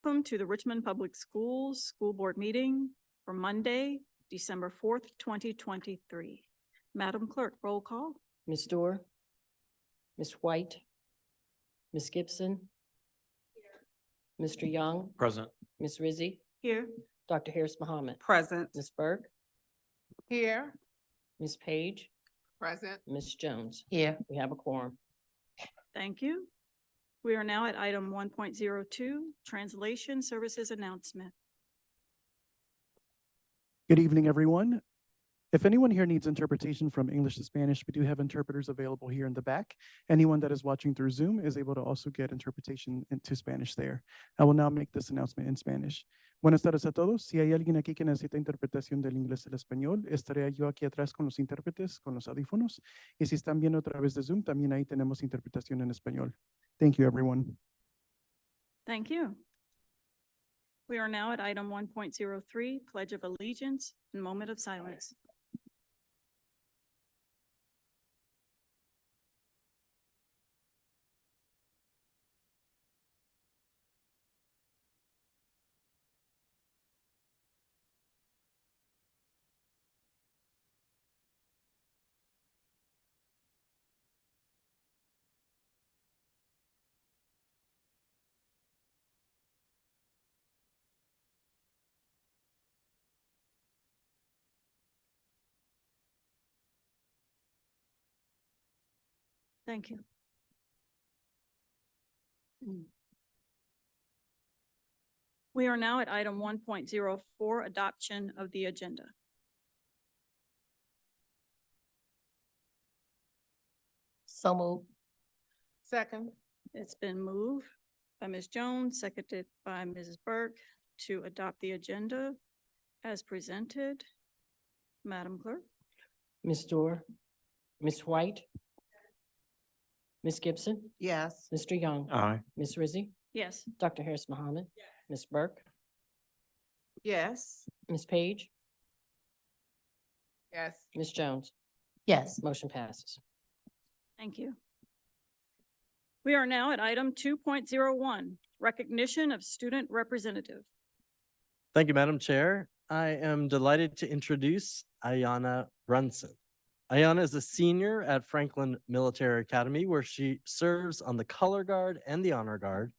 Welcome to the Richmond Public Schools School Board meeting for Monday, December 4th, 2023. Madam Clerk, roll call. Ms. Dorr, Ms. White, Ms. Gibson, Mr. Young, Present. Ms. Rizzi, Here. Dr. Harris Mohammed, Present. Ms. Burke, Here. Ms. Page, Present. Ms. Jones. Here. We have a quorum. Thank you. We are now at item 1.02, Translation Services Announcement. Good evening, everyone. If anyone here needs interpretation from English to Spanish, we do have interpreters available here in the back. Anyone that is watching through Zoom is able to also get interpretation into Spanish there. I will now make this announcement in Spanish. Buenas tardes a todos. Si hay alguien aquí que necesita interpretación del inglés al español, estaré yo aquí atrás con los intérpretes, con los audífonos. Y si están viendo a través de Zoom, también ahí tenemos interpretación en español. Thank you, everyone. Thank you. We are now at item 1.03, Pledge of Allegiance and Moment of Silence. Thank you. We are now at item 1.04, Adoption of the Agenda. So moved. Second. It's been moved by Ms. Jones, seconded by Mrs. Burke to adopt the agenda as presented. Madam Clerk? Ms. Dorr, Ms. White, Ms. Gibson, Yes. Mr. Young, Aye. Ms. Rizzi, Yes. Dr. Harris Mohammed, Ms. Burke, Yes. Ms. Page, Yes. Ms. Jones. Yes. Motion passes. Thank you. We are now at item 2.01, Recognition of Student Representative. Thank you, Madam Chair. I am delighted to introduce Ayanna Brunson. Ayanna is a senior at Franklin Military Academy, where she serves on the Color Guard and the Honor Guard,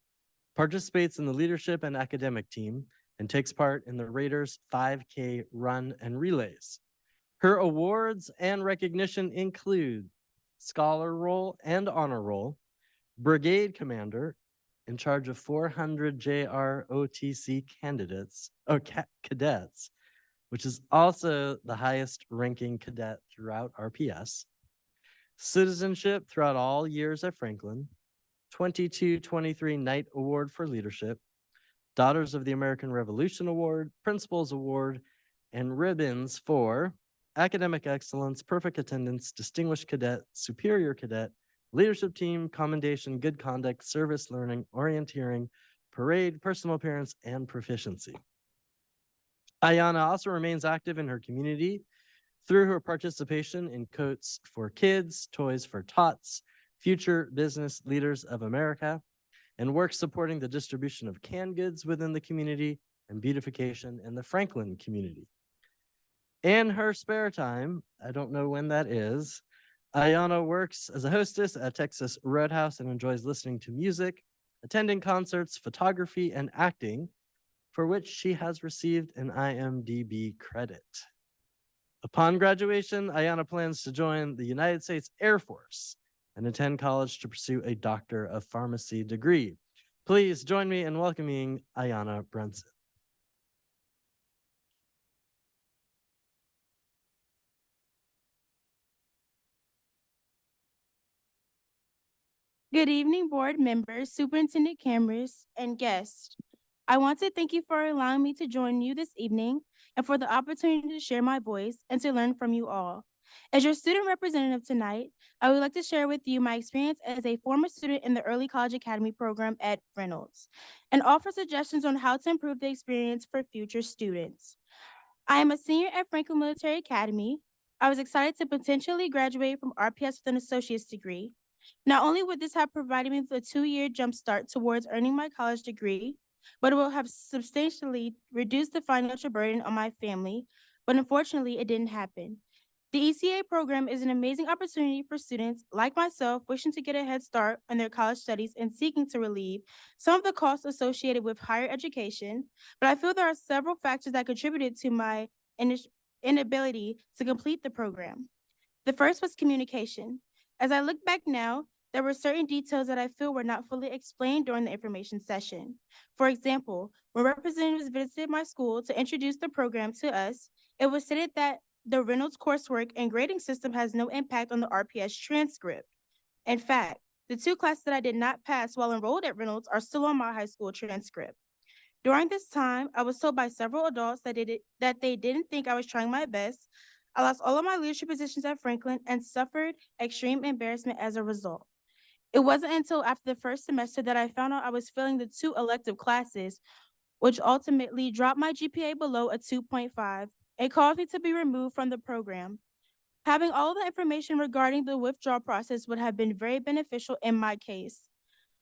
participates in the leadership and academic team, and takes part in the Raiders 5K run and relays. Her awards and recognition include Scholar Roll and Honor Roll, Brigade Commander in charge of 400 JROTC cadets, which is also the highest ranking cadet throughout RPS. Citizenship throughout all years at Franklin, 22-23 Knight Award for Leadership, Daughters of the American Revolution Award, Principals Award, and ribbons for Academic Excellence, Perfect Attendance, Distinguished Cadet, Superior Cadet, Leadership Team, Commendation, Good Conduct, Service Learning, Orienteering, Parade, Personal Appearance, and Proficiency. Ayanna also remains active in her community through her participation in Coats for Kids, Toys for Tots, Future Business Leaders of America, and works supporting the distribution of canned goods within the community and beautification in the Franklin community. In her spare time, I don't know when that is, Ayanna works as a hostess at Texas Roadhouse and enjoys listening to music, attending concerts, photography, and acting, for which she has received an IMDb credit. Upon graduation, Ayanna plans to join the United States Air Force and attend college to pursue a Doctor of Pharmacy degree. Please join me in welcoming Ayanna Brunson. Good evening, board members, superintendent cameras, and guests. I want to thank you for allowing me to join you this evening and for the opportunity to share my voice and to learn from you all. As your student representative tonight, I would like to share with you my experience as a former student in the Early College Academy program at Reynolds and offer suggestions on how to improve the experience for future students. I am a senior at Franklin Military Academy. I was excited to potentially graduate from RPS with an associate's degree. Not only would this have provided me with a 2-year jump start towards earning my college degree, but it will have substantially reduced the financial burden on my family, but unfortunately, it didn't happen. The ECA program is an amazing opportunity for students like myself wishing to get a head start on their college studies and seeking to relieve some of the costs associated with higher education, but I feel there are several factors that contributed to my inability to complete the program. The first was communication. As I look back now, there were certain details that I feel were not fully explained during the information session. For example, when representatives visited my school to introduce the program to us, it was stated that the Reynolds coursework and grading system has no impact on the RPS transcript. In fact, the 2 classes that I did not pass while enrolled at Reynolds are still on my high school transcript. During this time, I was told by several adults that they didn't think I was trying my best. I lost all of my leadership positions at Franklin and suffered extreme embarrassment as a result. It wasn't until after the first semester that I found out I was failing the 2 elective classes, which ultimately dropped my GPA below a 2.5 and caused me to be removed from the program. Having all the information regarding the withdrawal process would have been very beneficial in my case.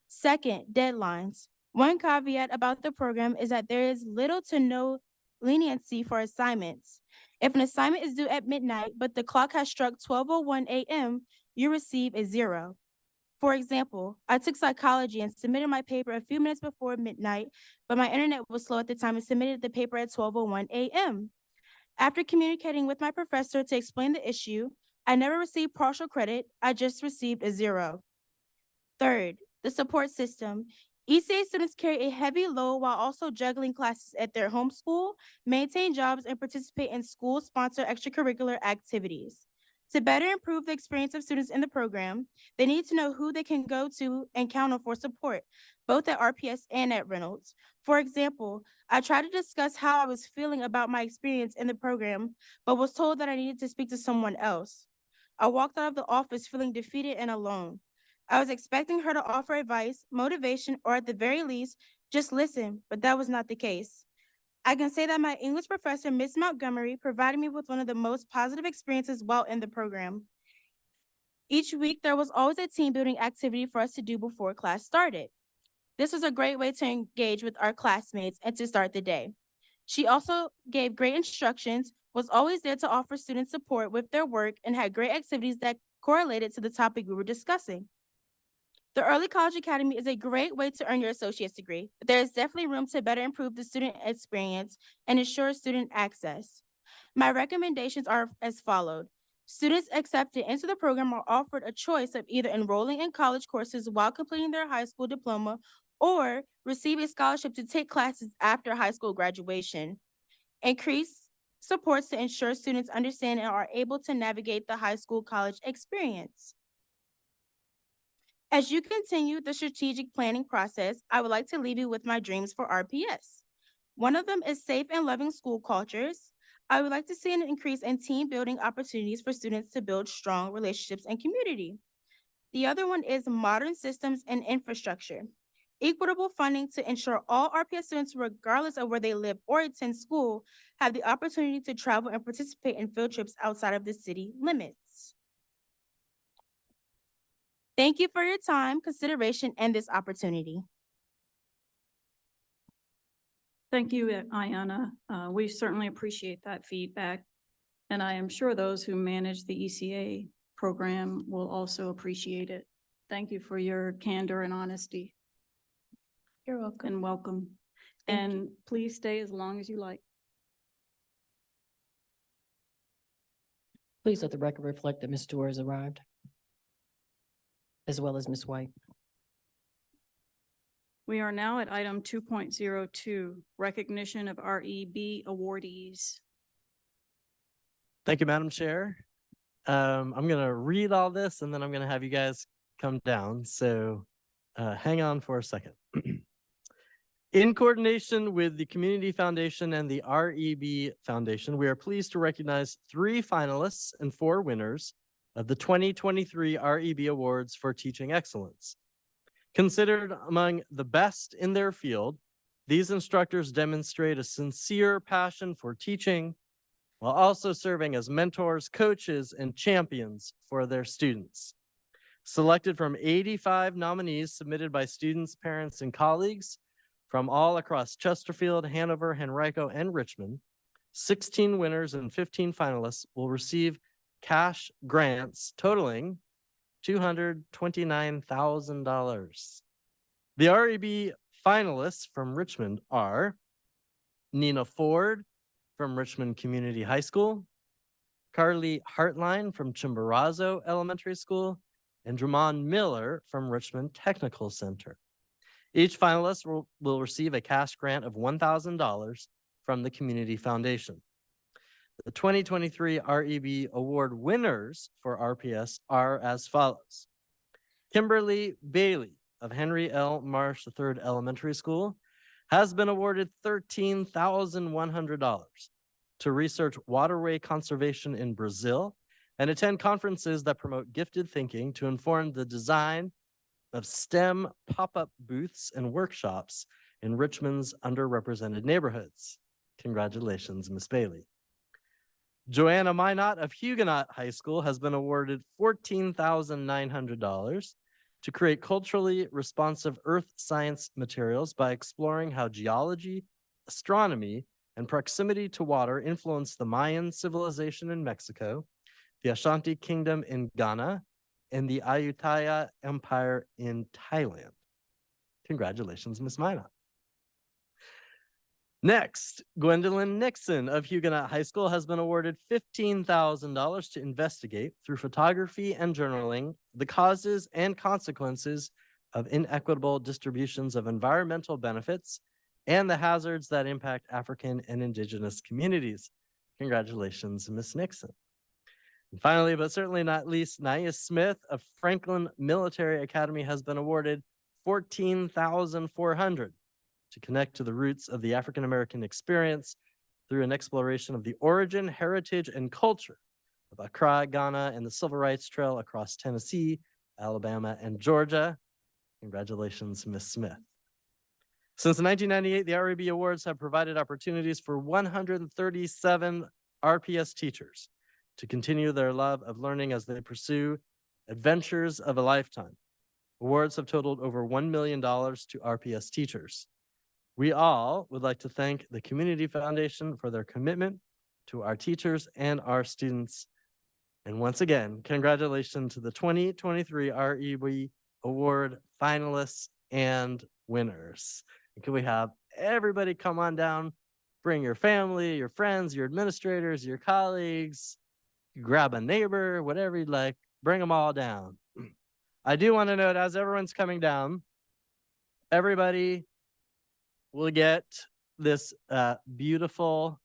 Second, deadlines. One caveat about the program is that there is little to no leniency for assignments. If an assignment is due at midnight, but the clock has struck 12:01 a.m., you receive a 0. For example, I took psychology and submitted my paper a few minutes before midnight, but my internet was slow at the time and submitted the paper at 12:01 a.m. After communicating with my professor to explain the issue, I never received partial credit, I just received a 0. Third, the support system. ECA students carry a heavy load while also juggling classes at their home school, maintain jobs, and participate in school-sponsored extracurricular activities. To better improve the experience of students in the program, they need to know who they can go to and count on for support, both at RPS and at Reynolds. For example, I tried to discuss how I was feeling about my experience in the program, but was told that I needed to speak to someone else. I walked out of the office feeling defeated and alone. I was expecting her to offer advice, motivation, or at the very least, just listen, but that was not the case. I can say that my English professor, Miss Montgomery, provided me with one of the most positive experiences while in the program. Each week, there was always a team building activity for us to do before class started. This was a great way to engage with our classmates and to start the day. She also gave great instructions, was always there to offer students support with their work, and had great activities that correlated to the topic we were discussing. The Early College Academy is a great way to earn your associate's degree, but there is definitely room to better improve the student experience and ensure student access. My recommendations are as followed. Students accepted into the program are offered a choice of either enrolling in college courses while completing their high school diploma or receive a scholarship to take classes after high school graduation. Increase supports to ensure students understand and are able to navigate the high school college experience. As you continue the strategic planning process, I would like to leave you with my dreams for RPS. One of them is safe and loving school cultures. I would like to see an increase in team building opportunities for students to build strong relationships and community. The other one is modern systems and infrastructure. Equitable funding to ensure all RPS students, regardless of where they live or attend school, have the opportunity to travel and participate in field trips outside of the city limits. Thank you for your time, consideration, and this opportunity. Thank you, Ayanna. We certainly appreciate that feedback. And I am sure those who manage the ECA program will also appreciate it. Thank you for your candor and honesty, You're welcome. and welcome. Thank And please stay as long as you like. Please let the record reflect that Ms. Dorr has arrived, as well as Ms. White. We are now at item 2.02, recognition of REB awardees. Thank you, Madam Chair. I'm gonna read all this and then I'm gonna have you guys come down. So hang on for a second. In coordination with the Community Foundation and the REB Foundation, we are pleased to recognize 3 finalists and 4 winners of the 2023 REB Awards for Teaching Excellence. Considered among the best in their field, these instructors demonstrate a sincere passion for teaching while also serving as mentors, coaches, and champions for their students. Selected from 85 nominees submitted by students, parents, and colleagues, from all across Chesterfield, Hanover, Henrico, and Richmond. 16 winners and 15 finalists will receive cash grants totaling $229,000. The REB finalists from Richmond are Nina Ford from Richmond Community High School, Carly Hartline from Chimborazo Elementary School, and Dramon Miller from Richmond Technical Center. Each finalist will receive a cash grant of $1,000 from the Community Foundation. The 2023 REB Award winners for RPS are as follows. Kimberly Bailey of Henry L. Marsh III Elementary School has been awarded $13,100 to research waterway conservation in Brazil and attend conferences that promote gifted thinking to inform the design of STEM pop-up booths and workshops in Richmond's underrepresented neighborhoods. Congratulations, Ms. Bailey. Joanna Minot of Huguenot High School has been awarded $14,900 to create culturally responsive earth science materials by exploring how geology, astronomy, and proximity to water influenced the Mayan civilization in Mexico, the Ashanti Kingdom in Ghana, and the Ayutthaya Empire in Thailand. Congratulations, Ms. Minot. Next, Gwendolyn Nixon of Huguenot High School has been awarded $15,000 to investigate through photography and journaling the causes and consequences of inequitable distributions of environmental benefits and the hazards that impact African and Indigenous communities. Congratulations, Ms. Nixon. And finally, but certainly not least, Naya Smith of Franklin Military Academy has been awarded $14,400 to connect to the roots of the African American experience through an exploration of the origin, heritage, and culture of Accra, Ghana, and the Civil Rights Trail across Tennessee, Alabama, and Georgia. Congratulations, Ms. Smith. Since 1998, the REB Awards have provided opportunities for 137 RPS teachers to continue their love of learning as they pursue adventures of a lifetime. Awards have totaled over $1 million to RPS teachers. We all would like to thank the Community Foundation for their commitment to our teachers and our students. And once again, congratulations to the 2023 REB Award finalists and winners. And can we have everybody come on down, bring your family, your friends, your administrators, your colleagues, grab a neighbor, whatever you'd like, bring them all down. I do want to note, as everyone's coming down, everybody will get this beautiful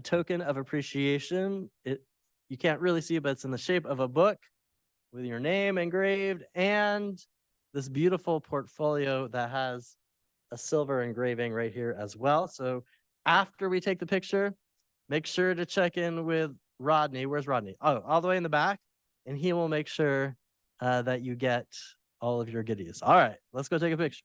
token of appreciation. You can't really see it, but it's in the shape of a book with your name engraved and this beautiful portfolio that has a silver engraving right here as well. So after we take the picture, make sure to check in with Rodney. Where's Rodney? Oh, all the way in the back. And he will make sure that you get all of your goodies. All right, let's go take a picture.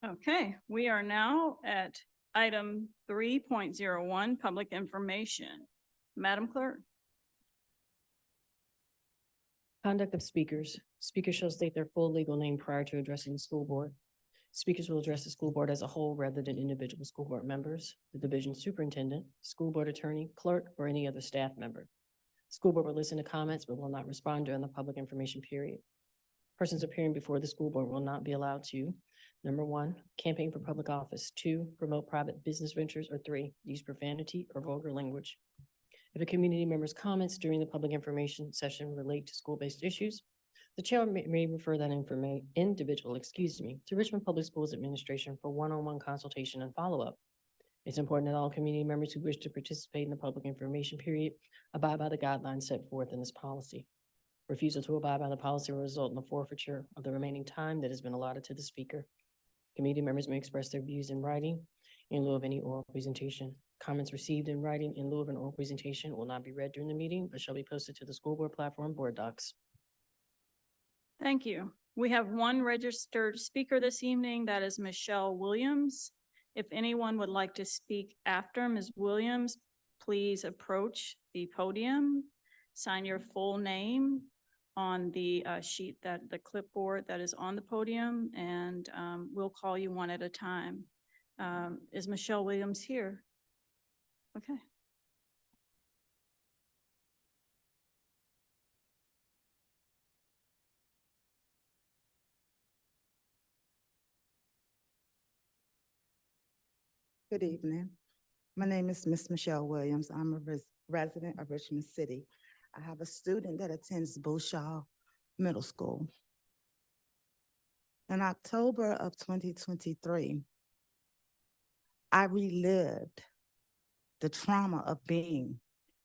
Okay, we are now at item 3.01, public information. Madam Clerk? Conduct of speakers. Speakers shall state their full legal name prior to addressing the school board. Speakers will address the school board as a whole rather than individual school board members, the division superintendent, school board attorney, clerk, or any other staff member. School board will listen to comments but will not respond during the public information period. Persons appearing before the school board will not be allowed to, number one, campaign for public office, two, promote private business ventures, or three, use profanity or vulgar language. If a community member's comments during the public information session relate to school-based issues, the chair may refer that individual, to Richmond Public Schools Administration for one-on-one consultation and follow-up. It's important that all community members who wish to participate in the public information period abide by the guidelines set forth in this policy. Refusal to abide by the policy will result in the forfeiture of the remaining time that has been allotted to the speaker. Committee members may express their views in writing in lieu of any oral presentation. Comments received in writing in lieu of an oral presentation will not be read during the meeting, but shall be posted to the school board platform board docs. Thank you. We have one registered speaker this evening. That is Michelle Williams. If anyone would like to speak after Ms. Williams, please approach the podium, sign your full name on the sheet, the clipboard that is on the podium, and we'll call you one at a time. Is Michelle Williams here? Okay. Good evening. My name is Miss Michelle Williams. I'm a resident of Richmond City. I have a student that attends Bushaw Middle School. In October of 2023, I relived the trauma of being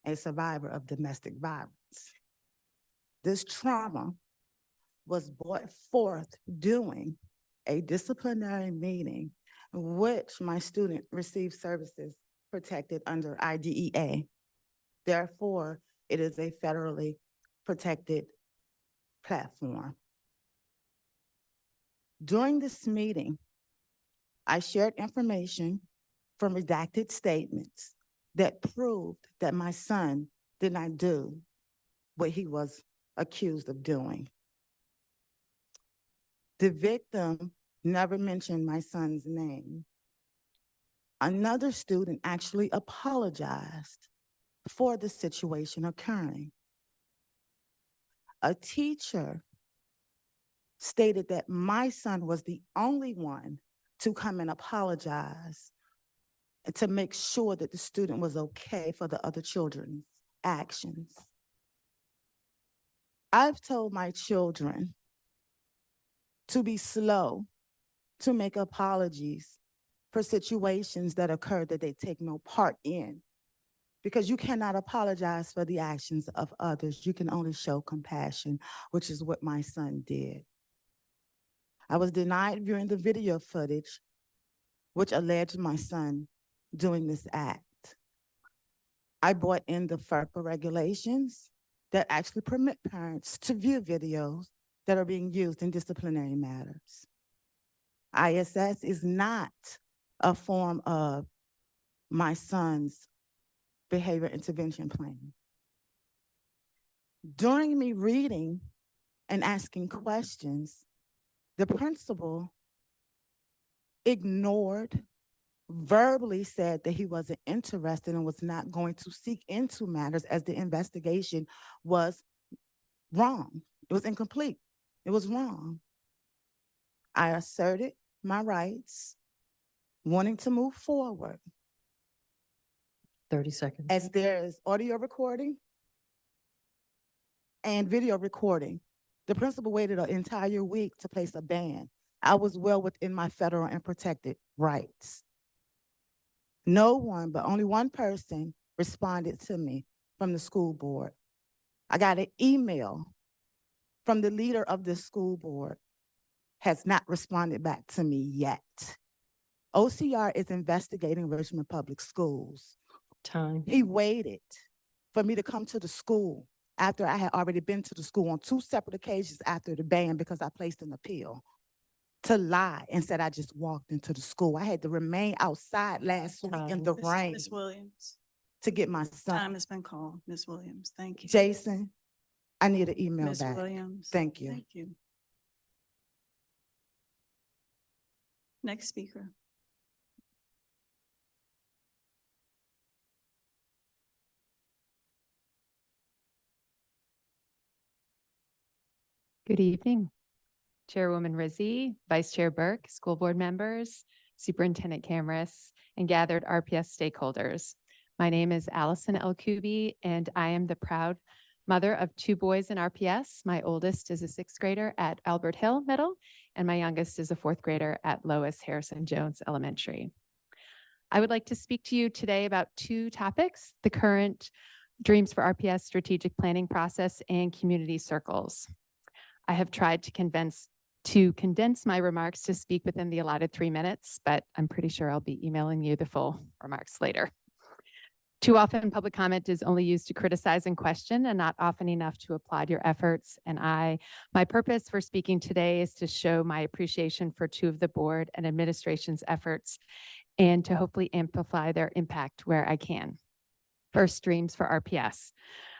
a survivor of domestic violence. This trauma was brought forth during a disciplinary meeting in which my student received services protected under IDEA. Therefore, it is a federally protected platform. During this meeting, I shared information from redacted statements that proved that my son did not do what he was accused of doing. The victim never mentioned my son's name. Another student actually apologized for the situation occurring. A teacher stated that my son was the only one to come and apologize and to make sure that the student was okay for the other children's actions. I've told my children to be slow to make apologies for situations that occur that they take no part in, because you cannot apologize for the actions of others. You can only show compassion, which is what my son did. I was denied viewing the video footage, which alleged my son doing this act. I brought in the FERPA regulations that actually permit parents to view videos that are being used in disciplinary matters. ISS is not a form of my son's behavior intervention plan. During me reading and asking questions, the principal ignored, verbally said that he wasn't interested and was not going to seek into matters as the investigation was wrong. It was incomplete. It was wrong. I asserted my rights, wanting to move forward. 30 seconds. As there is audio recording and video recording. The principal waited an entire week to place a ban. I was well within my federal and protected rights. No one, but only one person responded to me from the school board. I got an email from the leader of the school board, has not responded back to me yet. OCR is investigating Richmond Public Schools. Time. He waited for me to come to the school after I had already been to the school on 2 separate occasions after the ban because I placed an appeal. to lie and said I just walked into the school. I had to remain outside last week in the rain Ms. Williams, to get my time son. has been called. Ms. Williams, thank you. Jason, I need an email Ms. back. Williams. Thank you. Thank you. Next speaker. Good evening, Chairwoman Rizzi, Vice Chair Burke, school board members, Superintendent Camrus, and gathered RPS stakeholders. My name is Allison Elkubi, and I am the proud mother of 2 boys in RPS. My oldest is a 6th grader at Albert Hill Middle, and my youngest is a 4th grader at Lois Harrison Jones Elementary. I would like to speak to you today about 2 topics: the current Dreams for RPS strategic planning process and community circles. I have tried to condense my remarks to speak within the allotted 3 minutes, but I'm pretty sure I'll be emailing you the full remarks later. Too often, public comment is only used to criticize and question, and not often enough to applaud your efforts. And my purpose for speaking today is to show my appreciation for 2 of the board and administration's efforts, and to hopefully amplify their impact where I can. First, Dreams for RPS.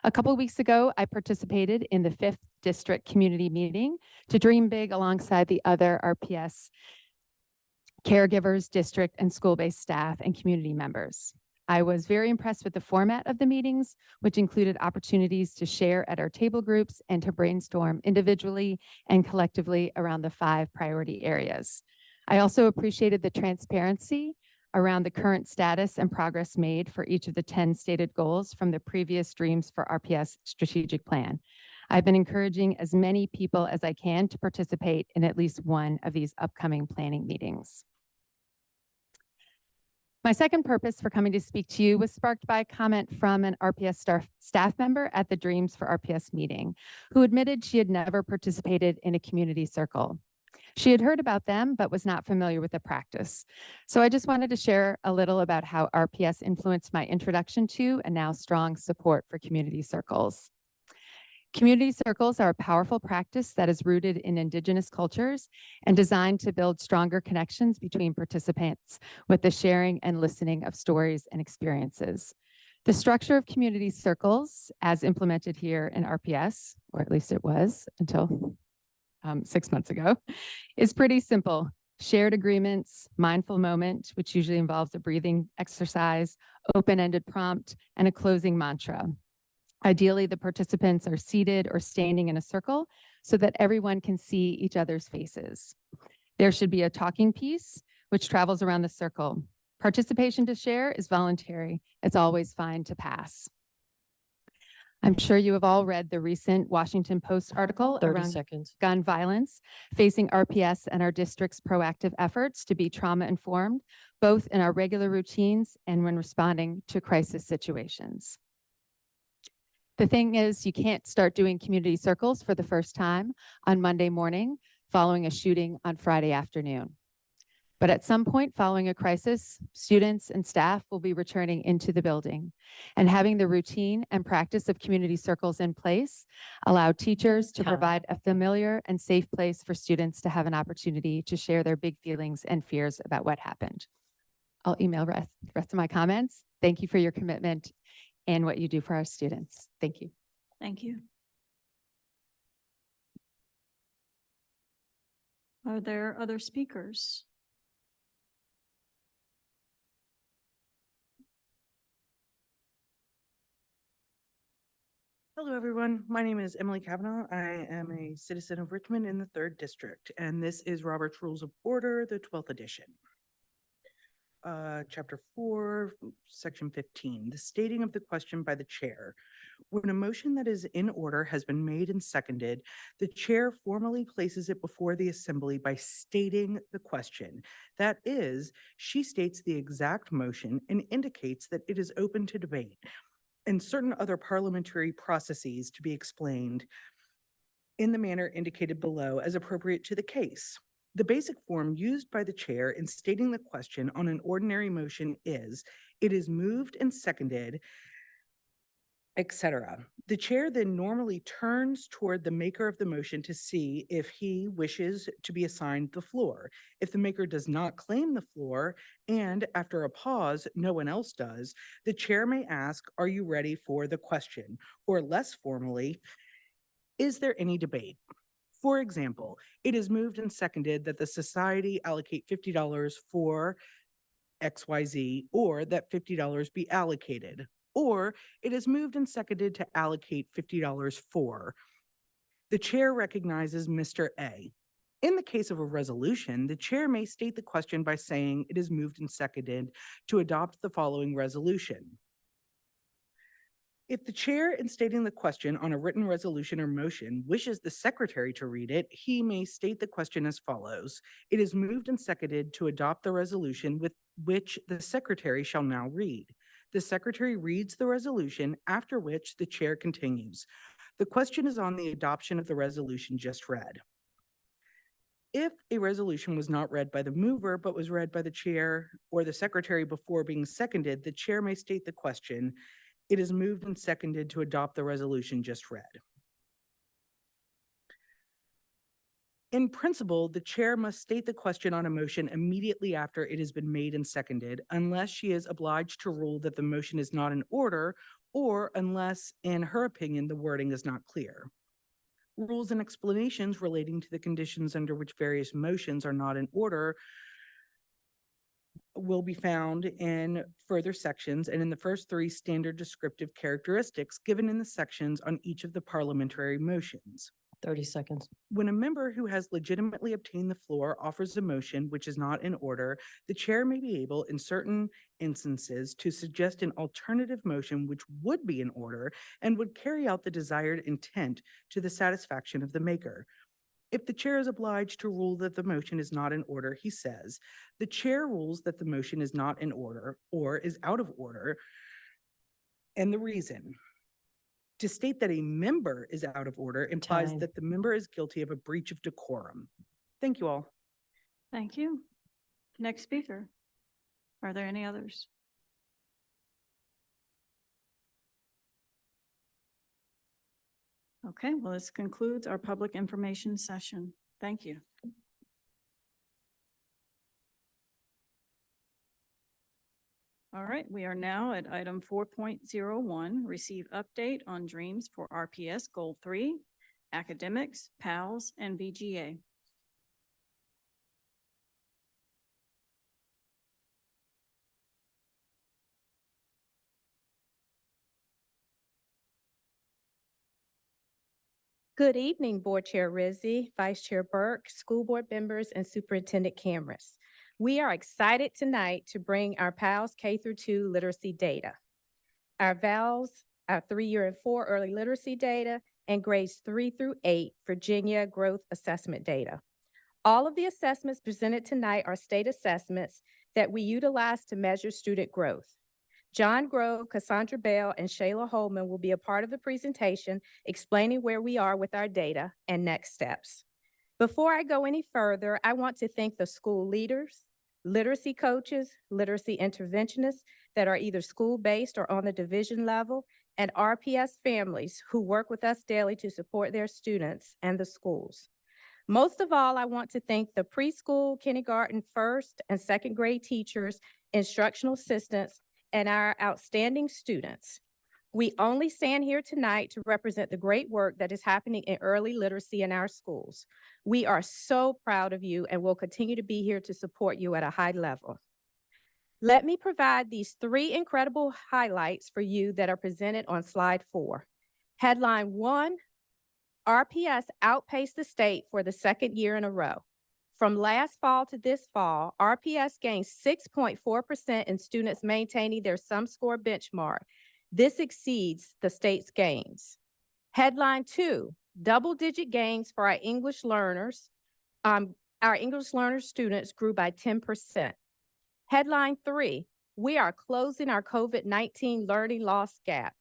A couple of weeks ago, I participated in the 5th District Community Meeting to dream big alongside the other RPS caregivers, district, and school-based staff and community members. I was very impressed with the format of the meetings, which included opportunities to share at our table groups and to brainstorm individually and collectively around the 5 priority areas. I also appreciated the transparency around the current status and progress made for each of the 10 stated goals from the previous Dreams for RPS strategic plan. I've been encouraging as many people as I can to participate in at least one of these upcoming planning meetings. My second purpose for coming to speak to you was sparked by a comment from an RPS staff member at the Dreams for RPS meeting, who admitted she had never participated in a community circle. She had heard about them, but was not familiar with the practice. So I just wanted to share a little about how RPS influenced my introduction to and now strong support for community circles. Community circles are a powerful practice that is rooted in Indigenous cultures and designed to build stronger connections between participants with the sharing and listening of stories and experiences. The structure of community circles, as implemented here in RPS, or at least it was until 6 months ago, is pretty simple. Shared agreements, mindful moment, which usually involves a breathing exercise, open-ended prompt, and a closing mantra. Ideally, the participants are seated or standing in a circle so that everyone can see each other's faces. There should be a talking piece which travels around the circle. Participation to share is voluntary. It's always fine to pass. I'm sure you have all read the recent Washington Post article 30 around seconds. gun violence, facing RPS and our district's proactive efforts to be trauma-informed, both in our regular routines and when responding to crisis situations. The thing is, you can't start doing community circles for the first time on Monday morning following a shooting on Friday afternoon. But at some point following a crisis, students and staff will be returning into the building, and having the routine and practice of community circles in place allow teachers to provide a familiar and safe place for students to have an opportunity to share their big feelings and fears about what happened. I'll email the rest of my comments. Thank you for your commitment and what you do for our students. Thank you. Thank you. Are there other speakers? Hello, everyone. My name is Emily Kavanaugh. I am a citizen of Richmond in the 3rd District, and this is Robert's Rules of Order, the 12th edition. Chapter 4, Section 15, the stating of the question by the chair. When a motion that is in order has been made and seconded, the chair formally places it before the assembly by stating the question. That is, she states the exact motion and indicates that it is open to debate, and certain other parliamentary processes to be explained in the manner indicated below as appropriate to the case. The basic form used by the chair in stating the question on an ordinary motion is, it is moved and seconded etc. The chair then normally turns toward the maker of the motion to see if he wishes to be assigned the floor. If the maker does not claim the floor, and after a pause, no one else does, the chair may ask, "Are you ready for the question?" Or less formally, "Is there any debate?" For example, it is moved and seconded that the society allocate $50 for XYZ, or that $50 be allocated. Or it is moved and seconded to allocate $50 for. The chair recognizes Mr. A. In the case of a resolution, the chair may state the question by saying it is moved and seconded to adopt the following resolution. If the chair, in stating the question on a written resolution or motion, wishes the secretary to read it, he may state the question as follows. It is moved and seconded to adopt the resolution with which the secretary shall now read. The secretary reads the resolution, after which the chair continues. The question is on the adoption of the resolution just read. If a resolution was not read by the mover, but was read by the chair or the secretary before being seconded, the chair may state the question. It is moved and seconded to adopt the resolution just read. In principle, the chair must state the question on a motion immediately after it has been made and seconded, unless she is obliged to rule that the motion is not in order, or unless, in her opinion, the wording is not clear. Rules and explanations relating to the conditions under which various motions are not in order will be found in further sections and in the first three standard descriptive characteristics given in the sections on each of the parliamentary motions. 30 seconds. When a member who has legitimately obtained the floor offers a motion which is not in order, the chair may be able, in certain instances, to suggest an alternative motion which would be in order and would carry out the desired intent to the satisfaction of the maker. If the chair is obliged to rule that the motion is not in order, he says, the chair rules that the motion is not in order or is out of order, and the reason. To state that a member is out of order implies Time. that the member is guilty of a breach of decorum. Thank you all. Thank you. Next speaker. Are there any others? Okay, well, this concludes our public information session. Thank you. All right, we are now at item 4.01, receive update on dreams for RPS Goal 3, academics, PALS, and VGA. Good evening, Board Chair Rizzi, Vice Chair Burke, school board members, and Superintendent Cameras. We are excited tonight to bring our PALS K-2 literacy data. Our VALS, our 3-year and 4 early literacy data, and grades 3 through 8 Virginia Growth Assessment data. All of the assessments presented tonight are state assessments that we utilize to measure student growth. John Grove, Cassandra Bell, and Shayla Holman will be a part of the presentation explaining where we are with our data and next steps. Before I go any further, I want to thank the school leaders, literacy coaches, literacy interventionists that are either school-based or on the division level, and RPS families who work with us daily to support their students and the schools. Most of all, I want to thank the preschool, kindergarten, first, and second grade teachers, instructional assistants, and our outstanding students. We only stand here tonight to represent the great work that is happening in early literacy in our schools. We are so proud of you and will continue to be here to support you at a high level. Let me provide these 3 incredible highlights for you that are presented on slide 4. Headline 1, RPS outpaced the state for the 2nd year in a row. From last fall to this fall, RPS gained 6.4% in students maintaining their sum score benchmark. This exceeds the state's gains. Headline 2, double-digit gains for our English learners. Our English learner students grew by 10%. Headline 3, we are closing our COVID-19 learning loss gap.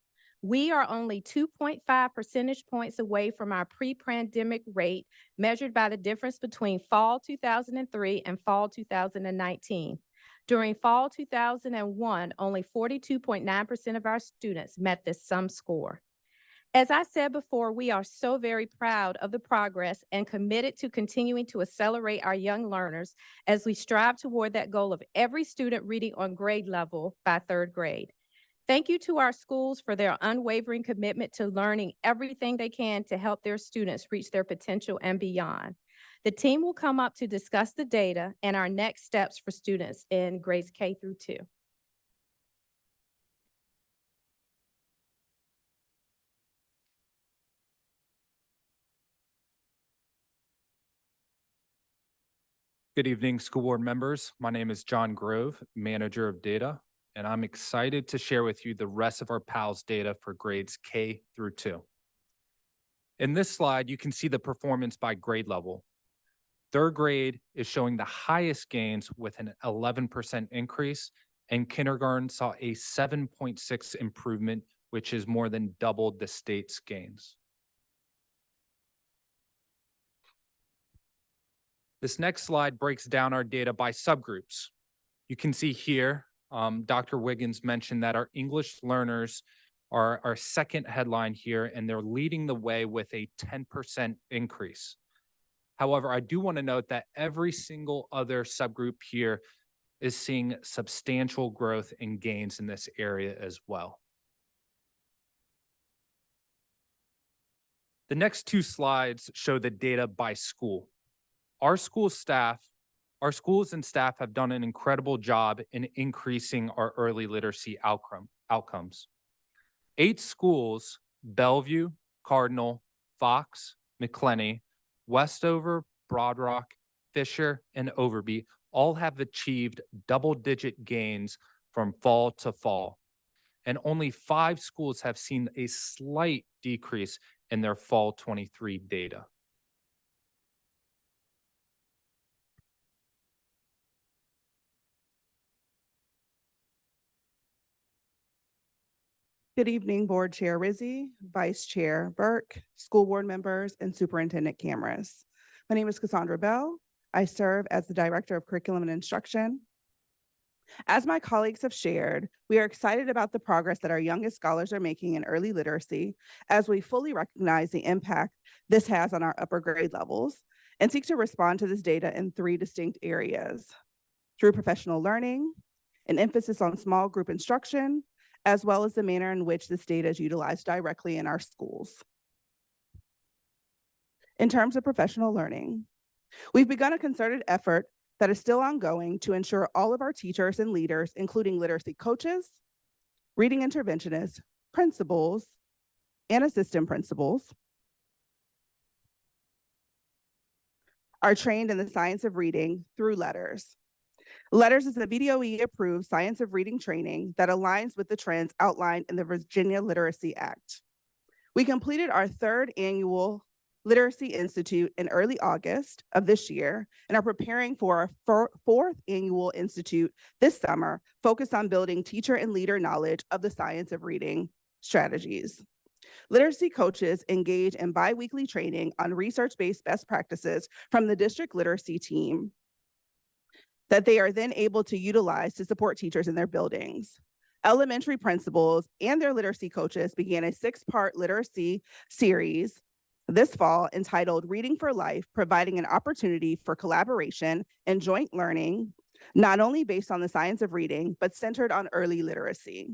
We are only 2.5 percentage points away from our pre-pandemic rate measured by the difference between fall 2003 and fall 2019. During fall 2001, only 42.9% of our students met this sum score. As I said before, we are so very proud of the progress and committed to continuing to accelerate our young learners as we strive toward that goal of every student reading on grade level by third grade. Thank you to our schools for their unwavering commitment to learning everything they can to help their students reach their potential and beyond. The team will come up to discuss the data and our next steps for students in grades K through 2. Good evening, school board members. My name is John Grove, Manager of Data, and I'm excited to share with you the rest of our PALS data for grades K through 2. In this slide, you can see the performance by grade level. Third grade is showing the highest gains with an 11% increase, and kindergarten saw a 7.6 improvement, which is more than double the state's gains. This next slide breaks down our data by subgroups. You can see here, Dr. Wiggins mentioned that our English learners are our second headline here, and they're leading the way with a 10% increase. However, I do want to note that every single other subgroup here is seeing substantial growth and gains in this area as well. The next two slides show the data by school. Our schools and staff have done an incredible job in increasing our early literacy outcomes. 8 schools, Bellevue, Cardinal, Fox, McClenny, Westover, Broad Rock, Fisher, and Overby all have achieved double-digit gains from fall to fall. And only 5 schools have seen a slight decrease in their fall 23 data. Good evening, Board Chair Rizzi, Vice Chair Burke, school board members, and Superintendent Cameras. My name is Cassandra Bell. I serve as the Director of Curriculum and Instruction. As my colleagues have shared, we are excited about the progress that our youngest scholars are making in early literacy as we fully recognize the impact this has on our upper grade levels and seek to respond to this data in 3 distinct areas: through professional learning, an emphasis on small group instruction, as well as the manner in which this data is utilized directly in our schools. In terms of professional learning, we've begun a concerted effort that is still ongoing to ensure all of our teachers and leaders, including literacy coaches, reading interventionists, principals, and assistant principals, are trained in the science of reading through LETTERS. LETTERS is a VDOE-approved science of reading training that aligns with the trends outlined in the Virginia Literacy Act. We completed our 3rd annual Literacy Institute in early August of this year and are preparing for our 4th annual institute this summer, focused on building teacher and leader knowledge of the science of reading strategies. Literacy coaches engage in bi-weekly training on research-based best practices from the district literacy team that they are then able to utilize to support teachers in their buildings. Elementary principals and their literacy coaches began a 6-part literacy series this fall entitled Reading for Life, providing an opportunity for collaboration and joint learning, not only based on the science of reading, but centered on early literacy.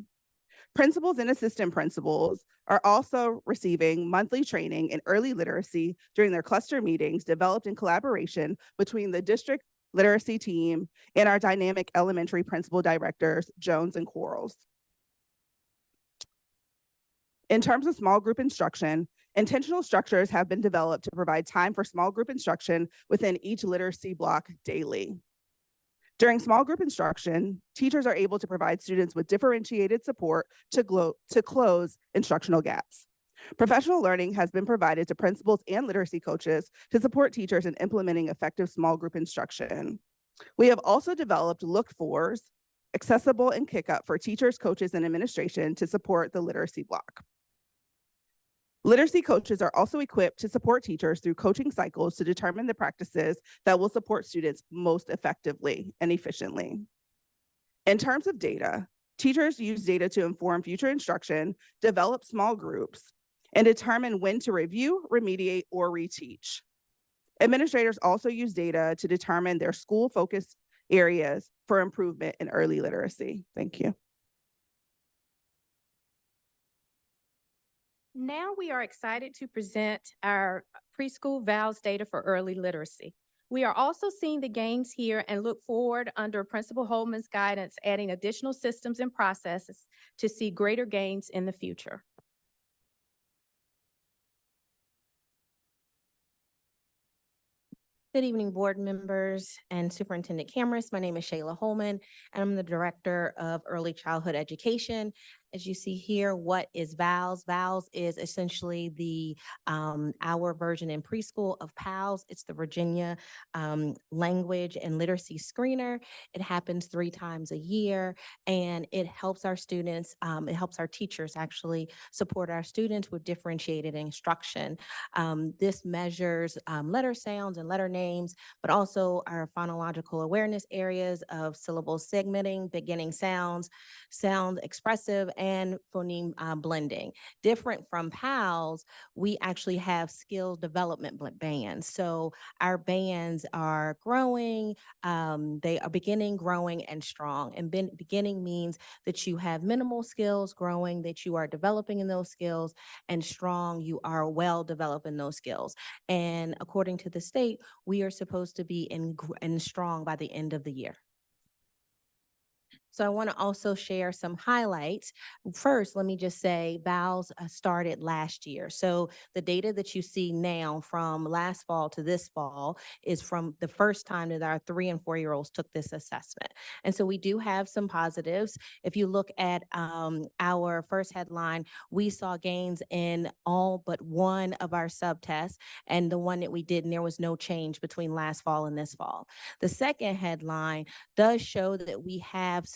Principals and assistant principals are also receiving monthly training in early literacy during their cluster meetings developed in collaboration between the district literacy team and our dynamic elementary principal directors, Jones and Quarles. In terms of small group instruction, intentional structures have been developed to provide time for small group instruction within each literacy block daily. During small group instruction, teachers are able to provide students with differentiated support to close instructional gaps. Professional learning has been provided to principals and literacy coaches to support teachers in implementing effective small group instruction. We have also developed look-fors, accessible and kick-up for teachers, coaches, and administration to support the literacy block. Literacy coaches are also equipped to support teachers through coaching cycles to determine the practices that will support students most effectively and efficiently. In terms of data, teachers use data to inform future instruction, develop small groups, and determine when to review, remediate, or reteach. Administrators also use data to determine their school focus areas for improvement in early literacy. Thank you. Now we are excited to present our preschool VALS data for early literacy. We are also seeing the gains here and look forward under Principal Holman's guidance, adding additional systems and processes to see greater gains in the future. Good evening, board members and Superintendent Cameras. My name is Shayla Holman, and I'm the Director of Early Childhood Education. As you see here, what is VALS? VALS is essentially the our version in preschool of PALS. It's the Virginia Language and Literacy Screener. It happens 3 times a year, and it helps our students, it helps our teachers actually support our students with differentiated instruction. This measures letter sounds and letter names, but also our phonological awareness areas of syllable segmenting, beginning sounds, sound expressive, and phoneme blending. Different from PALS, we actually have skill development bands. So our bands are growing, they are beginning, growing, and strong. And beginning means that you have minimal skills, growing, that you are developing in those skills, and strong, you are well developed in those skills. And according to the state, we are supposed to be in strong by the end of the year. So I want to also share some highlights. First, let me just say VALS started last year. So the data that you see now from last fall to this fall is from the first time that our 3 and 4-year-olds took this assessment. And so we do have some positives. If you look at our first headline, we saw gains in all but one of our subtests, and the one that we did, and there was no change between last fall and this fall. The second headline does show that we have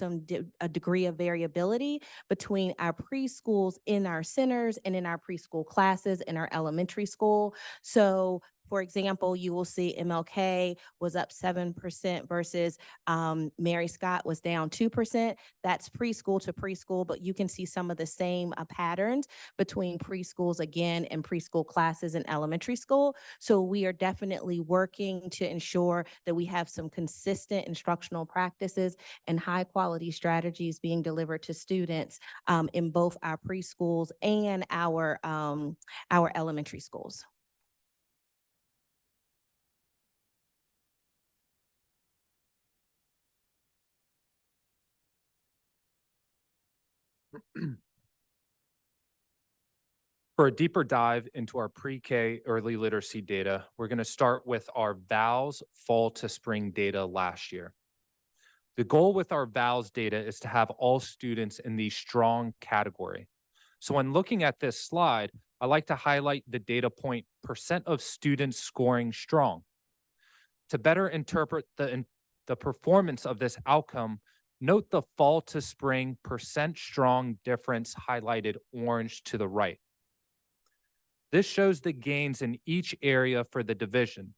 a degree of variability between our preschools in our centers and in our preschool classes in our elementary school. So for example, you will see MLK was up 7% versus Mary Scott was down 2%. That's preschool to preschool, but you can see some of the same patterns between preschools again and preschool classes in elementary school. So we are definitely working to ensure that we have some consistent instructional practices and high quality strategies being delivered to students in both our preschools and our elementary schools. For a deeper dive into our pre-K early literacy data, we're going to start with our VALS fall to spring data last year. The goal with our VALS data is to have all students in the strong category. So when looking at this slide, I like to highlight the data point % of students scoring strong. To better interpret the performance of this outcome, note the fall to spring % strong difference highlighted orange to the right. This shows the gains in each area for the division.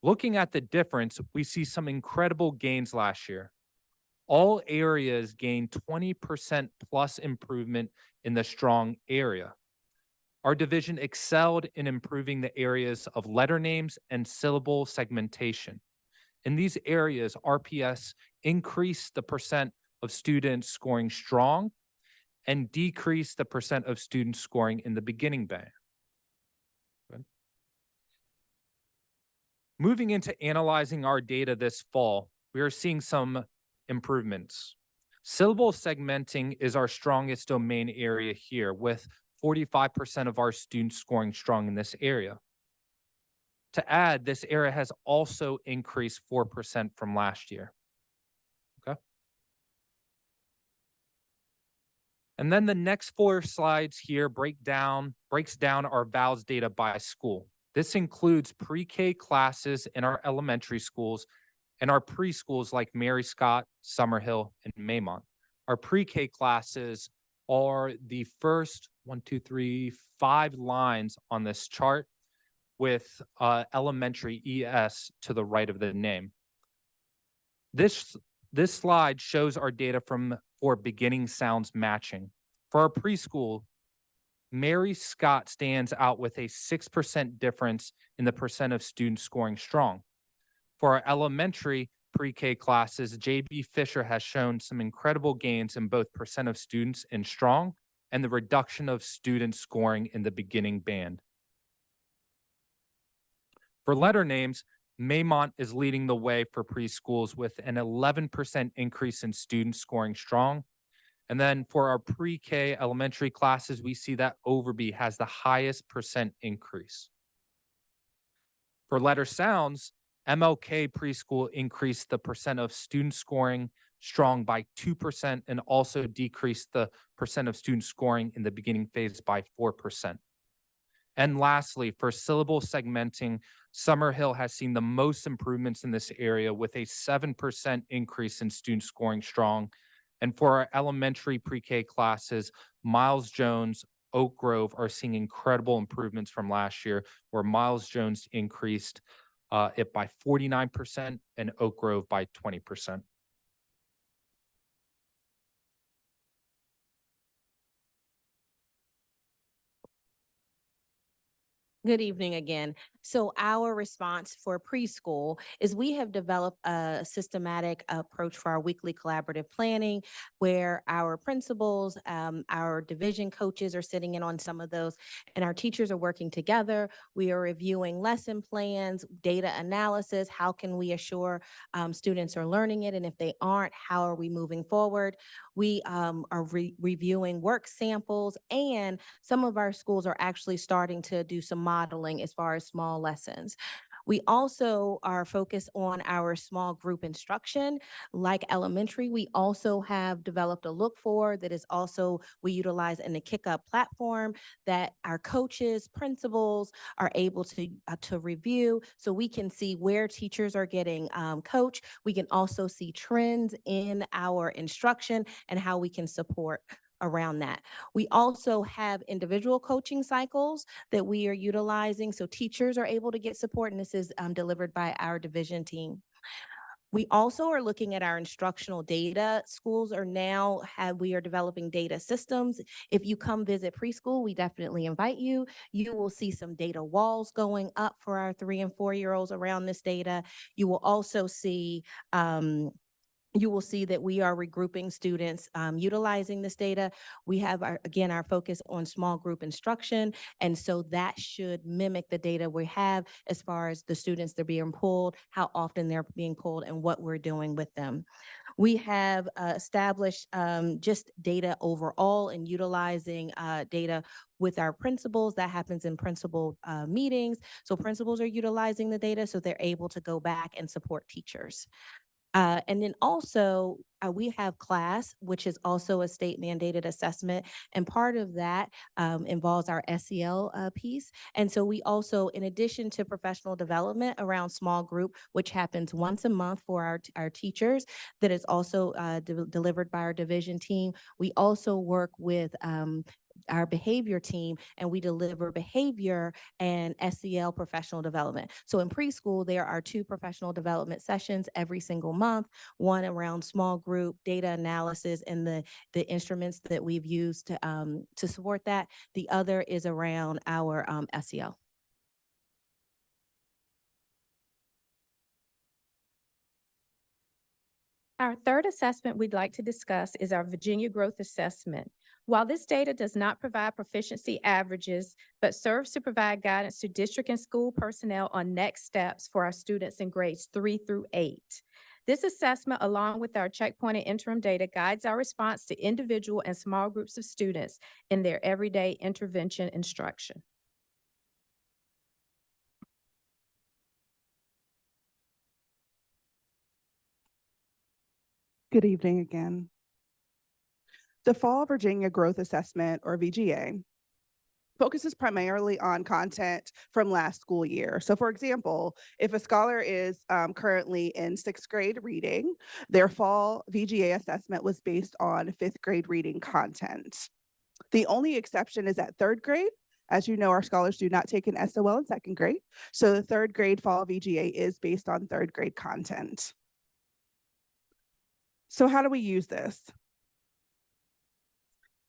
Looking at the difference, we see some incredible gains last year. All areas gained 20% plus improvement in the strong area. Our division excelled in improving the areas of letter names and syllable segmentation. In these areas, RPS increased the % of students scoring strong and decreased the % of students scoring in the beginning band. Moving into analyzing our data this fall, we are seeing some improvements. Syllable segmenting is our strongest domain area here, with 45% of our students scoring strong in this area. To add, this area has also increased 4% from last year. Okay. And then the next 4 slides here breaks down our VALS data by school. This includes pre-K classes in our elementary schools and our preschools like Mary Scott, Summerhill, and Maymont. Our pre-K classes are the first 5 lines on this chart with elementary ES to the right of the name. This This slide shows our data for beginning sounds matching. For our preschool, Mary Scott stands out with a 6% difference in the percent of students scoring strong. For our elementary pre-K classes, JB Fisher has shown some incredible gains in both percent of students in strong and the reduction of students scoring in the beginning band. For letter names, Maymont is leading the way for preschools with an 11% increase in students scoring strong. And then for our pre-K elementary classes, we see that Overby has the highest percent increase. For letter sounds, MLK preschool increased the percent of students scoring strong by 2% and also decreased the percent of students scoring in the beginning phase by 4%. And lastly, for syllable segmenting, Summerhill has seen the most improvements in this area with a 7% increase in students scoring strong. And for our elementary pre-K classes, Miles Jones, Oak Grove are seeing incredible improvements from last year, where Miles Jones increased it by 49% and Oak Grove by 20%. Good evening again. So our response for preschool is we have developed a systematic approach for our weekly collaborative planning where our principals, our division coaches are sitting in on some of those, and our teachers are working together. We are reviewing lesson plans, data analysis. How can we assure students are learning it? And if they aren't, how are we moving forward? We are reviewing work samples, and some of our schools are actually starting to do some modeling as far as small lessons. We also are focused on our small group instruction. Like elementary, we also have developed a look for that is also we utilize in the Kick Up platform that our coaches, principals are able to review so we can see where teachers are getting coached. We can also see trends in our instruction and how we can support around that. We also have individual coaching cycles that we are utilizing so teachers are able to get support, and this is delivered by our division team. We also are looking at our instructional data. Schools are now we are developing data systems. If you come visit preschool, we definitely invite you. You will see some data walls going up for our 3 and 4-year-olds around this data. You will also see that we are regrouping students utilizing this data. We have, our focus on small group instruction. And so that should mimic the data we have as far as the students that are being pulled, how often they're being pulled, and what we're doing with them. We have established just data overall and utilizing data with our principals. That happens in principal meetings. So principals are utilizing the data so they're able to go back and support teachers. And then also we have class, which is also a state mandated assessment. And part of that involves our SEL piece. And so we also, in addition to professional development around small group, which happens once a month for our teachers, that is also delivered by our division team. We also work with our behavior team, and we deliver behavior and SEL professional development. So in preschool, there are 2 professional development sessions every single month, one around small group data analysis and the instruments that we've used to support that. The other is around our SEL. Our third assessment we'd like to discuss is our Virginia Growth Assessment. While this data does not provide proficiency averages, but serves to provide guidance to district and school personnel on next steps for our students in grades 3 through 8. This assessment, along with our checkpoint and interim data, guides our response to individual and small groups of students in their everyday intervention instruction. Good evening again. The Fall Virginia Growth Assessment, or VGA, focuses primarily on content from last school year. So for example, if a scholar is currently in 6th grade reading, their fall VGA assessment was based on 5th grade reading content. The only exception is at 3rd grade. As you know, our scholars do not take an SOL in 2nd grade. So the 3rd grade fall VGA is based on 3rd grade content. So how do we use this?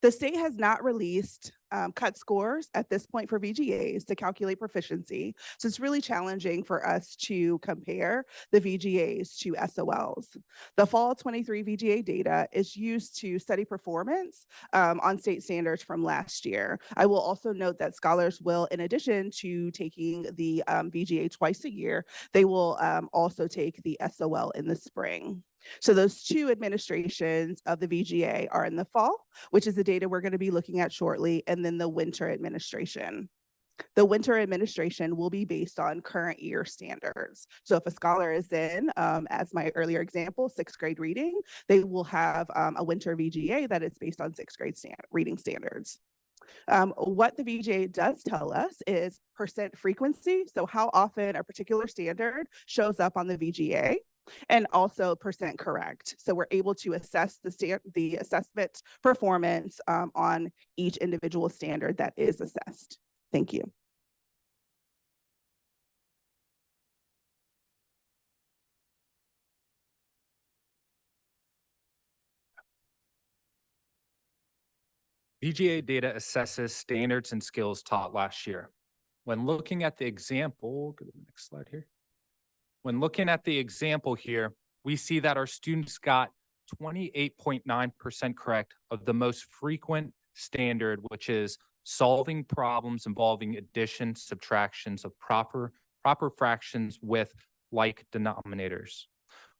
The state has not released cut scores at this point for VGAs to calculate proficiency. So it's really challenging for us to compare the VGAs to SOLs. The fall 23 VGA data is used to study performance on state standards from last year. I will also note that scholars will, in addition to taking the VGA twice a year, they will also take the SOL in the spring. So those two administrations of the VGA are in the fall, which is the data we're going to be looking at shortly, and then the winter administration. The winter administration will be based on current year standards. So if a scholar is in, as my earlier example, 6th grade reading, they will have a winter VGA that is based on 6th grade reading standards. What the VGA does tell us is percent frequency, so how often a particular standard shows up on the VGA, and also percent correct. So we're able to assess the assessment performance on each individual standard that is assessed. Thank you. VGA data assesses standards and skills taught last year. When looking at the example, go to the next slide here. When looking at the example here, we see that our students got 28.9% correct of the most frequent standard, which is solving problems involving addition, subtractions of proper fractions with like denominators.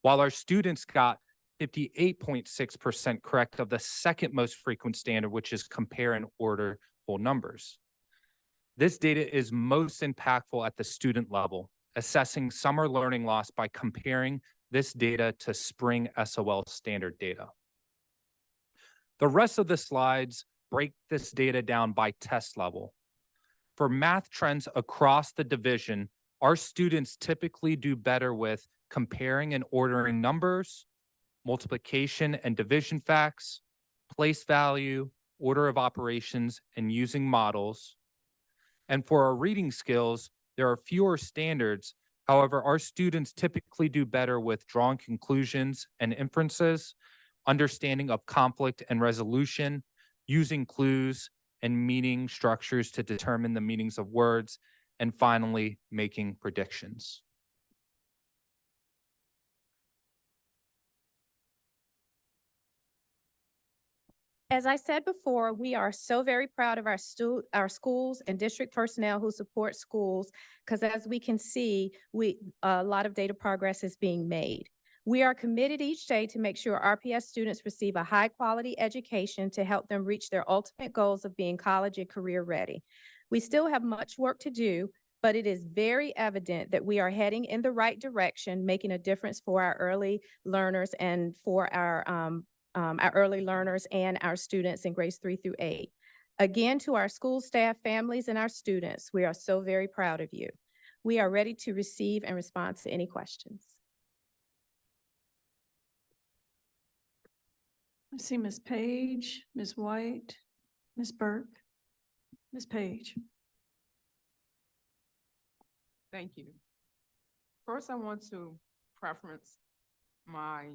While our students got 58.6% correct of the second most frequent standard, which is compare and order whole numbers. This data is most impactful at the student level, assessing summer learning loss by comparing this data to spring SOL standard data. The rest of the slides break this data down by test level. For math trends across the division, our students typically do better with comparing and ordering numbers, multiplication and division facts, place value, order of operations, and using models. And for our reading skills, there are fewer standards. However, our students typically do better with drawing conclusions and inferences, understanding of conflict and resolution, using clues and meaning structures to determine the meanings of words, and finally, making predictions. As I said before, we are so very proud of our schools and district personnel who support schools, because as we can see, a lot of data progress is being made. We are committed each day to make sure RPS students receive a high-quality education to help them reach their ultimate goals of being college and career ready. We still have much work to do, but it is very evident that we are heading in the right direction, making a difference for our early learners and for our early learners and our students in grades 3 through 8. Again, to our school staff, families, and our students, we are so very proud of you. We are ready to receive and respond to any questions. I see Ms. Page, Ms. White, Ms. Burke, Ms. Page. Thank you. First, I want to preference my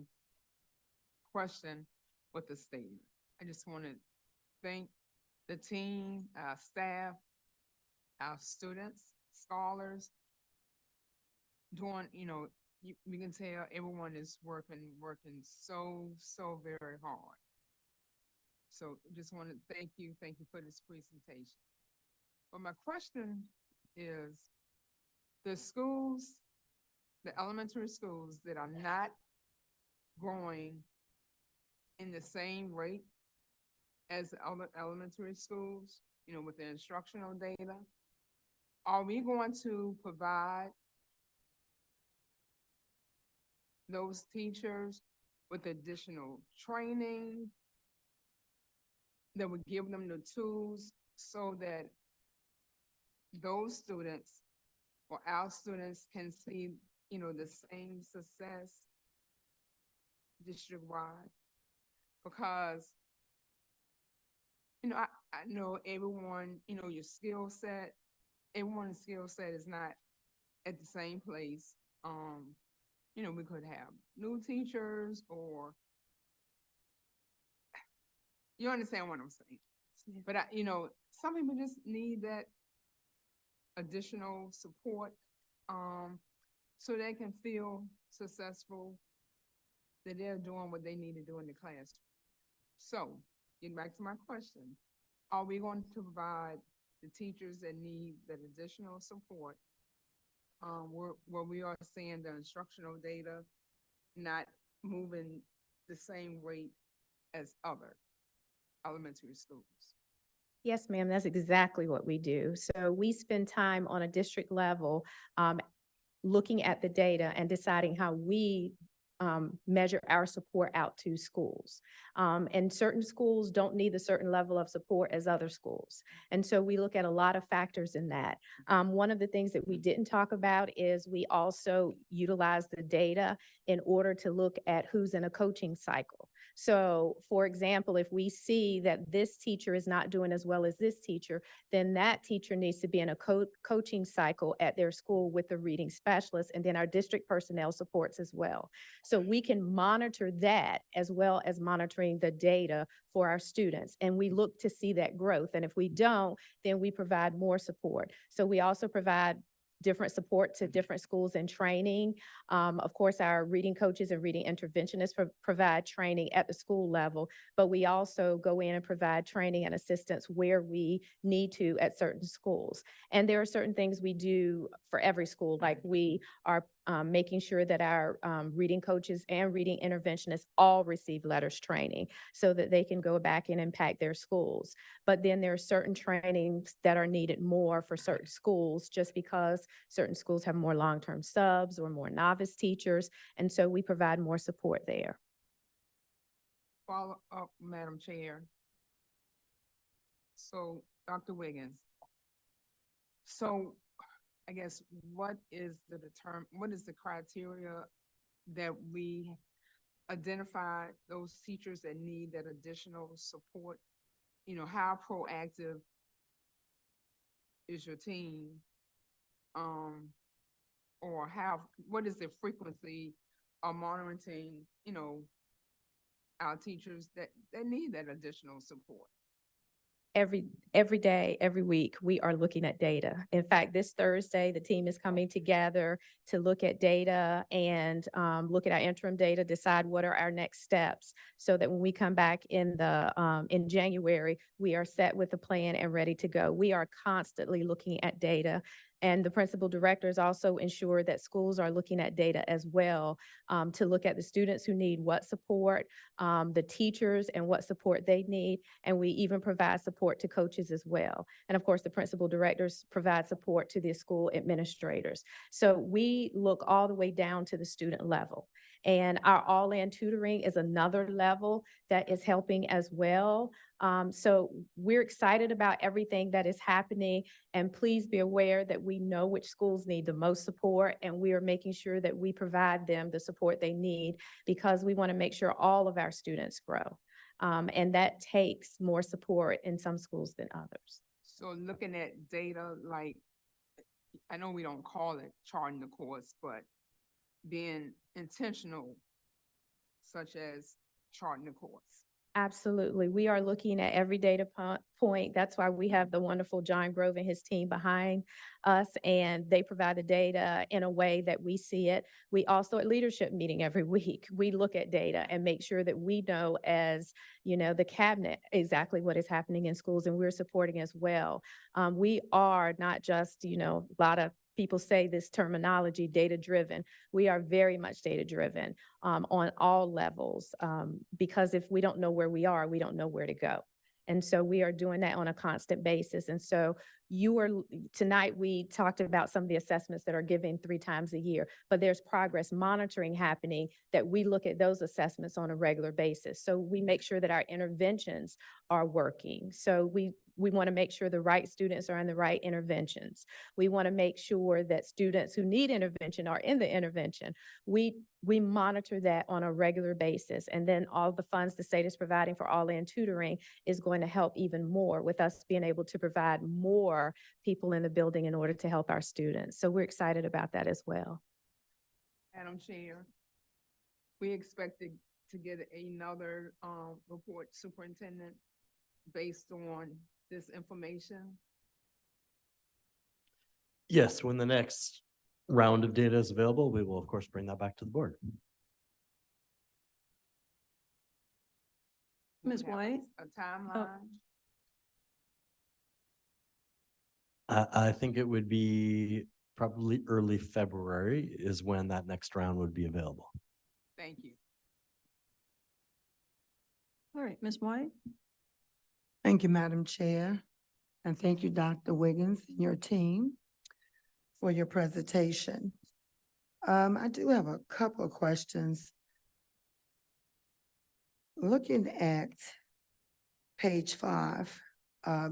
question with a statement. I just want to thank the team, our staff, our students, scholars. Doing, we can tell everyone is working so very hard. So just want to thank you for this presentation. But my question is, the schools, the elementary schools that are not growing in the same rate as other elementary schools, with the instructional data, are we going to provide those teachers with additional training that would give them the tools so that those students or our students can see, the same success district-wide? Because, I know everyone, your skill set, everyone's skill set is not at the same place. We could have new teachers or You understand what I'm saying? But some people just need that additional support, so they can feel successful, that they're doing what they need to do in the classroom. So, getting back to my question, are we going to provide the teachers that need that additional support, where we are seeing the instructional data not moving the same rate as other elementary schools? Yes, ma'am, that's exactly what we do. So we spend time on a district level, looking at the data and deciding how we measure our support out to schools. And certain schools don't need a certain level of support as other schools. And so we look at a lot of factors in that. One of the things that we didn't talk about is we also utilize the data in order to look at who's in a coaching cycle. So for example, if we see that this teacher is not doing as well as this teacher, then that teacher needs to be in a coaching cycle at their school with the reading specialist, and then our district personnel supports as well. So we can monitor that as well as monitoring the data for our students. And we look to see that growth. And if we don't, then we provide more support. So we also provide different support to different schools and training. Of course, our reading coaches and reading interventionists provide training at the school level, but we also go in and provide training and assistance where we need to at certain schools. And there are certain things we do for every school, like we are making sure that our reading coaches and reading interventionists all receive letters training so that they can go back and impact their schools. But then there are certain trainings that are needed more for certain schools, just because certain schools have more long-term subs or more novice teachers. And so we provide more support there. Follow up, Madam Chair. So, Dr. Wiggins. So, I guess, what is the criteria that we identify those teachers that need that additional support? How proactive is your team? Or what is the frequency of monitoring, our teachers that need that additional support? Every day, every week, we are looking at data. In fact, this Thursday, the team is coming together to look at data and look at our interim data, decide what are our next steps, so that when we come back in January, we are set with a plan and ready to go. We are constantly looking at data. And the principal directors also ensure that schools are looking at data as well, to look at the students who need what support, the teachers and what support they need. And we even provide support to coaches as well. And of course, the principal directors provide support to the school administrators. So we look all the way down to the student level. And our all-in tutoring is another level that is helping as well. So we're excited about everything that is happening, and please be aware that we know which schools need the most support, and we are making sure that we provide them the support they need, because we want to make sure all of our students grow. And that takes more support in some schools than others. So looking at data, like, I know we don't call it charting the course, but being intentional, such as charting the course. Absolutely. We are looking at every data point. That's why we have the wonderful John Grove and his team behind us, and they provide the data in a way that we see it. We also, at leadership meeting every week, we look at data and make sure that we know, as the cabinet, exactly what is happening in schools, and we're supporting as well. We are not just, a lot of people say this terminology, data-driven. We are very much data-driven on all levels, because if we don't know where we are, we don't know where to go. And so we are doing that on a constant basis. And so tonight we talked about some of the assessments that are given 3 times a year, but there's progress monitoring happening that we look at those assessments on a regular basis. So we make sure that our interventions are working. So we want to make sure the right students are in the right interventions. We want to make sure that students who need intervention are in the intervention. We monitor that on a regular basis. And then all the funds the state is providing for all-in tutoring is going to help even more, with us being able to provide more people in the building in order to help our students. So we're excited about that as well. Madam Chair, we expected to get another report, Superintendent, based on this information? Yes, when the next round of data is available, we will of course bring that back to the board. Do we Ms. have White? A timeline? I think it would be probably early February is when that next round would be available. Thank you. All right, Ms. White? Thank you, Madam Chair, and thank you, Dr. Wiggins and your team for your presentation. I do have a couple of questions. Looking at page 5,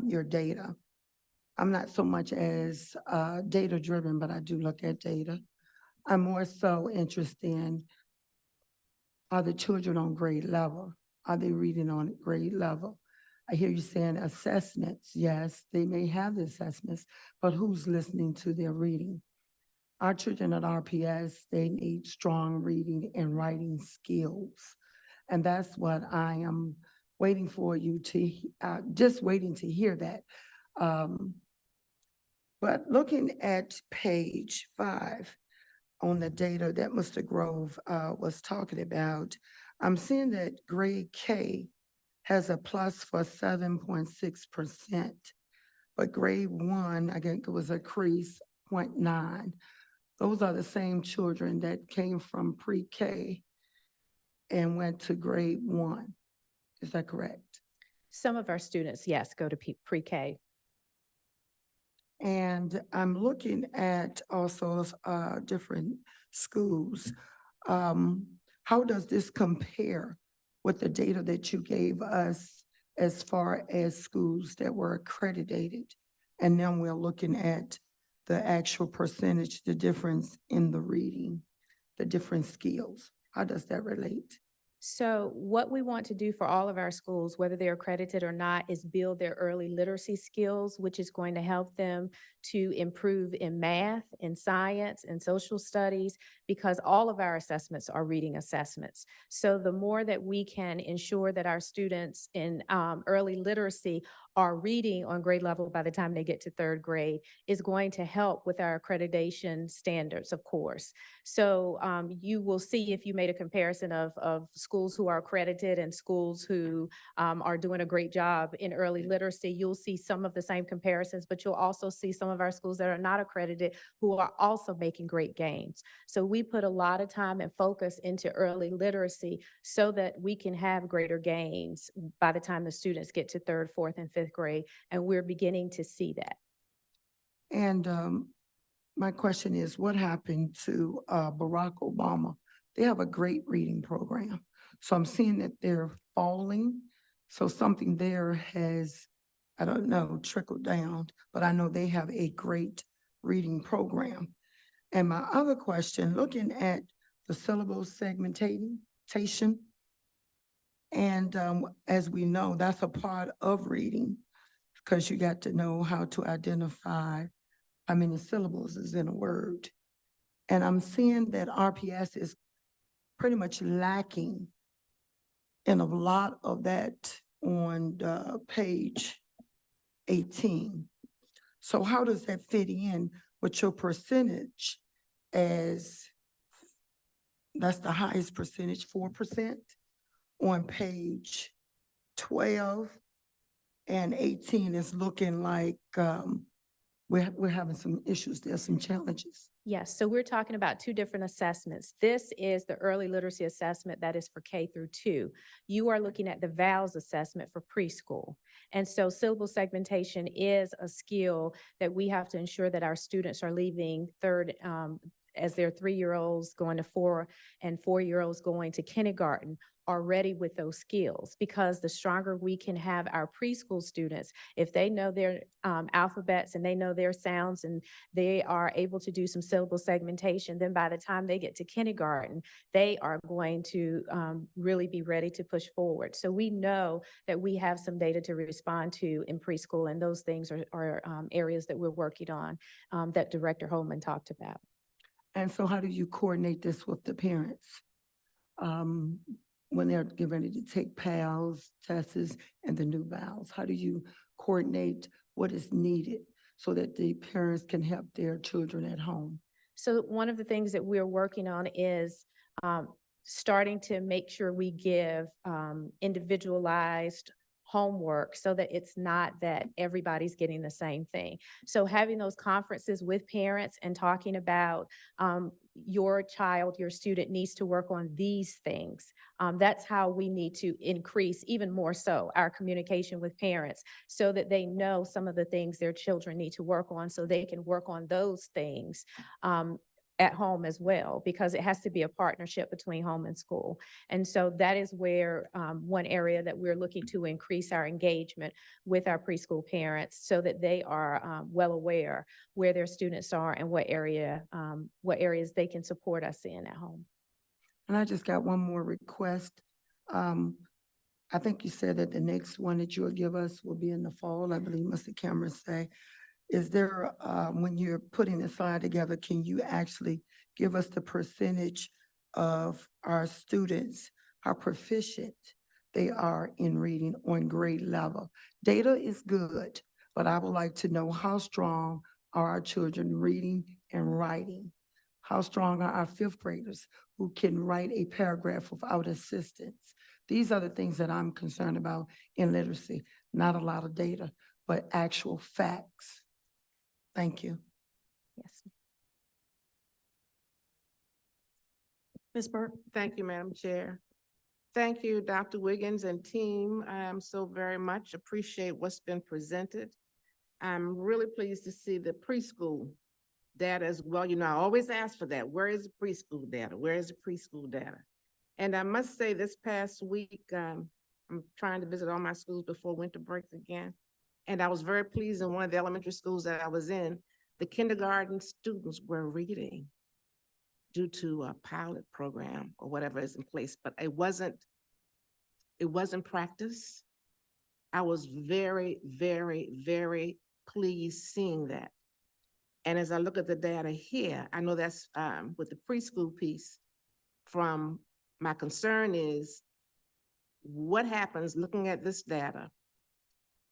your data, I'm not so much as data driven, but I do look at data. I'm more so interested in, are the children on grade level? Are they reading on grade level? I hear you saying assessments. Yes, they may have the assessments, but who's listening to their reading? Our children at RPS, they need strong reading and writing skills. And that's what I am waiting for you to, just waiting to hear that. But looking at page 5 on the data that Mr. Grove was talking about, I'm seeing that grade K has a plus for 7.6%, but grade 1, I think it was a crease 0.9. Those are the same children that came from pre-K and went to grade 1. Is that correct? Some of our students, yes, go to pre-K. And I'm looking at also different schools. How does this compare with the data that you gave us as far as schools that were accredited? And then we're looking at the actual percentage, the difference in the reading, the different skills. How does that relate? So what we want to do for all of our schools, whether they're accredited or not, is build their early literacy skills, which is going to help them to improve in math, in science, and social studies, because all of our assessments are reading assessments. So the more that we can ensure that our students in early literacy are reading on grade level by the time they get to 3rd grade is going to help with our accreditation standards, of course. So you will see, if you made a comparison of schools who are accredited and schools who are doing a great job in early literacy, you'll see some of the same comparisons, but you'll also see some of our schools that are not accredited who are also making great gains. So we put a lot of time and focus into early literacy so that we can have greater gains by the time the students get to 3rd, 4th, and 5th grade, and we're beginning to see that. And my question is, what happened to Barack Obama? They have a great reading program. So I'm seeing that they're falling. So something there has, I don't know, trickled down, but I know they have a great reading program. And my other question, looking at the syllable segmentation, and as we know, that's a part of reading, because you got to know how to identify how many syllables is in a word. And I'm seeing that RPS is pretty much lacking in a lot of that on page 18. So how does that fit in with your percentage, as that's the highest percentage, 4% on page 12, and 18 is looking like we're having some issues there, some challenges. Yes, so we're talking about 2 different assessments. This is the early literacy assessment that is for K through 2. You are looking at the VALS assessment for preschool. And so syllable segmentation is a skill that we have to ensure that our students are leaving 3rd, as their 3-year-olds going to 4 and 4-year-olds going to kindergarten, are ready with those skills, because the stronger we can have our preschool students, if they know their alphabets and they know their sounds and they are able to do some syllable segmentation, then by the time they get to kindergarten, they are going to really be ready to push forward. So we know that we have some data to respond to in preschool, and those things are areas that we're working on that Director Holman talked about. And so how do you coordinate this with the parents? when they're getting ready to take PALs, tests, and the new vowels? How do you coordinate what is needed so that the parents can help their children at home? So one of the things that we're working on is starting to make sure we give individualized homework so that it's not that everybody's getting the same thing. So having those conferences with parents and talking about your child, your student needs to work on these things. That's how we need to increase even more so our communication with parents so that they know some of the things their children need to work on so they can work on those things at home as well, because it has to be a partnership between home and school. And so that is where one area that we're looking to increase our engagement with our preschool parents so that they are well aware where their students are and what areas they can support us in at home. And I just got one more request. I think you said that the next one that you'll give us will be in the fall, I believe Mr. Cameron say. Is there, when you're putting the slide together, can you actually give us the percentage of our students, how proficient they are in reading on grade level? Data is good, but I would like to know how strong are our children reading and writing? How strong are our fifth graders who can write a paragraph without assistance? These are the things that I'm concerned about in literacy. Not a lot of data, but actual facts. Thank you. Yes. Ms. Burke? Thank you, Madam Chair. Thank you, Dr. Wiggins and team. I so very much appreciate what's been presented. I'm really pleased to see the preschool data as well. You know, I always ask for that. Where is the preschool data? Where is the preschool data? And I must say this past week, I'm trying to visit all my schools before winter breaks again. And I was very pleased in one of the elementary schools that I was in, the kindergarten students were reading due to a pilot program or whatever is in place, but it wasn't practice. I was very, very, very pleased seeing that. And as I look at the data here, I know that's with the preschool piece. From my concern is what happens looking at this data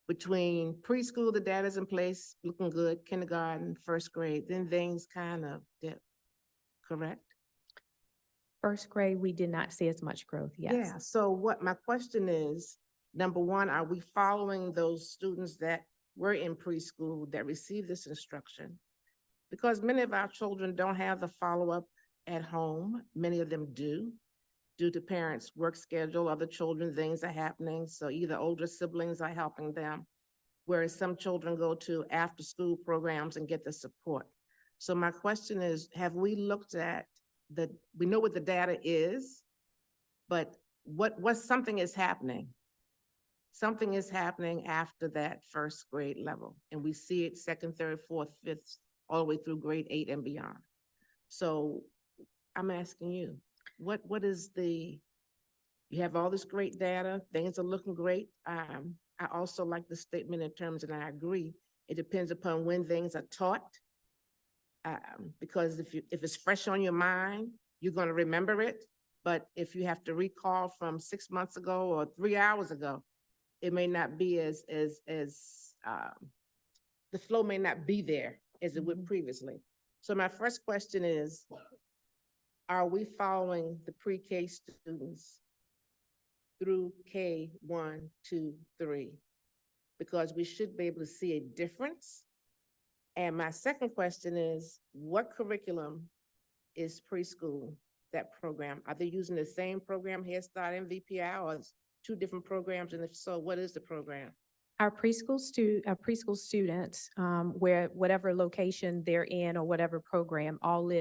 between preschool, the data's in place, looking good, kindergarten, first grade, then things kind of dip, correct? First grade, we did not see as much growth, yes. Yeah, so what my question is, number one, are we following those students that were in preschool that received this instruction? Because many of our children don't have the follow-up at home. Many of them do, due to parents' work schedule, other children, things are happening. So either older siblings are helping them, whereas some children go to after-school programs and get the support. So my question is, have we looked at we know what the data is, but what something is happening. Something is happening after that first grade level, and we see it second, third, fourth, fifth, all the way through grade 8 and beyond. So I'm asking you, what is you have all this great data, things are looking great. I also like the statement in terms, and I agree, it depends upon when things are taught. Because if it's fresh on your mind, you're going to remember it. But if you have to recall from 6 months ago or 3 hours ago, it may not be the flow may not be there as it would previously. So my first question is, are we following the pre-K students through K 1, 2, 3? Because we should be able to see a difference. And my second question is, what curriculum is preschool, that program? Are they using the same program, Head Start and VPI, or two different programs? And if so, what is the program? Our preschool students, where whatever location they're in or whatever program, all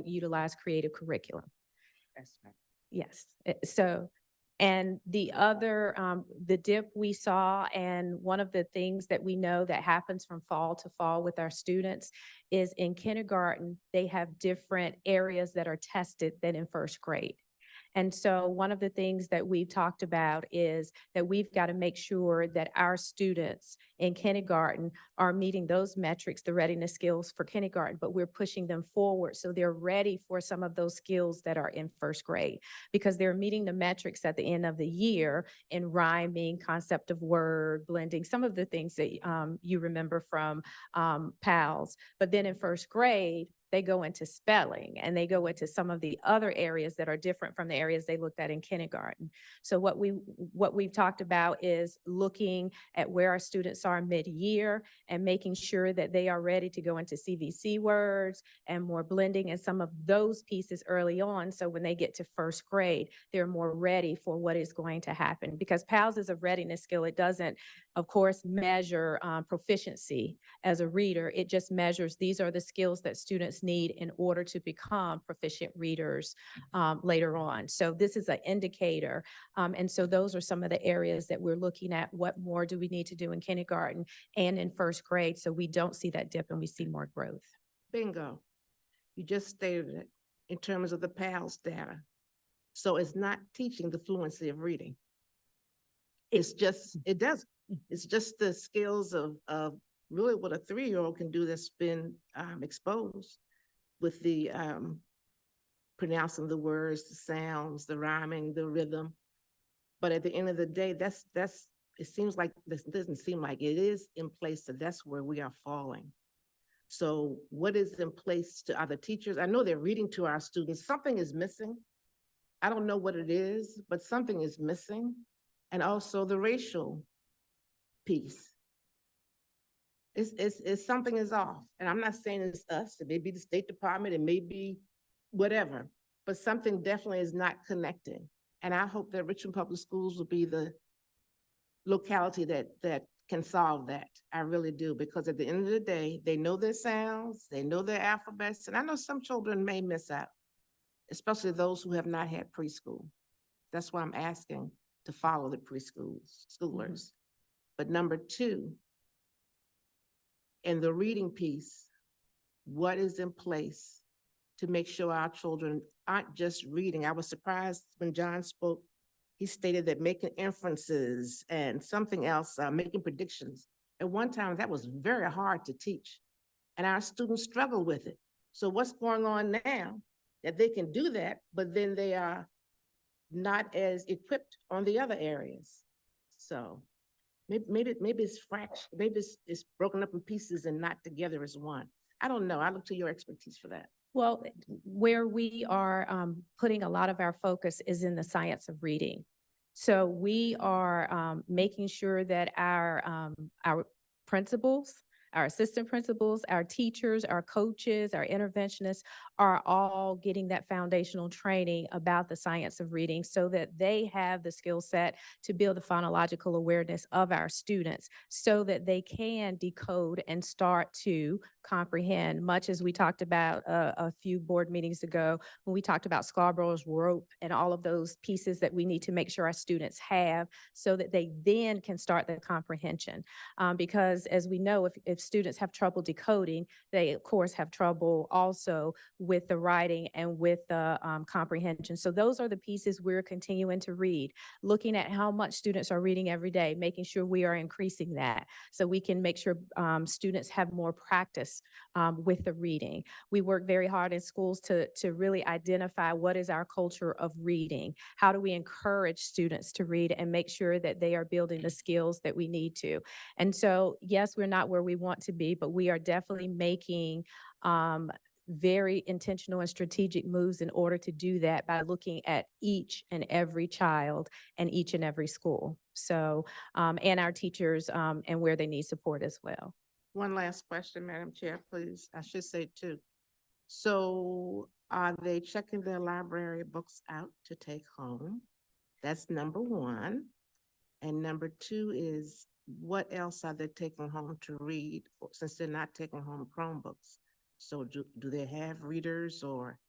utilize creative curriculum. That's right. Yes. So, and the other, the dip we saw, and one of the things that we know that happens from fall to fall with our students is in kindergarten, they have different areas that are tested than in first grade. And so one of the things that we've talked about is that we've got to make sure that our students in kindergarten are meeting those metrics, the readiness skills for kindergarten, but we're pushing them forward so they're ready for some of those skills that are in first grade, because they're meeting the metrics at the end of the year in rhyming, concept of word, blending, some of the things that you remember from PALS. But then in first grade, they go into spelling and they go into some of the other areas that are different from the areas they looked at in kindergarten. So what we've talked about is looking at where our students are mid-year and making sure that they are ready to go into CVC words and more blending and some of those pieces early on. So when they get to first grade, they're more ready for what is going to happen, because PALS is a readiness skill. It doesn't, of course, measure proficiency as a reader. It just measures these are the skills that students need in order to become proficient readers later on. So this is an indicator. And so those are some of the areas that we're looking at. What more do we need to do in kindergarten and in first grade so we don't see that dip and we see more growth? Bingo. You just stated it in terms of the PALS data. So it's not teaching the fluency of reading. It's just the skills of really what a 3-year-old can do that's been exposed with the pronouncing the words, the sounds, the rhyming, the rhythm. But at the end of the day, it seems like, this doesn't seem like it is in place, that that's where we are falling. So what is in place to other teachers? I know they're reading to our students. Something is missing. I don't know what it is, but something is missing. And also the racial piece. It's something is off. And I'm not saying it's us, it may be the State Department, it may be whatever, but something definitely is not connecting. And I hope that Richmond Public Schools will be the locality that can solve that. I really do, because at the end of the day, they know their sounds, they know their alphabets, and I know some children may miss out, especially those who have not had preschool. That's why I'm asking to follow the preschoolers. But number 2, in the reading piece, what is in place to make sure our children aren't just reading? I was surprised when John spoke, he stated that making inferences and something else, making predictions. At one time, that was very hard to teach, and our students struggle with it. So what's going on now that they can do that, but then they are not as equipped on the other areas? So maybe it's fractured, maybe it's broken up in pieces and not together as one. I don't know. I look to your expertise for that. Well, where we are putting a lot of our focus is in the science of reading. So we are making sure that our principals, our assistant principals, our teachers, our coaches, our interventionists are all getting that foundational training about the science of reading so that they have the skill set to build the phonological awareness of our students so that they can decode and start to comprehend, much as we talked about a few board meetings ago when we talked about Scarborough's rope and all of those pieces that we need to make sure our students have so that they then can start the comprehension. Because as we know, if students have trouble decoding, they of course have trouble also with the writing and with the comprehension. So those are the pieces we're continuing to read, looking at how much students are reading every day, making sure we are increasing that so we can make sure students have more practice with the reading. We work very hard in schools to really identify what is our culture of reading. How do we encourage students to read and make sure that they are building the skills that we need to? And so, yes, we're not where we want to be, but we are definitely making very intentional and strategic moves in order to do that by looking at each and every child and each and every school. So, and our teachers and where they need support as well. One last question, Madam Chair, please. I should say 2. So are they checking their library books out to take home? That's number 1. And number 2 is, what else are they taking home to read since they're not taking home Chromebooks? So do they have readers or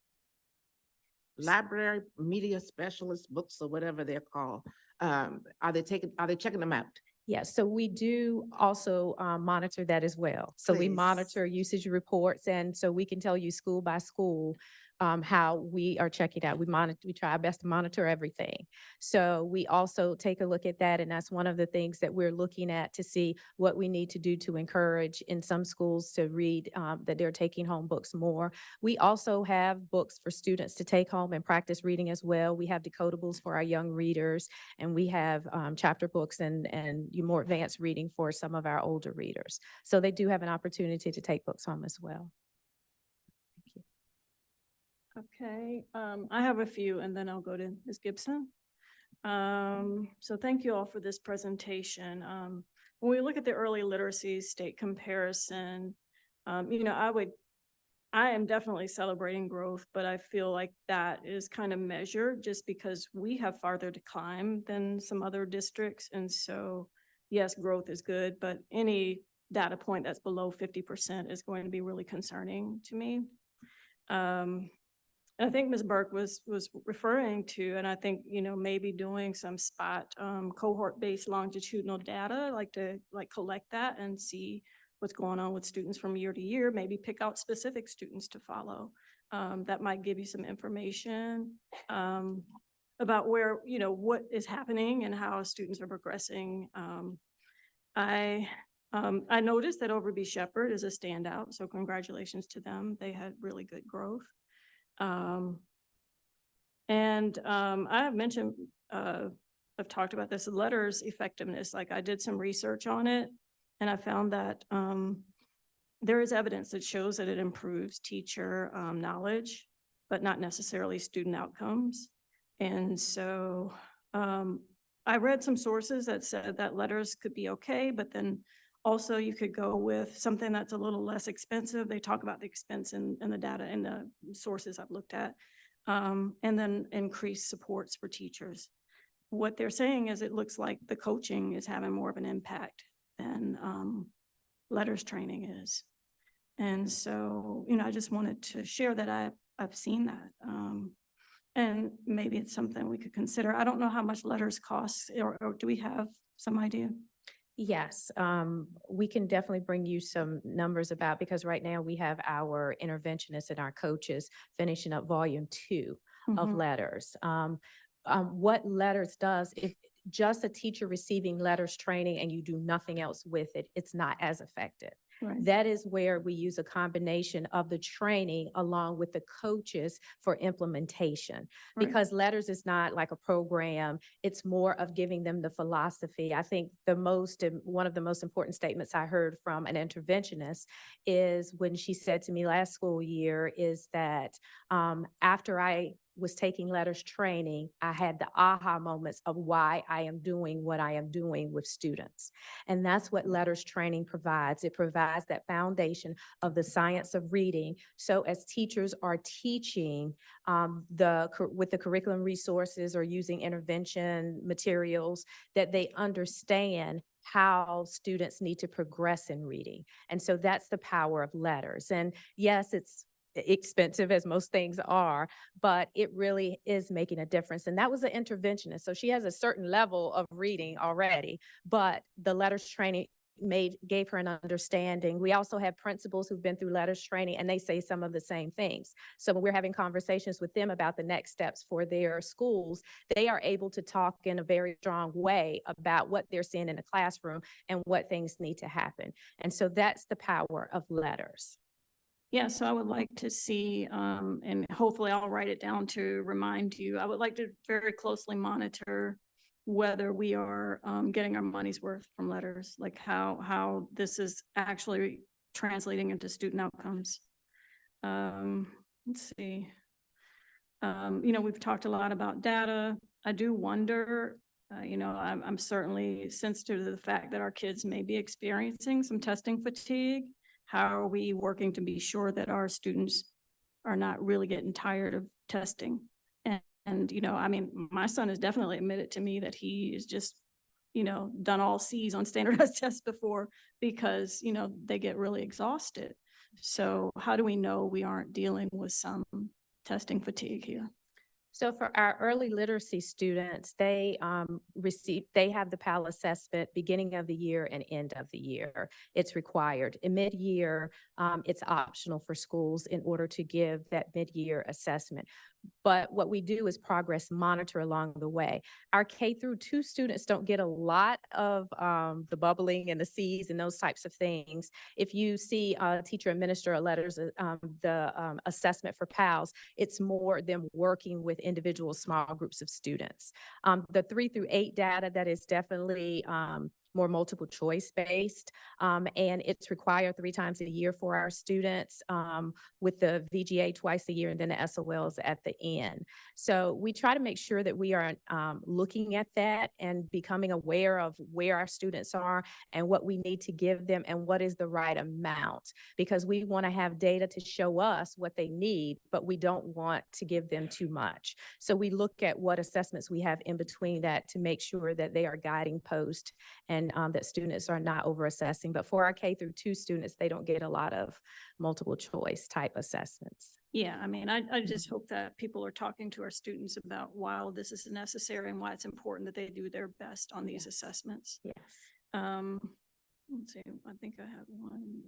library media specialist books or whatever they're called? Are they checking them out? Yes, so we do also monitor that as well. So we Please. monitor usage reports, and so we can tell you school by school how we are checking out. We try our best to monitor everything. So we also take a look at that, and that's one of the things that we're looking at to see what we need to do to encourage in some schools to read, that they're taking home books more. We also have books for students to take home and practice reading as well. We have decodables for our young readers, and we have chapter books and more advanced reading for some of our older readers. So they do have an opportunity to take books home as well. Okay, I have a few and then I'll go to Ms. Gibson. So thank you all for this presentation. When we look at the early literacy state comparison, I am definitely celebrating growth, but I feel like that is kind of measured just because we have farther to climb than some other districts. And so, yes, growth is good, but any data point that's below 50% is going to be really concerning to me. I think Ms. Burke was referring to, and I think, maybe doing some spot cohort-based longitudinal data, like to collect that and see what's going on with students from year to year, maybe pick out specific students to follow. That might give you some information about where, what is happening and how students are progressing. I noticed that Overby Shepherd is a standout, so congratulations to them. They had really good growth. I have mentioned, I've talked about this, letters effectiveness. Like I did some research on it and I found that there is evidence that shows that it improves teacher knowledge, but not necessarily student outcomes. And so I read some sources that said that letters could be okay, but then also you could go with something that's a little less expensive. They talk about the expense in the data and the sources I've looked at, and then increase supports for teachers. What they're saying is it looks like the coaching is having more of an impact than letters training is. And so, I just wanted to share that I've seen that. And maybe it's something we could consider. I don't know how much letters cost, or do we have some idea? Yes, we can definitely bring you some numbers about, because right now we have our interventionists and our coaches finishing up volume 2 of letters. What letters does, if just a teacher receiving letters training and you do nothing else with it, it's not as effective. Right. That is where we use a combination of the training along with the coaches for implementation. Right. Because letters is not like a program, it's more of giving them the philosophy. I think one of the most important statements I heard from an interventionist is when she said to me last school year is that after I was taking letters training, I had the aha moments of why I am doing what I am doing with students. And that's what letters training provides. It provides that foundation of the science of reading. So as teachers are teaching with the curriculum resources or using intervention materials, that they understand how students need to progress in reading. And so that's the power of letters. And yes, it's expensive as most things are, but it really is making a difference. And that was an interventionist. So she has a certain level of reading already, but the letters training gave her an understanding. We also have principals who've been through letters training and they say some of the same things. So when we're having conversations with them about the next steps for their schools, they are able to talk in a very strong way about what they're seeing in the classroom and what things need to happen. And so that's the power of letters. Yeah, so I would like to see, and hopefully I'll write it down to remind you, I would like to very closely monitor whether we are getting our money's worth from letters, like how this is actually translating into student outcomes. Let's see. We've talked a lot about data. I do wonder, I'm certainly sensitive to the fact that our kids may be experiencing some testing fatigue. How are we working to be sure that our students are not really getting tired of testing? And my son has definitely admitted to me that he is just, done all C's on standardized tests before because, they get really exhausted. So how do we know we aren't dealing with some testing fatigue here? So for our early literacy students, they they have the PAL assessment beginning of the year and end of the year. It's required. In mid-year, it's optional for schools in order to give that mid-year assessment. But what we do is progress monitor along the way. Our K-2 students don't get a lot of the bubbling and the Cs and those types of things. If you see a teacher administer letters, the assessment for PALs, it's more them working with individual small groups of students. The 3 through 8 data, that is definitely more multiple choice based, and it's required 3 times a year for our students, with the VGA twice a year and then the SOLs at the end. So we try to make sure that we are looking at that and becoming aware of where our students are and what we need to give them and what is the right amount, because we want to have data to show us what they need, but we don't want to give them too much. So we look at what assessments we have in between that to make sure that they are guiding post and that students are not over assessing. But for our K-2 students, they don't get a lot of multiple choice type assessments. Yeah, I mean, I just hope that people are talking to our students about why this is necessary and why it's important that they do their best on these assessments. Yes. Let's see, I think I have one.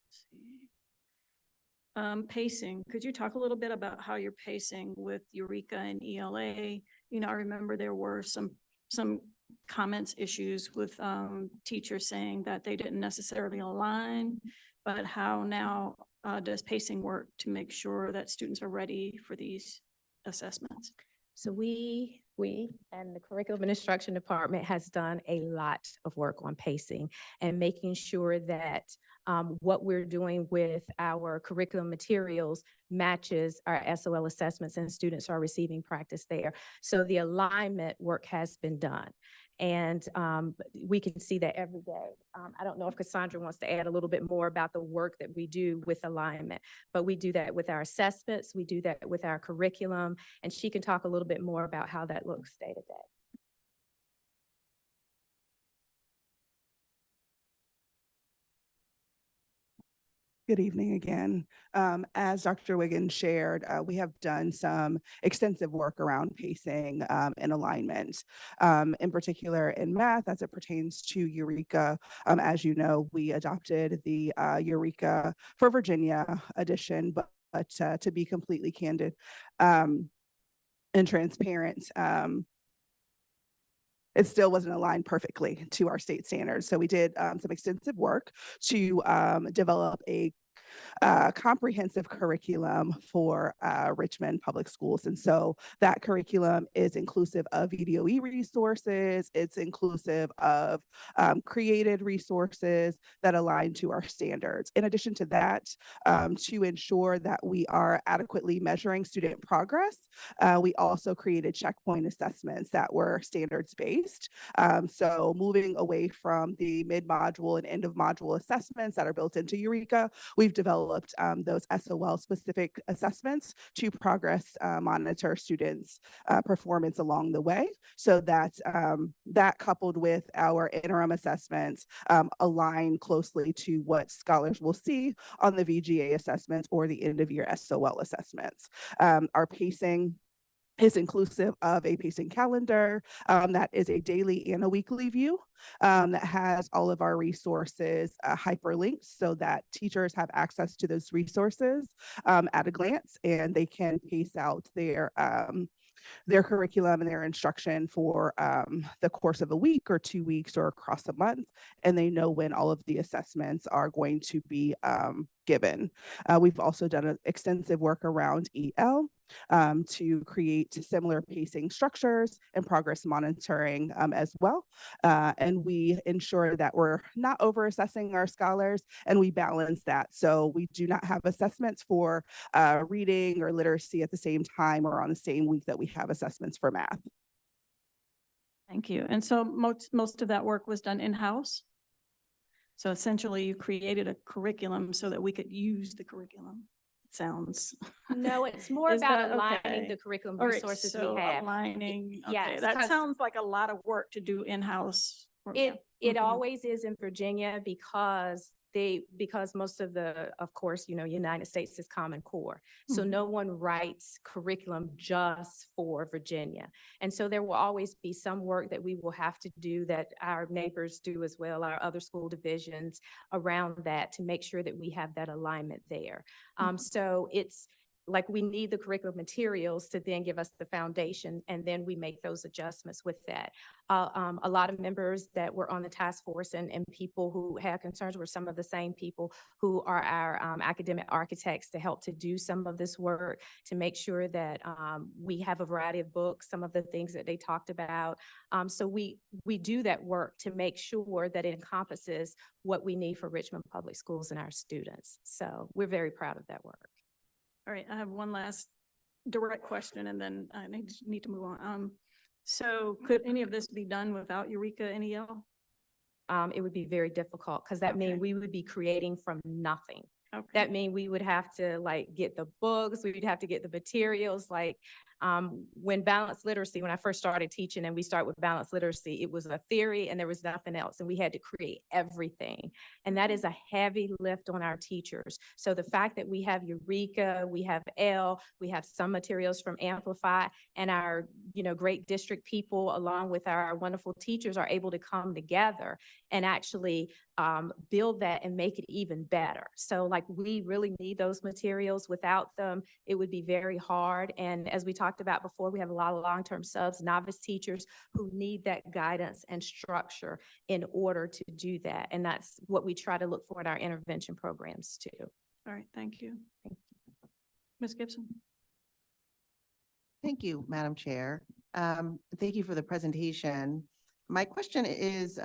Let's see. Pacing, could you talk a little bit about how you're pacing with Eureka and ELA? You know, I remember there were some comments, issues with teachers saying that they didn't necessarily align, but how now does pacing work to make sure that students are ready for these assessments? So we and the Curriculum and Instruction Department has done a lot of work on pacing and making sure that what we're doing with our curriculum materials matches our SOL assessments and students are receiving practice there. So the alignment work has been done. And we can see that every day. I don't know if Cassandra wants to add a little bit more about the work that we do with alignment, but we do that with our assessments, we do that with our curriculum, and she can talk a little bit more about how that looks day to day. Good evening again. As Dr. Wiggins shared, we have done some extensive work around pacing and alignment. In particular in math, as it pertains to Eureka. As you know, we adopted the Eureka for Virginia edition, but to be completely candid and transparent, it still wasn't aligned perfectly to our state standards. So we did some extensive work to develop a comprehensive curriculum for Richmond Public Schools. And so that curriculum is inclusive of VDOE resources, it's inclusive of created resources that align to our standards. In addition to that, to ensure that we are adequately measuring student progress, we also created checkpoint assessments that were standards-based. So moving away from the mid-module and end-of-module assessments that are built into Eureka, we've developed those SOL-specific assessments to progress monitor students' performance along the way, so that that coupled with our interim assessments align closely to what scholars will see on the VGA assessments or the end-of-year SOL assessments. Our pacing is inclusive of a pacing calendar that is a daily and a weekly view that has all of our resources hyperlinked so that teachers have access to those resources at a glance, and they can pace out their curriculum and their instruction for the course of a week or 2 weeks or across a month, and they know when all of the assessments are going to be given. We've also done extensive work around EL to create similar pacing structures and progress monitoring as well. And we ensure that we're not over assessing our scholars, and we balance that. So we do not have assessments for reading or literacy at the same time or on the same week that we have assessments for math. Thank you. And so most of that work was done in-house? So essentially you created a curriculum so that we could use the curriculum. It sounds. No, it's more Is about that aligning okay? the curriculum All right, resources so we have. aligning, okay, Yes, that 'cause sounds like a lot of work to do in-house. It Mhm. always is in Virginia because because most of course, United States is Common Core. So Mhm. no one writes curriculum just for Virginia. And so there will always be some work that we will have to do that our neighbors do as well, our other school divisions around that to make sure that we have that alignment there. So it's like we need the curriculum materials to then give us the foundation, and then we make those adjustments with that. A lot of members that were on the task force and people who had concerns were some of the same people who are our academic architects to help to do some of this work, to make sure that we have a variety of books, some of the things that they talked about. So we do that work to make sure that it encompasses what we need for Richmond Public Schools and our students. So we're very proud of that work. All right, I have one last direct question and then I need to move on. So could any of this be done without Eureka NEL? It would be very difficult because that means Okay. we would be creating from nothing. Okay. That means we would have to get the books, we'd have to get the materials, when balanced literacy, when I first started teaching and we start with balanced literacy, it was a theory and there was nothing else and we had to create everything. And that is a heavy lift on our teachers. So the fact that we have Eureka, we have L, we have some materials from Amplify, and our, great district people along with our wonderful teachers are able to come together and actually build that and make it even better. So we really need those materials. Without them, it would be very hard. And as we talked about before, we have a lot of long-term subs, novice teachers who need that guidance and structure in order to do that. And that's what we try to look for in our intervention programs too. All right, thank you. Ms. Gibson? Thank you, Madam Chair. Thank you for the presentation. My question is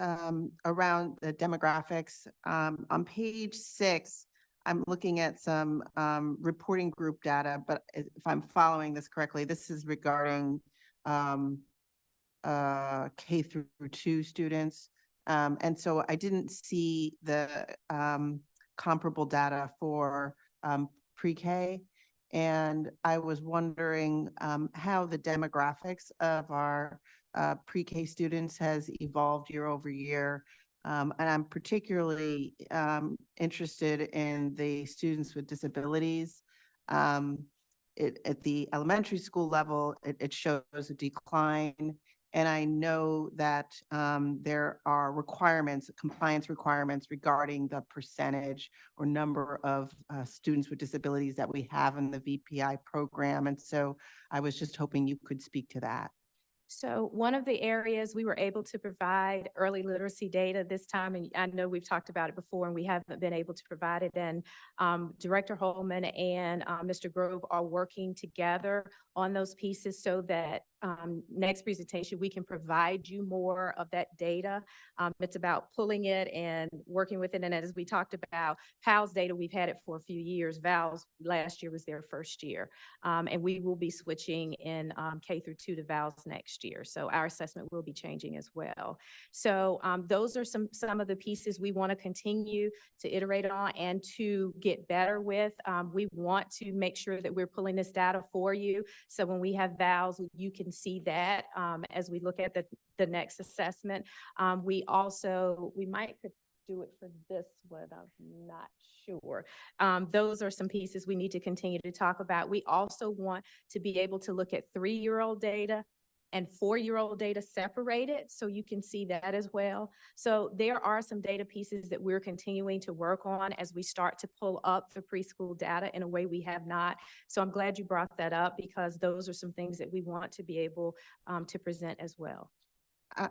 around the demographics. On page 6, I'm looking at some reporting group data, but if I'm following this correctly, this is regarding K through 2 students. And so I didn't see the comparable data for pre-K. And I was wondering how the demographics of our pre-K students has evolved year over year. And I'm particularly interested in the students with disabilities. At the elementary school level, it shows a decline. And I know that there are requirements, compliance requirements regarding the percentage or number of students with disabilities that we have in the VPI program. And so I was just hoping you could speak to that. So one of the areas we were able to provide early literacy data this time, and I know we've talked about it before and we haven't been able to provide it, and Director Holman and Mr. Grove are working together on those pieces so that next presentation, we can provide you more of that data. It's about pulling it and working with it. And as we talked about, PALS data, we've had it for a few years. VALS last year was their first year. And we will be switching in K through 2 to VALS next year. So our assessment will be changing as well. So those are some of the pieces we want to continue to iterate on and to get better with. We want to make sure that we're pulling this data for you. So when we have VALS, you can see that as we look at the next assessment. We might could do it for this one, I'm not sure. Those are some pieces we need to continue to talk about. We also want to be able to look at 3-year-old data and 4-year-old data separated, so you can see that as well. So there are some data pieces that we're continuing to work on as we start to pull up the preschool data in a way we have not. So I'm glad you brought that up because those are some things that we want to be able to present as well.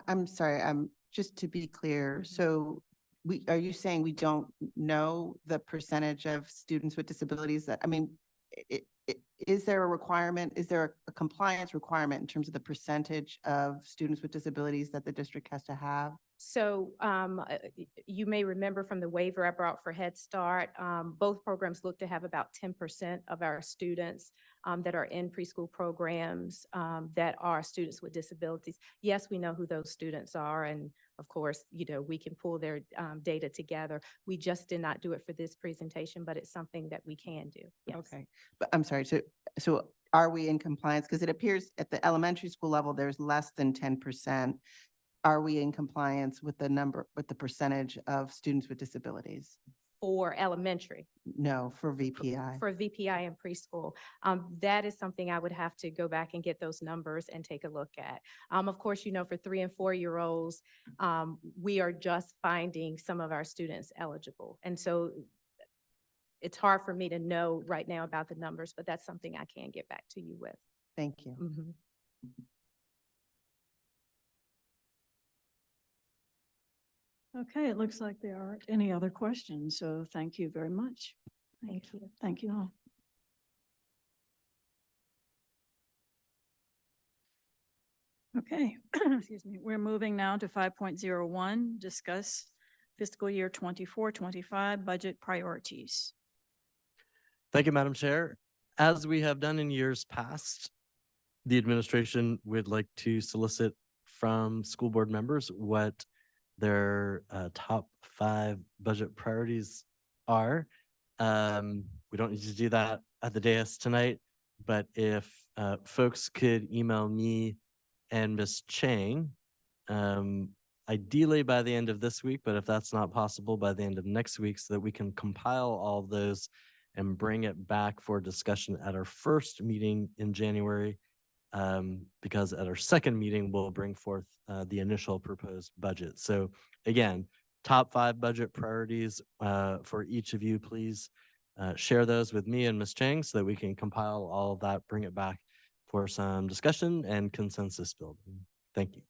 I'm sorry, just to be clear, so are you saying we don't know the percentage of students with disabilities that, is there a requirement, is there a compliance requirement in terms of the percentage of students with disabilities that the district has to have? So you may remember from the waiver I brought for Head Start, both programs look to have about 10% of our students that are in preschool programs that are students with disabilities. Yes, we know who those students are, and of course, we can pull their data together. We just did not do it for this presentation, but it's something that we can do. Yes. Okay, but I'm sorry, so are we in compliance? Because it appears at the elementary school level, there's less than 10%. Are we in compliance with the percentage of students with disabilities? for elementary. No, for VPI. For VPI and preschool. That is something I would have to go back and get those numbers and take a look at. Of course, you know, for 3 and 4-year-olds, we are just finding some of our students eligible. And so it's hard for me to know right now about the numbers, but that's something I can get back to you with. Thank you. Mhm. Okay, it looks like there aren't any other questions, so thank you very much. Thank you. Thank you all. Okay, excuse me. We're moving now to 5.01, discuss fiscal year 24-25 budget priorities. Thank you, Madam Chair. As we have done in years past, the administration would like to solicit from school board members what their top 5 budget priorities are. We don't need to do that at the dais tonight, but if folks could email me and Ms. Chang, ideally by the end of this week, but if that's not possible, by the end of next week, so that we can compile all of those and bring it back for discussion at our first meeting in January. Because at our second meeting, we'll bring forth the initial proposed budget. So again, top 5 budget priorities for each of you, please share those with me and Ms. Chang so that we can compile all of that, bring it back for some discussion and consensus building. Thank you.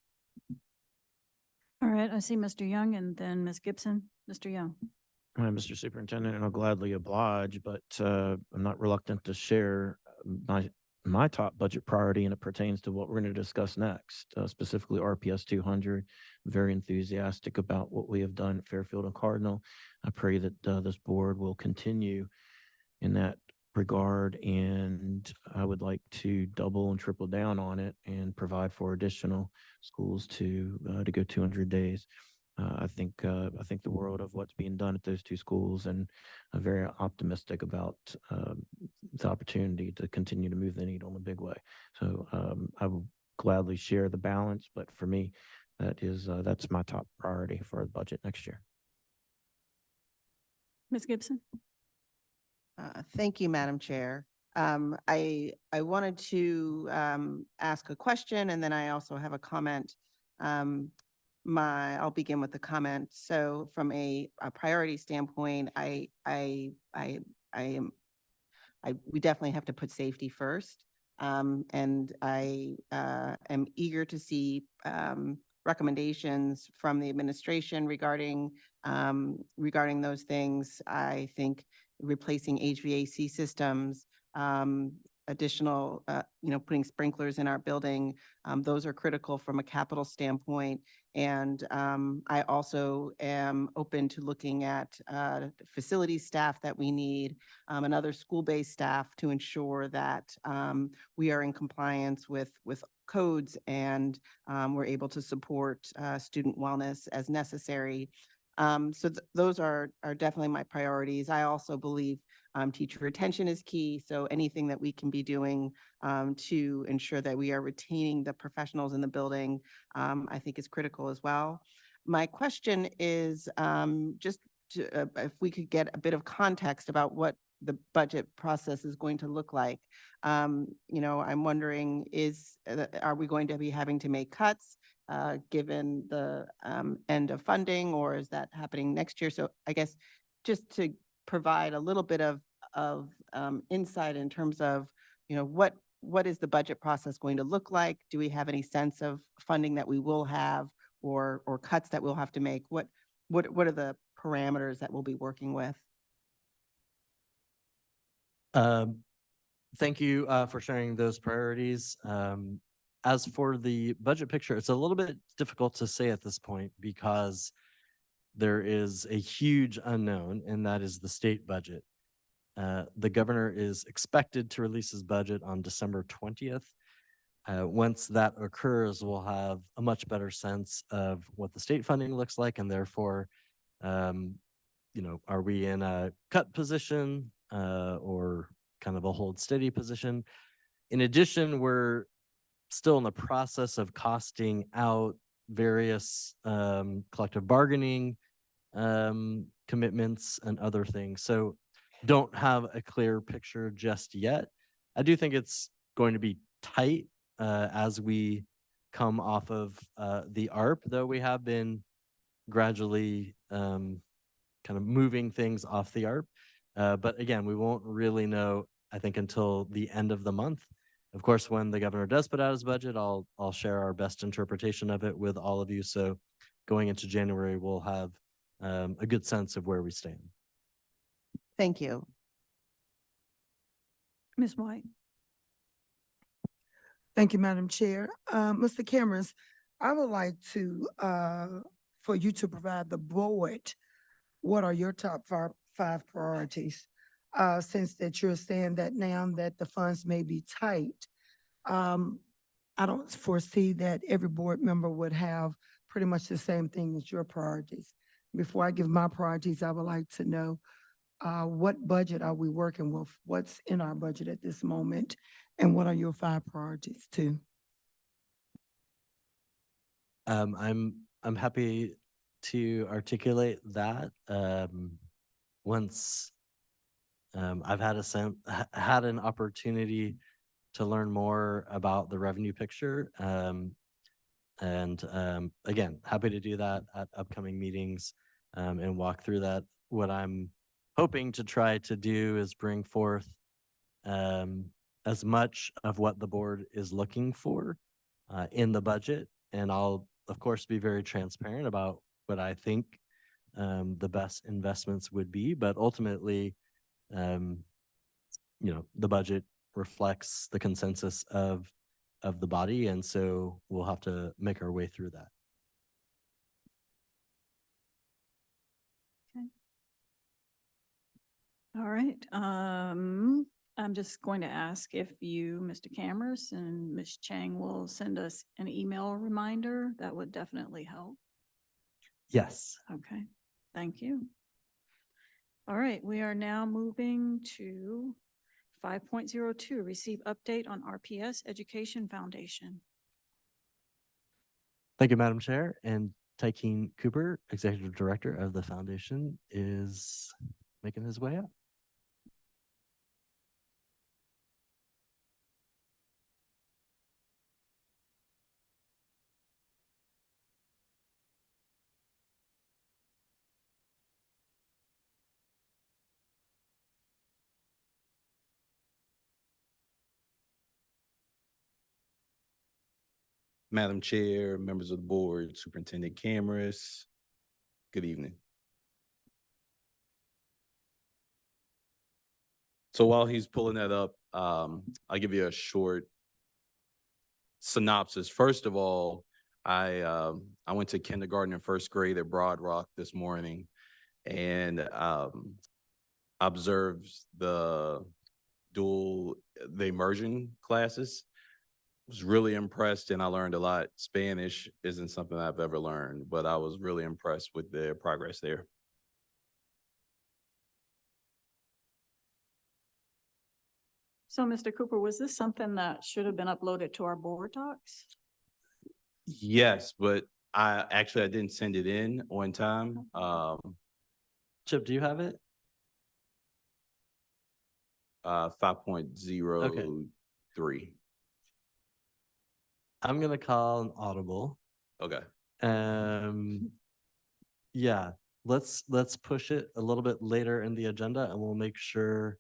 All right, I see Mr. Young and then Ms. Gibson. Mr. Young. Hi, Mr. Superintendent, and I'll gladly oblige, but I'm not reluctant to share my top budget priority, and it pertains to what we're going to discuss next, specifically RPS 200. I'm very enthusiastic about what we have done at Fairfield and Cardinal. I pray that this board will continue in that regard, and I would like to double and triple down on it and provide for additional schools to go 200 days. I think the world of what's being done at those 2 schools, and I'm very optimistic about the opportunity to continue to move the needle in a big way. So I will gladly share the balance, but for me, that's my top priority for the budget next year. Ms. Gibson. Thank you, Madam Chair. I wanted to ask a question, and then I also have a comment. I'll begin with the comment. So from a priority standpoint, we definitely have to put safety first. And I am eager to see recommendations from the administration regarding those things. I think replacing HVAC systems, additional, putting sprinklers in our building, those are critical from a capital standpoint. And I also am open to looking at facility staff that we need and other school-based staff to ensure that we are in compliance with codes and we're able to support student wellness as necessary. So those are definitely my priorities. I also believe teacher retention is key. So anything that we can be doing to ensure that we are retaining the professionals in the building, I think is critical as well. My question is just if we could get a bit of context about what the budget process is going to look like. I'm wondering, are we going to be having to make cuts given the end of funding, or is that happening next year? So I guess just to provide a little bit of insight in terms of, what is the budget process going to look like? Do we have any sense of funding that we will have or cuts that we'll have to make? What are the parameters that we'll be working with? Thank you for sharing those priorities. As for the budget picture, it's a little bit difficult to say at this point because there is a huge unknown, and that is the state budget. The governor is expected to release his budget on December 20th. Once that occurs, we'll have a much better sense of what the state funding looks like, and therefore, are we in a cut position or kind of a hold steady position? In addition, we're still in the process of costing out various collective bargaining commitments and other things. So don't have a clear picture just yet. I do think it's going to be tight as we come off of the ARP, though we have been gradually kind of moving things off the ARP. But again, we won't really know, I think, until the end of the month. Of course, when the governor does put out his budget, I'll share our best interpretation of it with all of you. So going into January, we'll have a good sense of where we stand. Thank you. Ms. White? Thank you, Madam Chair. Mr. Cameras, I would like to, for you to provide the board, what are your top five priorities? Since that you're saying that now that the funds may be tight, I don't foresee that every board member would have pretty much the same thing as your priorities. Before I give my priorities, I would like to know what budget are we working with? What's in our budget at this moment? And what are your five priorities too? I'm happy to articulate that once I've had an opportunity to learn more about the revenue picture. Again, happy to do that at upcoming meetings and walk through that. What I'm hoping to try to do is bring forth as much of what the board is looking for in the budget. And I'll, of course, be very transparent about what I think the best investments would be. But ultimately, the budget reflects the consensus of the body. And so we'll have to make our way through that. Okay. All right. I'm just going to ask if you, Mr. Cameras and Ms. Chang, will send us an email reminder. That would definitely help. Yes. Okay, thank you. All right, we are now moving to 5.02, receive update on RPS Education Foundation. Thank you, Madam Chair. And Tykeem Cooper, Executive Director of the foundation, is making his way up. Madam Chair, members of the board, Superintendent Cameras, good evening. So while he's pulling that up, I'll give you a short synopsis. First of all, I went to kindergarten and first grade at Broad Rock this morning and observed the immersion classes. Was really impressed and I learned a lot. Spanish isn't something I've ever learned, but I was really impressed with the progress there. So, Mr. Cooper, was this something that should have been uploaded to our board docs? Yes, but I didn't send it in on time. Chip, do you have it? 5.03. I'm gonna call an audible. Okay. Yeah, let's push it a little bit later in the agenda and we'll make sure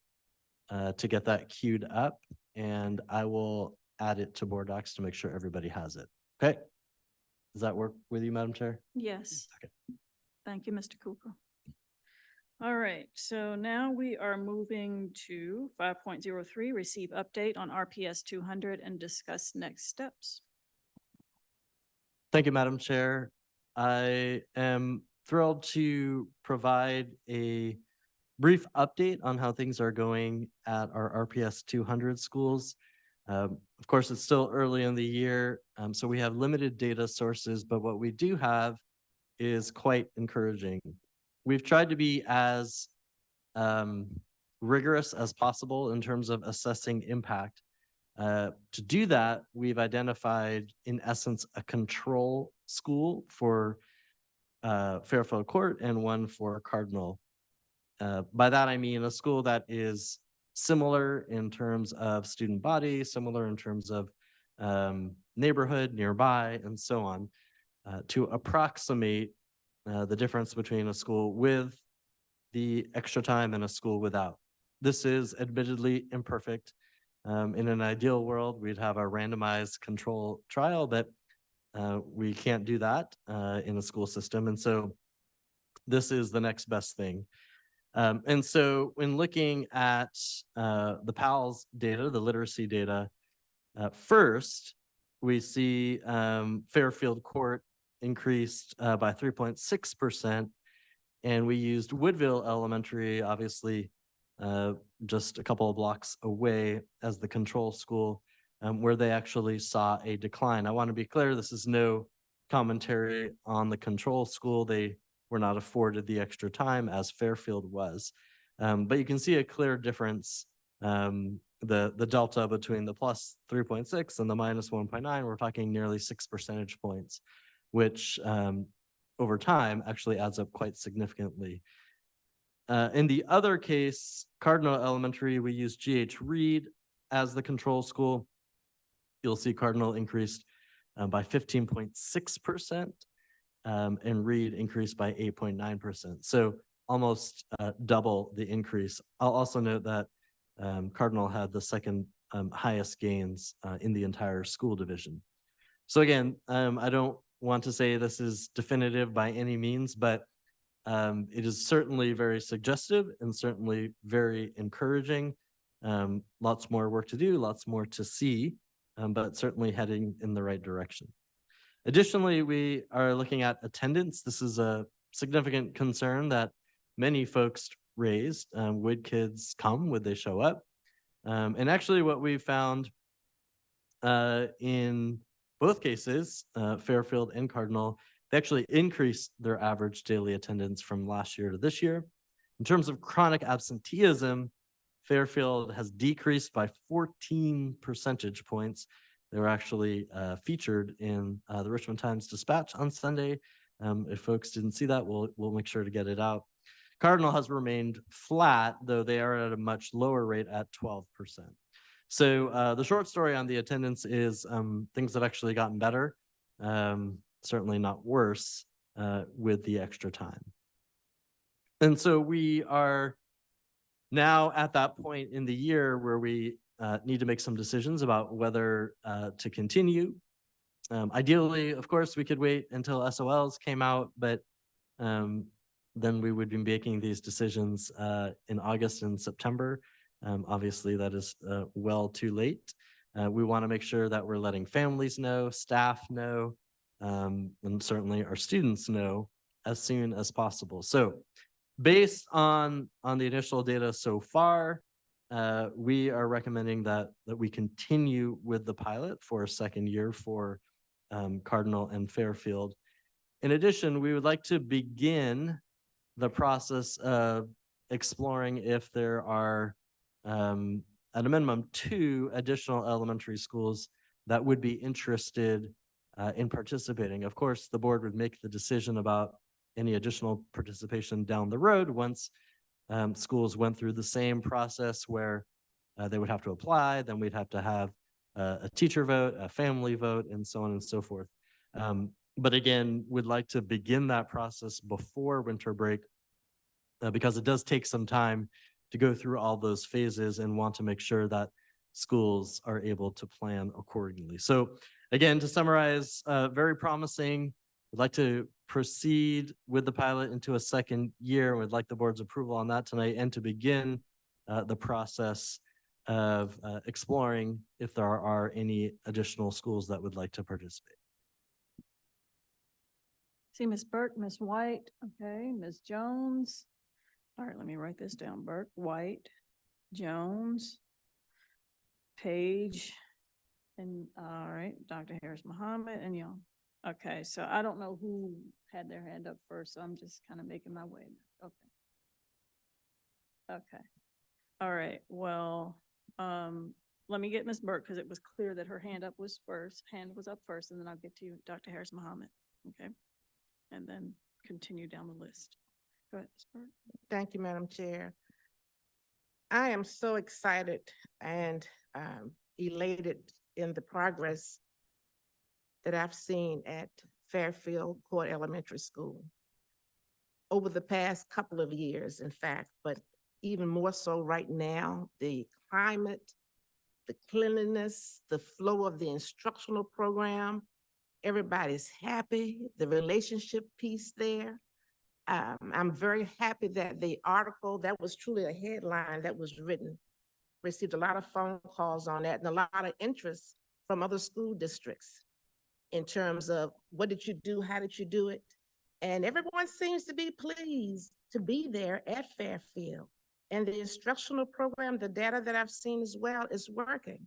to get that queued up, and I will add it to board docs to make sure everybody has it. Okay? Does that work with you, Madam Chair? Yes. Okay. Thank you, Mr. Cooper. All right, so now we are moving to 5.03, receive update on RPS 200 and discuss next steps. Thank you, Madam Chair. I am thrilled to provide a brief update on how things are going at our RPS 200 schools. Of course, it's still early in the year, so we have limited data sources, but what we do have is quite encouraging. We've tried to be as rigorous as possible in terms of assessing impact. To do that, we've identified, in essence, a control school for Fairfield Court and one for Cardinal. By that, I mean a school that is similar in terms of student body, similar in terms of neighborhood nearby, and so on, to approximate the difference between a school with the extra time and a school without. This is admittedly imperfect. In an ideal world, we'd have a randomized control trial, but we can't do that in a school system. And so this is the next best thing. And so when looking at the PALS data, the literacy data, first, we see Fairfield Court increased by 3.6%. And we used Woodville Elementary, obviously, just a couple of blocks away as the control school, where they actually saw a decline. I want to be clear, this is no commentary on the control school. They were not afforded the extra time as Fairfield was. But you can see a clear difference, the delta between the plus 3.6 and the minus 1.9, we're talking nearly 6 percentage points, which over time actually adds up quite significantly. In the other case, Cardinal Elementary, we use G.H. Reed as the control school. You'll see Cardinal increased by 15.6%, and Reed increased by 8.9%. So almost double the increase. I'll also note that Cardinal had the second highest gains in the entire school division. So again, I don't want to say this is definitive by any means, but it is certainly very suggestive and certainly very encouraging. Lots more work to do, lots more to see, but certainly heading in the right direction. Additionally, we are looking at attendance. This is a significant concern that many folks raised. Would kids come? Would they show up? And actually what we found in both cases, Fairfield and Cardinal, they actually increased their average daily attendance from last year to this year. In terms of chronic absenteeism, Fairfield has decreased by 14 percentage points. They were actually featured in the Richmond Times-Dispatch on Sunday. If folks didn't see that, we'll make sure to get it out. Cardinal has remained flat, though they are at a much lower rate at 12%. So the short story on the attendance is things have actually gotten better, certainly not worse with the extra time. And so we are now at that point in the year where we need to make some decisions about whether to continue. Ideally, of course, we could wait until SOLs came out, but then we would be making these decisions in August and September. Obviously, that is well too late. We want to make sure that we're letting families know, staff know, and certainly our students know as soon as possible. So based on the initial data so far, we are recommending that we continue with the pilot for a second year for Cardinal and Fairfield. In addition, we would like to begin the process of exploring if there are at a minimum 2 additional elementary schools that would be interested in participating. Of course, the board would make the decision about any additional participation down the road once schools went through the same process where they would have to apply, then we'd have to have a teacher vote, a family vote, and so on and so forth. But again, we'd like to begin that process before winter break because it does take some time to go through all those phases and want to make sure that schools are able to plan accordingly. So again, to summarize, very promising. We'd like to proceed with the pilot into a second year. We'd like the board's approval on that tonight and to begin the process of exploring if there are any additional schools that would like to participate. See Ms. Burke, Ms. White, okay, Ms. Jones. All right, let me write this down. Burke, White, Jones, Page, and all right, Dr. Harris Muhammad and Young. Okay, so I don't know who had their hand up first, so I'm just kind of making my way. Okay. Okay. All right, well, let me get Ms. Burke because it was clear that her hand was up first, and then I'll get to you, Dr. Harris Muhammad. Okay. And then continue down the list. Go ahead, Ms. Burke. Thank you, Madam Chair. I am so excited and elated in the progress that I've seen at Fairfield Court Elementary School over the past couple of years, in fact, but even more so right now, the climate, the cleanliness, the flow of the instructional program, everybody's happy, the relationship piece there. I'm very happy that the article, that was truly a headline that was written, received a lot of phone calls on that and a lot of interest from other school districts in terms of what did you do, how did you do it? And everyone seems to be pleased to be there at Fairfield. And the instructional program, the data that I've seen as well is working.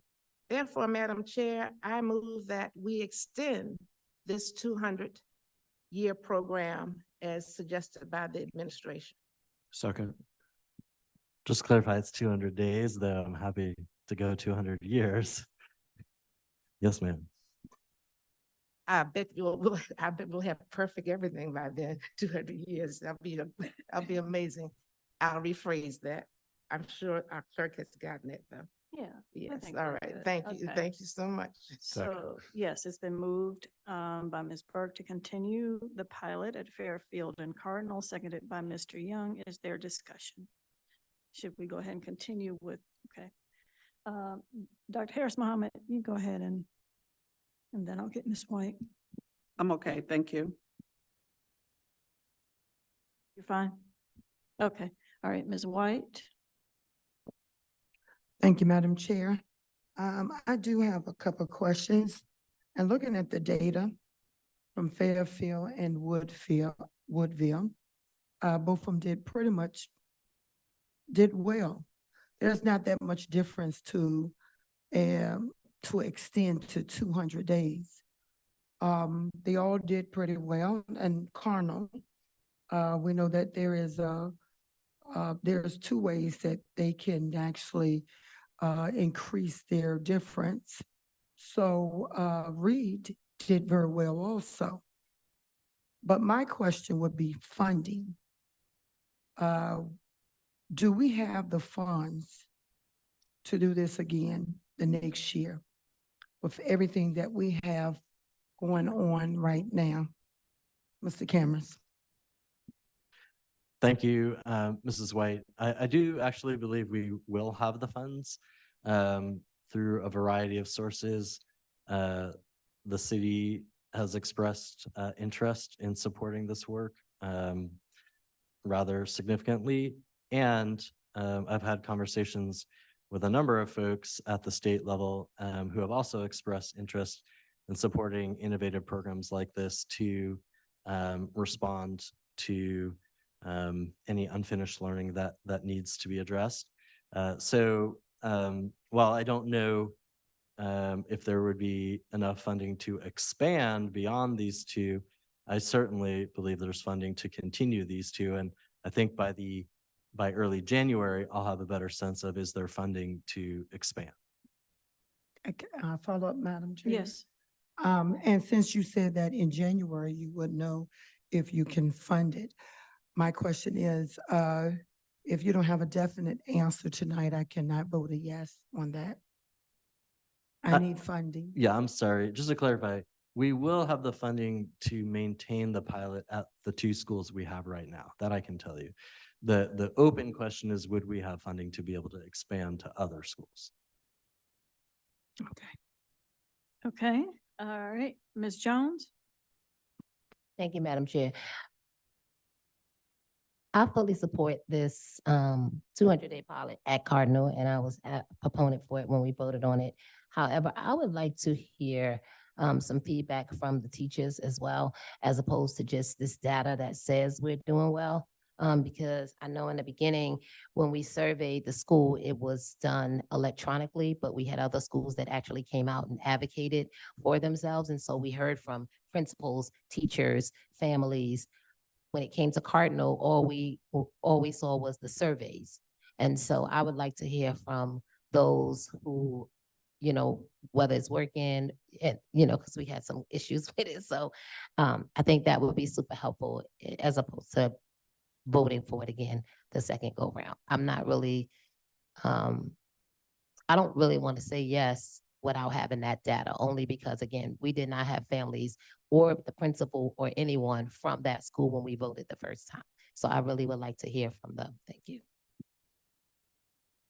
Therefore, Madam Chair, I move that we extend this 200-year program as suggested by the administration. Second. Just to clarify, it's 200 days, though I'm happy to go 200 years. Yes, ma'am. I bet we'll have perfect everything by then, 200 years. That'll be amazing. I'll rephrase that. I'm sure our clerk has gotten it though. Yeah. I Yes, think all we're right. good. Thank you. Okay. Thank you so much. So, yes, it's been moved by Ms. Burke to continue the pilot at Fairfield and Cardinal, seconded by Mr. Young. Is there discussion? Should we go ahead and continue with, okay. Dr. Harris Mohammed, you go ahead and then I'll get Ms. White. I'm okay, thank you. You're fine? Okay, all right, Ms. White. Thank you, Madam Chair. I do have a couple of questions. And looking at the data from Fairfield and Woodville, both of them did well. There's not that much difference to extend to 200 days. They all did pretty well. And Cardinal, we know that there's two ways that they can actually increase their difference. So Reed did very well also. But my question would be funding. Do we have the funds to do this again the next year with everything that we have going on right now? Mr. Cameras. Thank you, Mrs. White. I do actually believe we will have the funds through a variety of sources. The city has expressed interest in supporting this work rather significantly. And I've had conversations with a number of folks at the state level who have also expressed interest in supporting innovative programs like this to respond to any unfinished learning that needs to be addressed. So while I don't know if there would be enough funding to expand beyond these two, I certainly believe there's funding to continue these two. And I think by early January, I'll have a better sense of, is there funding to expand? Follow up, Madam Chair? Yes. And since you said that in January, you would know if you can fund it. My question is, if you don't have a definite answer tonight, I cannot vote a yes on that. I need funding. Yeah, I'm sorry. Just to clarify, we will have the funding to maintain the pilot at the two schools we have right now. That I can tell you. The open question is, would we have funding to be able to expand to other schools? Okay, all right, Ms. Jones. Thank you, Madam Chair. I fully support this 200-day pilot at Cardinal, and I was a proponent for it when we voted on it. However, I would like to hear some feedback from the teachers as well, as opposed to just this data that says we're doing well. Because I know in the beginning, when we surveyed the school, it was done electronically, but we had other schools that actually came out and advocated for themselves. And so we heard from principals, teachers, families. When it came to Cardinal, all we saw was the surveys. And so I would like to hear from those who, whether it's working and, because we had some issues with it. So I think that would be super helpful as opposed to voting for it again the second go round. I'm not really, I don't really want to say yes without having that data, only because, again, we did not have families or the principal or anyone from that school when we voted the first time. So I really would like to hear from them. Thank you.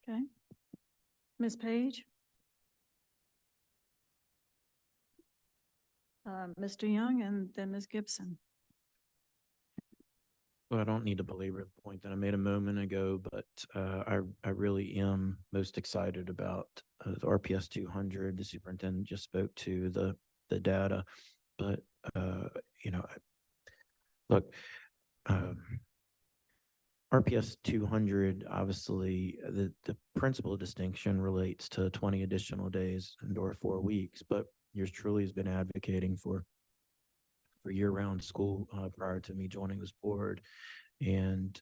Okay. Ms. Page? Mr. Young and then Ms. Gibson. Well, I don't need to belabor the point that I made a moment ago, but I really am most excited about the RPS 200. The superintendent just spoke to the data, but look, RPS 200, obviously, the principal distinction relates to 20 additional days and/or 4 weeks, but yours truly has been advocating for year-round school prior to me joining this board. And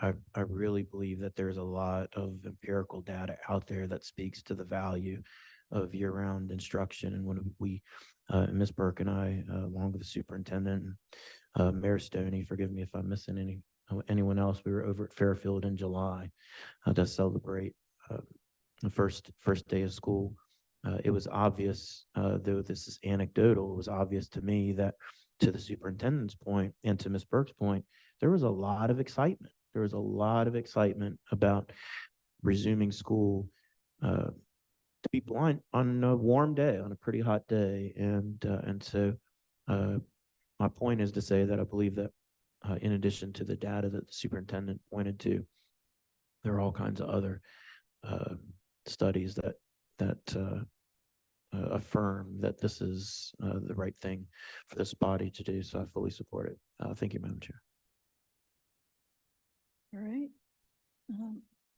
I really believe that there's a lot of empirical data out there that speaks to the value of year-round instruction. And when we, Ms. Burke and I, along with the superintendent, Mayor Stoney, forgive me if I'm missing anyone else, we were over at Fairfield in July to celebrate the first day of school. It was obvious, though this is anecdotal, it was obvious to me that, to the superintendent's point and to Ms. Burke's point, there was a lot of excitement. There was a lot of excitement about resuming school, to be blunt, on a warm day, on a pretty hot day. And so my point is to say that I believe that in addition to the data that the superintendent pointed to, there are all kinds of other studies that affirm that this is the right thing for this body to do. So I fully support it. Thank you, Madam Chair. All right.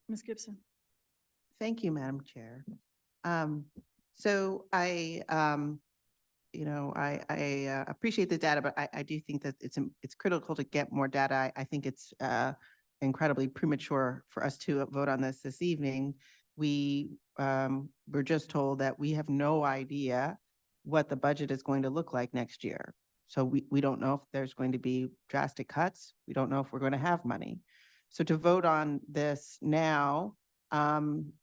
Ms. Gibson. Thank you, Madam Chair. So I appreciate the data, but I do think that it's critical to get more data. I think it's incredibly premature for us to vote on this evening. We were just told that we have no idea what the budget is going to look like next year. So we don't know if there's going to be drastic cuts. We don't know if we're going to have money. So to vote on this now, from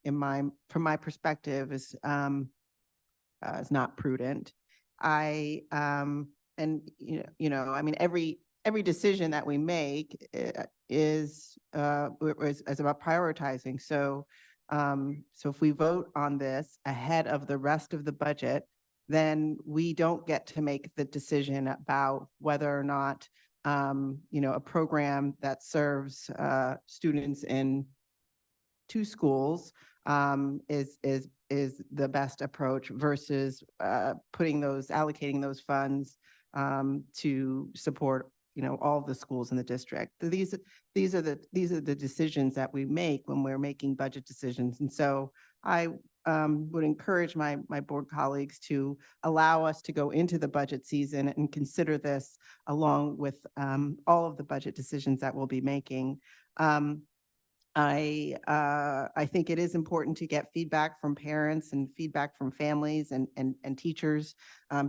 my perspective, is not prudent. I mean, every decision that we make is about prioritizing. So if we vote on this ahead of the rest of the budget, then we don't get to make the decision about whether or not a program that serves students in 2 schools is the best approach versus allocating those funds to support all the schools in the district. These are the decisions that we make when we're making budget decisions. And so I would encourage my board colleagues to allow us to go into the budget season and consider this along with all of the budget decisions that we'll be making. I think it is important to get feedback from parents and feedback from families and teachers.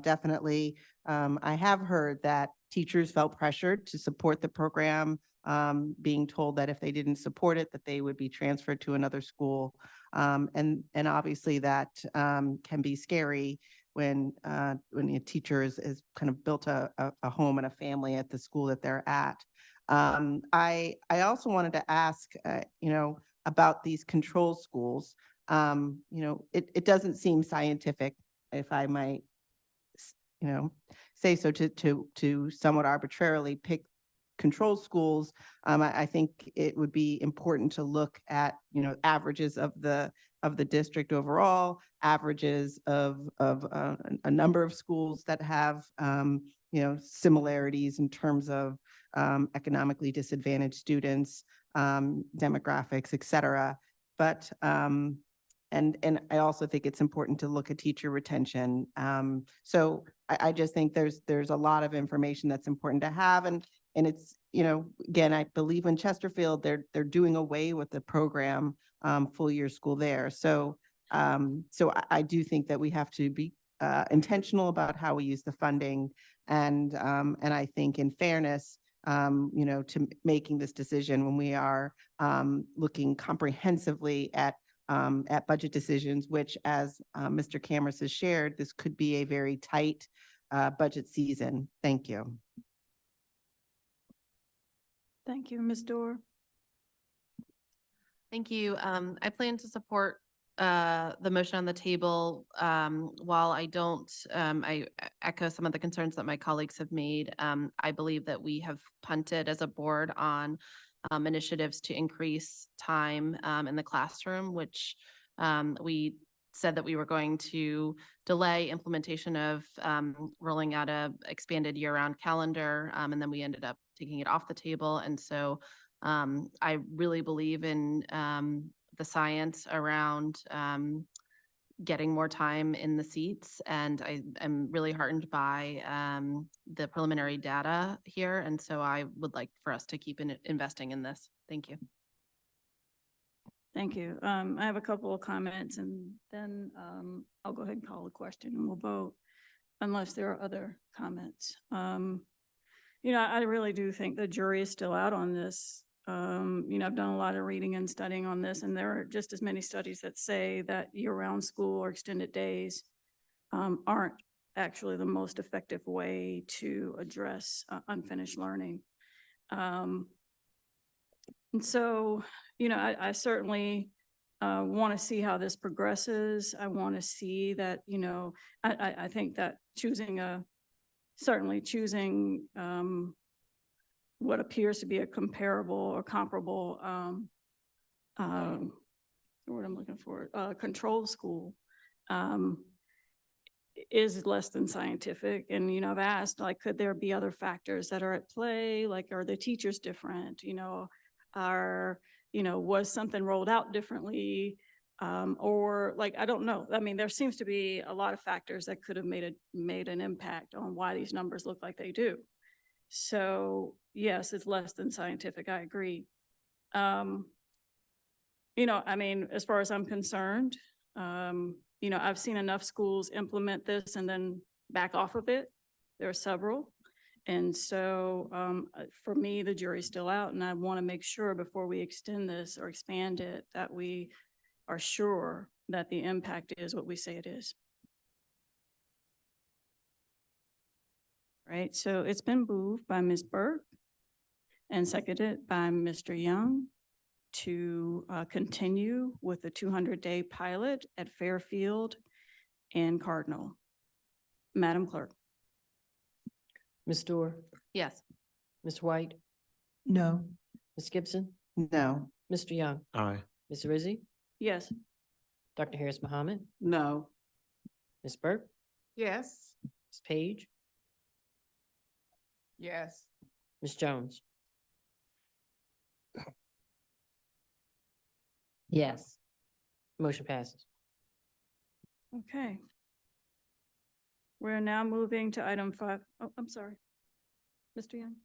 Definitely, I have heard that teachers felt pressured to support the program, being told that if they didn't support it, that they would be transferred to another school. And obviously that can be scary when a teacher is kind of built a home and a family at the school that they're at. I also wanted to ask, about these control schools. It doesn't seem scientific, if I might, say so, to somewhat arbitrarily pick control schools. I think it would be important to look at, averages of the district overall, averages of a number of schools that have, similarities in terms of economically disadvantaged students, demographics, et cetera. But and I also think it's important to look at teacher retention. So I just think there's a lot of information that's important to have, and it's, again, I believe in Chesterfield they're doing away with the program, full year school there. So So I do think that we have to be intentional about how we use the funding. And I think in fairness, to making this decision when we are looking comprehensively at budget decisions, which as Mr. Cameron has shared, this could be a very tight budget season. Thank you. Thank you, Ms. Dorr. Thank you. I plan to support the motion on the table. While I don't, I echo some of the concerns that my colleagues have made. I believe that we have punted as a board on initiatives to increase time in the classroom, which we said that we were going to delay implementation of rolling out a expanded year-round calendar, and then we ended up taking it off the table. And so I really believe in the science around getting more time in the seats. And I am really heartened by the preliminary data here. And so I would like for us to keep investing in this. Thank you. Thank you. I have a couple of comments and then I'll go ahead and call the question and we'll vote unless there are other comments. I really do think the jury is still out on this. I've done a lot of reading and studying on this, and there are just as many studies that say that year-round school or extended days aren't actually the most effective way to address unfinished learning. And so, I certainly want to see how this progresses. I want to see that, I think that certainly choosing what appears to be a comparable or comparable, what I'm looking for, control school is less than scientific. And, I've asked, like, could there be other factors that are at play? Like, are the teachers different? Was something rolled out differently? Or like, I don't know. I mean, there seems to be a lot of factors that could have made an impact on why these numbers look like they do. So yes, it's less than scientific. I agree. I mean, as far as I'm concerned, I've seen enough schools implement this and then back off of it. There are several. And so for me, the jury's still out, and I want to make sure before we extend this or expand it that we are sure that the impact is what we say it is. Right, so it's been moved by Ms. Burke and seconded by Mr. Young to continue with the 200-day pilot at Fairfield and Cardinal. Madam Clerk. Ms. Dorr, Yes. Ms. White, No. Ms. Gibson, No. Mr. Young, Aye. Ms. Rizzi, Yes. Dr. Harris Mohammed, No. Ms. Burke, Yes. Ms. Page, Yes. Ms. Jones. Yes. Motion passes. Okay. We're now moving to item 5. Oh, I'm sorry. Mr. Young.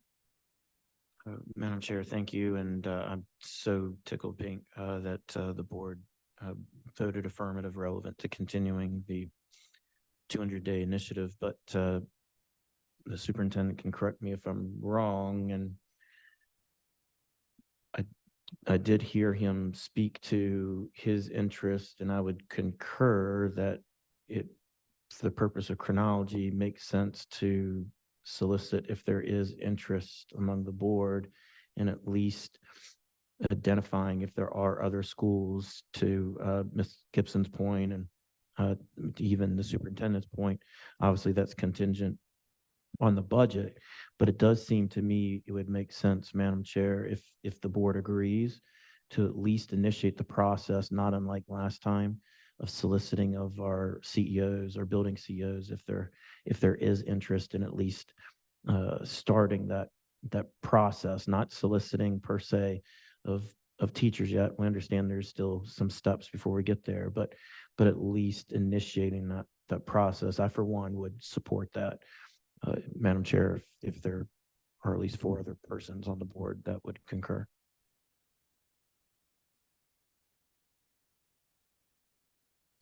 Madam Chair, thank you. And I'm so tickled pink that the board voted affirmative relevant to continuing the 200-day initiative. But the superintendent can correct me if I'm wrong. And I did hear him speak to his interest, and I would concur that it, for the purpose of chronology, makes sense to solicit if there is interest among the board in at least identifying if there are other schools, to Ms. Gibson's point and even the superintendent's point. Obviously, that's contingent on the budget, but it does seem to me it would make sense, Madam Chair, if the board agrees, to at least initiate the process, not unlike last time, of soliciting of our CEOs or building CEOs if there is interest in at least starting that process, not soliciting per se of teachers yet. We understand there's still some steps before we get there, but at least initiating that process. I, for one, would support that. Madam Chair, if there are at least 4 other persons on the board that would concur.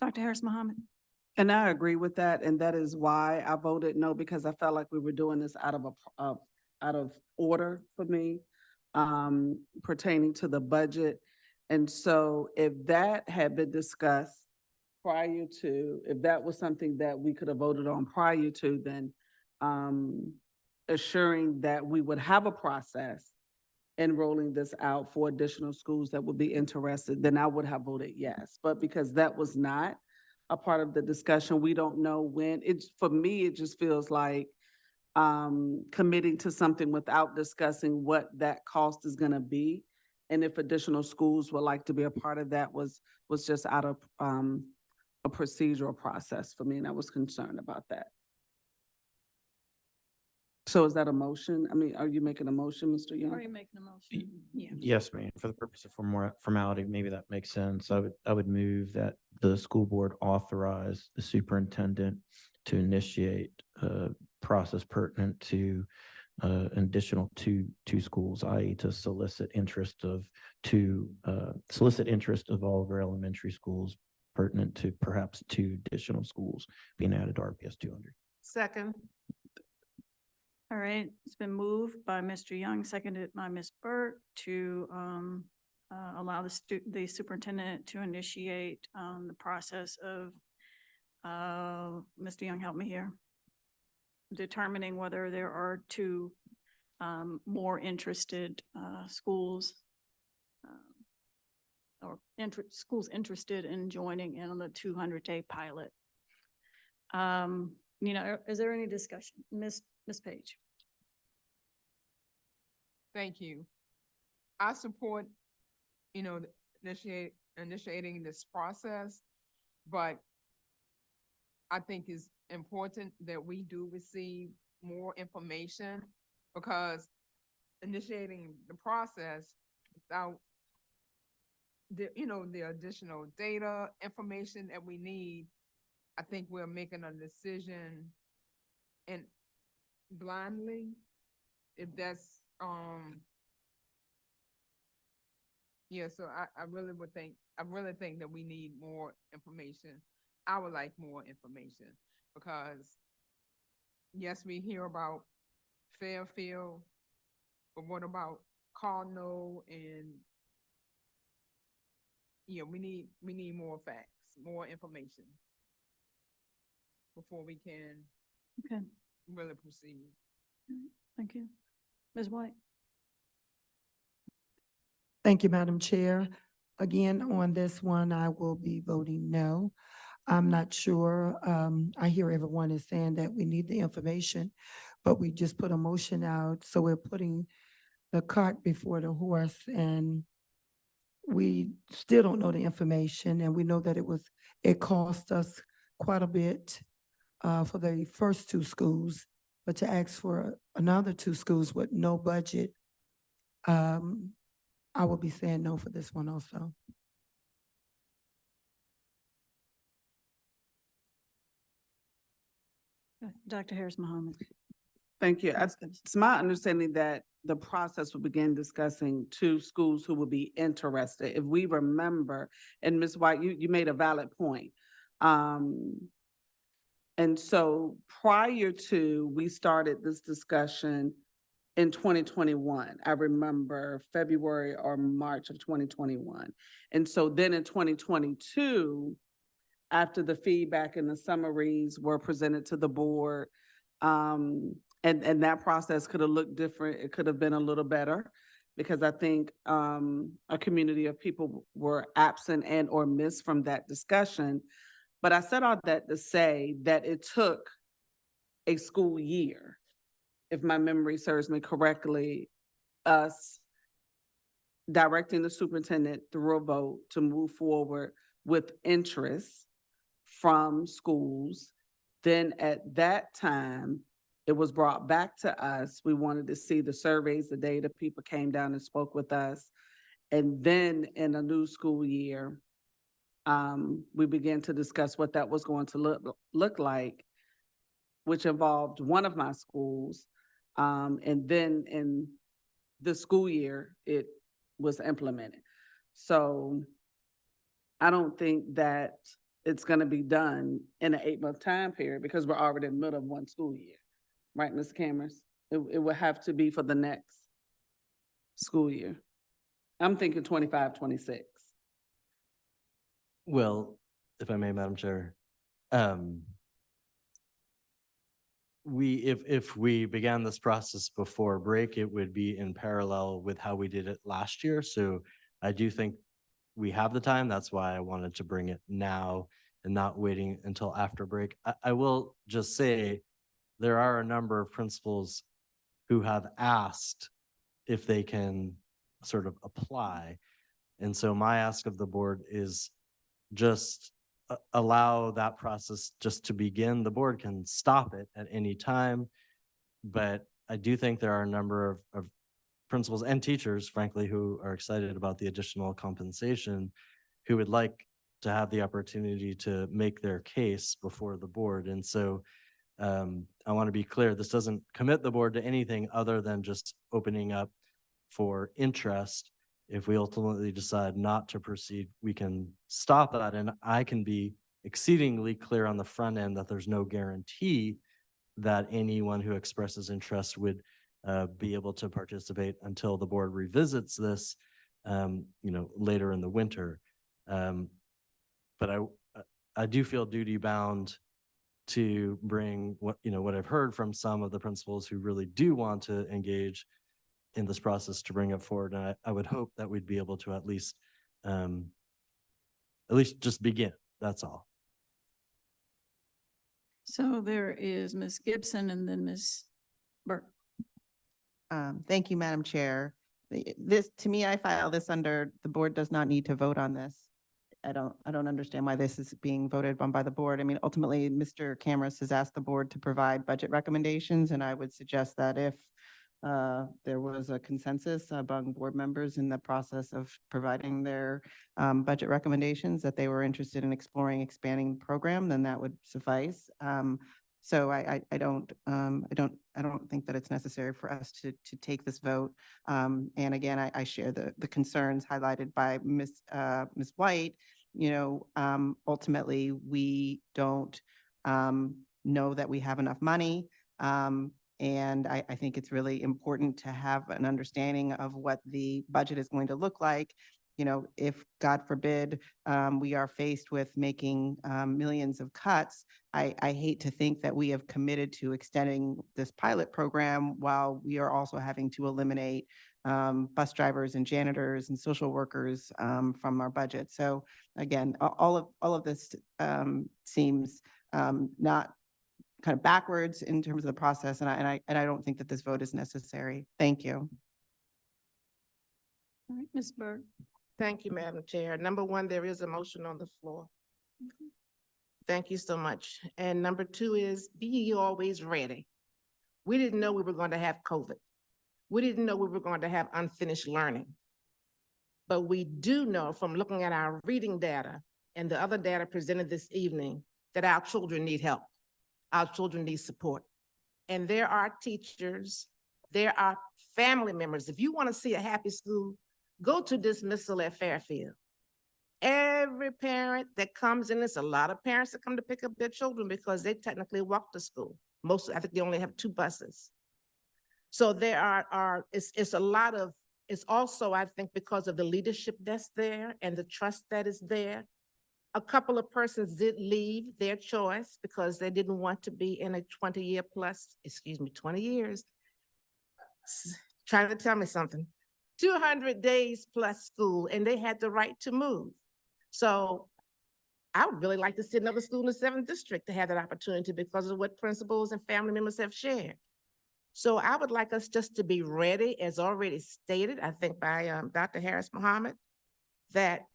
Dr. Harris Mohammed. And I agree with that, and that is why I voted no, because I felt like we were doing this out of order for me, pertaining to the budget. And so if that had been discussed prior to, if that was something that we could have voted on prior to, then assuring that we would have a process in rolling this out for additional schools that would be interested, then I would have voted yes. But because that was not a part of the discussion, we don't know when. It's, for me, it just feels like committing to something without discussing what that cost is gonna be. And if additional schools would like to be a part of that was just out of a procedural process for me, and I was concerned about that. So is that a motion? I mean, are you making a motion, Mr. Young? Are you making a motion? Yeah. Yes, ma'am. For the purpose of formality, maybe that makes sense. I would move that the school board authorize the superintendent to initiate a process pertinent to an additional two schools, i.e. to solicit interest of all of our elementary schools pertinent to perhaps 2 additional schools being added to RPS 200. Second. All right, it's been moved by Mr. Young, seconded by Ms. Burke to allow the superintendent to initiate the process of, Mr. Young, help me here, determining whether there are 2 more interested schools or schools interested in joining in on the 200-day pilot. Is there any discussion? Ms. Page. Thank you. I support, initiating this process, but I think it's important that we do receive more information, because initiating the process without the additional data, information that we need, I think we're making a decision and blindly, if that's, so I really think that we need more information. I would like more information, because yes, we hear about Fairfield, but what about Cardinal? And we need more facts, more information before we can really proceed. Thank you. Ms. White. Thank you, Madam Chair. Again, on this one, I will be voting no. I'm not sure. I hear everyone is saying that we need the information, but we just put a motion out. So we're putting the cart before the horse, and we still don't know the information. And we know that it cost us quite a bit for the first 2 schools, but to ask for another 2 schools with no budget, I will be saying no for this one also. Dr. Harris Mohammed. Thank you. It's my understanding that the process will begin discussing 2 schools who will be interested. If we remember, and Ms. White, you made a valid point. And so prior to, we started this discussion in 2021. I remember February or March of 2021. And so then in 2022, after the feedback and the summaries were presented to the board, and that process could have looked different. It could have been a little better, because I think a community of people were absent and or missed from that discussion. But I said all that to say that it took a school year, if my memory serves me correctly, us directing the superintendent through a vote to move forward with interest from schools. Then at that time, it was brought back to us. We wanted to see the surveys, the data. People came down and spoke with us. And then in a new school year, we began to discuss what that was going to look like, which involved one of my schools. And then in the school year, it was implemented. So I don't think that it's gonna be done in an 8-month time period because we're already in the middle of one school year. Right, Ms. Cameras? It would have to be for the next school year. I'm thinking 25-26. Well, if I may, Madam Chair, if we began this process before break, it would be in parallel with how we did it last year. So I do think we have the time. That's why I wanted to bring it now and not waiting until after break. I will just say there are a number of principals who have asked if they can sort of apply. And so my ask of the board is just allow that process just to begin. The board can stop it at any time, but I do think there are a number of principals and teachers, frankly, who are excited about the additional compensation, who would like to have the opportunity to make their case before the board. And so I want to be clear, this doesn't commit the board to anything other than just opening up for interest. If we ultimately decide not to proceed, we can stop that. And I can be exceedingly clear on the front end that there's no guarantee that anyone who expresses interest would be able to participate until the board revisits this, later in the winter. But I do feel duty bound to bring what I've heard from some of the principals who really do want to engage in this process to bring it forward. And I would hope that we'd be able to at least just begin. That's all. So there is Ms. Gibson and then Ms. Burke. Thank you, Madam Chair. This, to me, I file this under, the board does not need to vote on this. I don't understand why this is being voted on by the board. I mean, ultimately, Mr. Cameras has asked the board to provide budget recommendations, and I would suggest that if there was a consensus among board members in the process of providing their budget recommendations, that they were interested in exploring expanding the program, then that would suffice. So I don't think that it's necessary for us to take this vote. And again, I share the concerns highlighted by Ms. White. Ultimately, we don't know that we have enough money. And I think it's really important to have an understanding of what the budget is going to look like. If God forbid, we are faced with making millions of cuts, I hate to think that we have committed to extending this pilot program while we are also having to eliminate bus drivers and janitors and social workers from our budget. So again, all of this seems not kind of backwards in terms of the process, and I don't think that this vote is necessary. Thank you. All right, Ms. Burke. Thank you, Madam Chair. Number one, there is a motion on the floor. Thank you so much. And number two is, be ye always ready. We didn't know we were going to have COVID. We didn't know we were going to have unfinished learning. But we do know from looking at our reading data and the other data presented this evening that our children need help. Our children need support. And there are teachers, there are family members. If you want to see a happy school, go to dismissal at Fairfield. Every parent that comes in, there's a lot of parents that come to pick up their children because they technically walk to school. Most, I think they only have 2 buses. So there it's a lot of, it's also, I think, because of the leadership that's there and the trust that is there. A couple of persons did leave their choice because they didn't want to be in a 20 years, trying to tell me something, 200 days plus school, and they had the right to move. So I would really like to see another school in the 7th district to have that opportunity because of what principals and family members have shared. So I would like us just to be ready, as already stated, I think by Dr. Harris Muhammad, that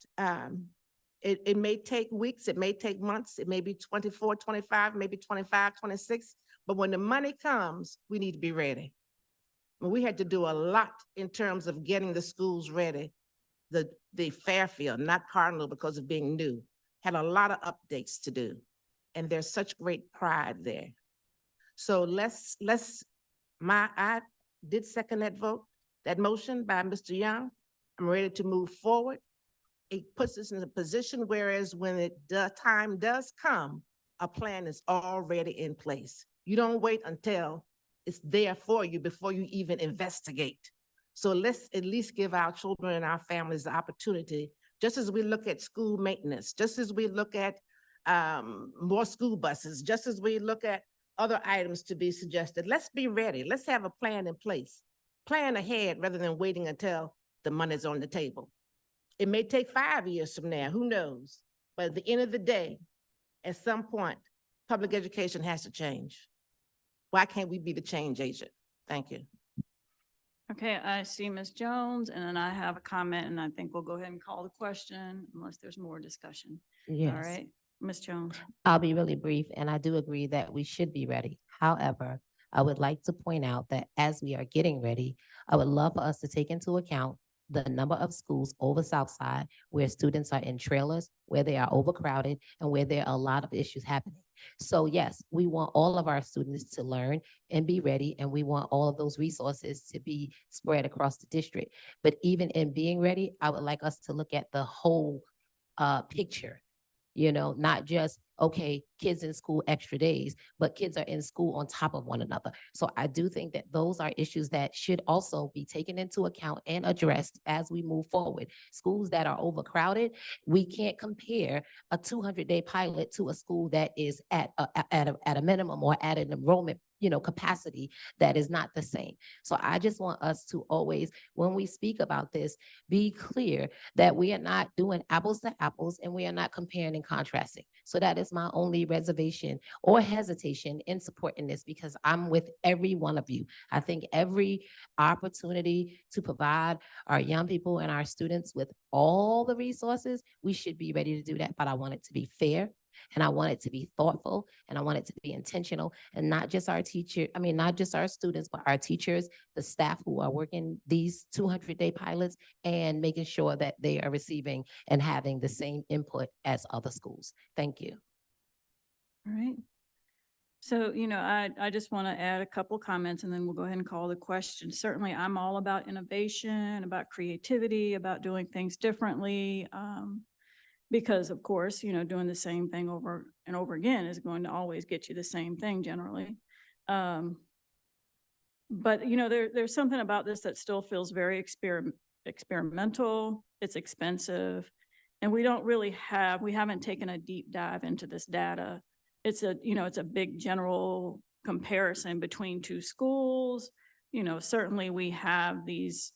it may take weeks, it may take months, it may be 24, 25, maybe 25, 26, but when the money comes, we need to be ready. We had to do a lot in terms of getting the schools ready. The Fairfield, not Cardinal because of being new, had a lot of updates to do. And there's such great pride there. So I did second that vote, that motion by Mr. Young. I'm ready to move forward. it puts us in a position whereas when the time does come, a plan is already in place. You don't wait until it's there for you before you even investigate. So let's at least give our children and our families the opportunity, just as we look at school maintenance, just as we look at more school buses, just as we look at other items to be suggested. Let's be ready. Let's have a plan in place. Plan ahead rather than waiting until the money's on the table. It may take 5 years from now, who knows? But at the end of the day, at some point, public education has to change. Why can't we be the change agent? Thank you. Okay, I see Ms. Jones, and then I have a comment, and I think we'll go ahead and call the question unless there's more discussion. All Yes. right, Ms. Jones. I'll be really brief, and I do agree that we should be ready. However, I would like to point out that as we are getting ready, I would love for us to take into account the number of schools over South Side where students are in trailers, where they are overcrowded, and where there are a lot of issues happening. So yes, we want all of our students to learn and be ready, and we want all of those resources to be spread across the district. But even in being ready, I would like us to look at the whole picture. You know, not just, okay, kids in school extra days, but kids are in school on top of one another. So I do think that those are issues that should also be taken into account and addressed as we move forward. Schools that are overcrowded, we can't compare a 200-day pilot to a school that is at a minimum or at an enrollment capacity that is not the same. So I just want us to always, when we speak about this, be clear that we are not doing apples to apples and we are not comparing and contrasting. So that is my only reservation or hesitation in supporting this, because I'm with every one of you. I think every opportunity to provide our young people and our students with all the resources, we should be ready to do that. But I want it to be fair. And I want it to be thoughtful, and I want it to be intentional, and not just our not just our students, but our teachers, the staff who are working these 200-day pilots, and making sure that they are receiving and having the same input as other schools. Thank you. All right. So, I just want to add a couple comments and then we'll go ahead and call the question. Certainly, I'm all about innovation, about creativity, about doing things differently. Because of course, doing the same thing over and over again is going to always get you the same thing generally. But there's something about this that still feels very experimental. It's expensive, and we haven't taken a deep dive into this data. It's a big general comparison between two schools. Certainly we have these,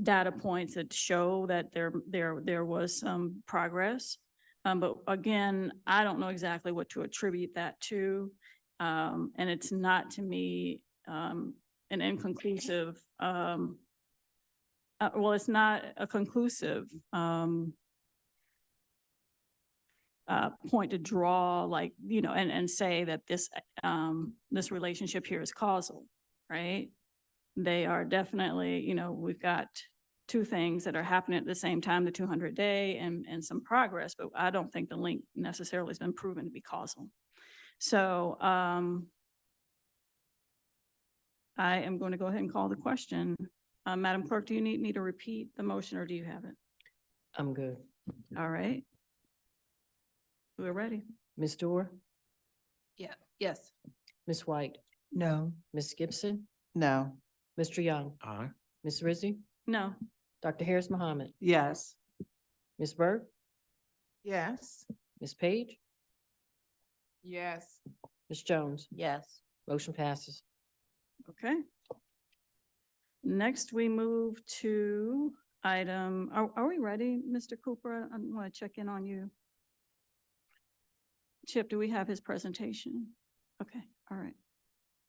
data points that show that there was some progress. But again, I don't know exactly what to attribute that to. And it's not, to me, an inconclusive, it's not a conclusive point to draw, and say that this relationship here is causal, right? They are definitely, we've got two things that are happening at the same time, the 200-day and some progress, but I don't think the link necessarily has been proven to be causal. So I am going to go ahead and call the question. Madam Clerk, do you need me to repeat the motion or do you have it? I'm good. All right. We're ready. Ms. Dorr, Yeah, yes. Ms. White, No. Ms. Gibson, No. Mr. Young, Aye. Ms. Rizzi, No. Dr. Harris Mohammed, Yes. Ms. Burke, Yes. Ms. Page, Yes. Ms. Jones. Yes. Motion passes. Okay. Next, we move to item, are we ready, Mr. Cooper? I want to check in on you. Chip, do we have his presentation? Okay, all right.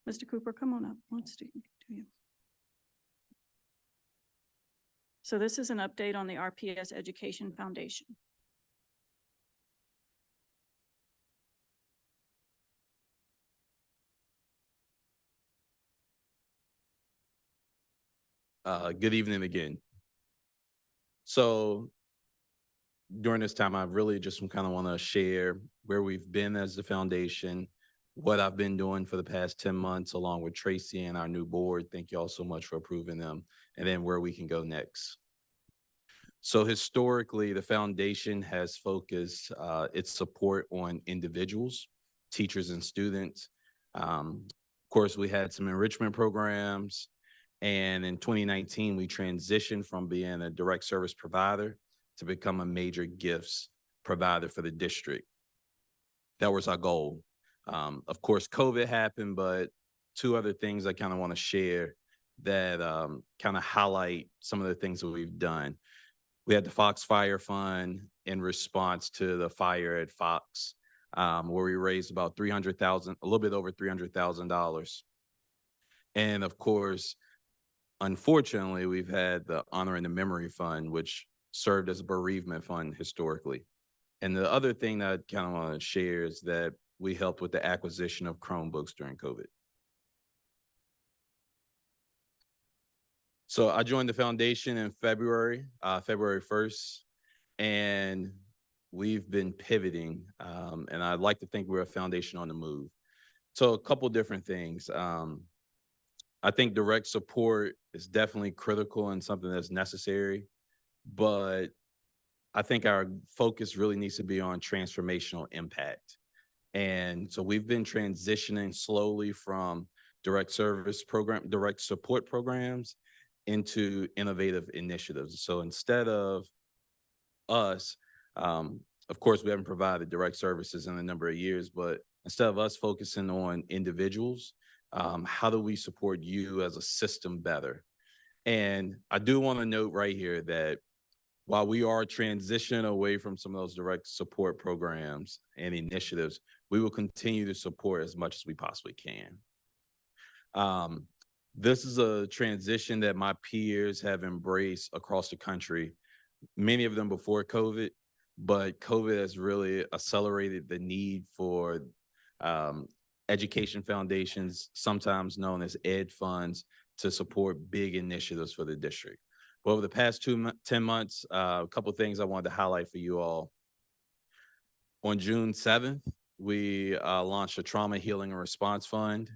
Mr. Cooper, come on up. Let's do you. So this is an update on the RPS Education Foundation. Good evening again. So during this time, I really just kind of want to share where we've been as the foundation, what I've been doing for the past 10 months, along with Tracy and our new board. Thank you all so much for approving them, and then where we can go next. So historically, the foundation has focused its support on individuals, teachers and students. Of course, we had some enrichment programs. And in 2019, we transitioned from being a direct service provider to become a major gifts provider for the district. That was our goal. Of course, COVID happened, but two other things I kind of want to share that kind of highlight some of the things that we've done. We had the Fox Fire Fund in response to the fire at Fox, where we raised about a little bit over $300,000. And of course, unfortunately, we've had the Honor and the Memory Fund, which served as a bereavement fund historically. And the other thing that I kind of want to share is that we helped with the acquisition of Chromebooks during COVID. So I joined the foundation in February 1st, and we've been pivoting. And I'd like to think we're a foundation on the move. So a couple different things. I think direct support is definitely critical and something that's necessary, but I think our focus really needs to be on transformational impact. And so we've been transitioning slowly from direct support programs into innovative initiatives. So instead of us, of course, we haven't provided direct services in a number of years, but instead of us focusing on individuals, how do we support you as a system better? And I do want to note right here that while we are transitioning away from some of those direct support programs and initiatives, we will continue to support as much as we possibly can. This is a transition that my peers have embraced across the country, many of them before COVID, but COVID has really accelerated the need for education foundations, sometimes known as ed funds, to support big initiatives for the district. But over the past 10 months, a couple of things I wanted to highlight for you all. On June 7th, we launched a Trauma Healing and Response Fund,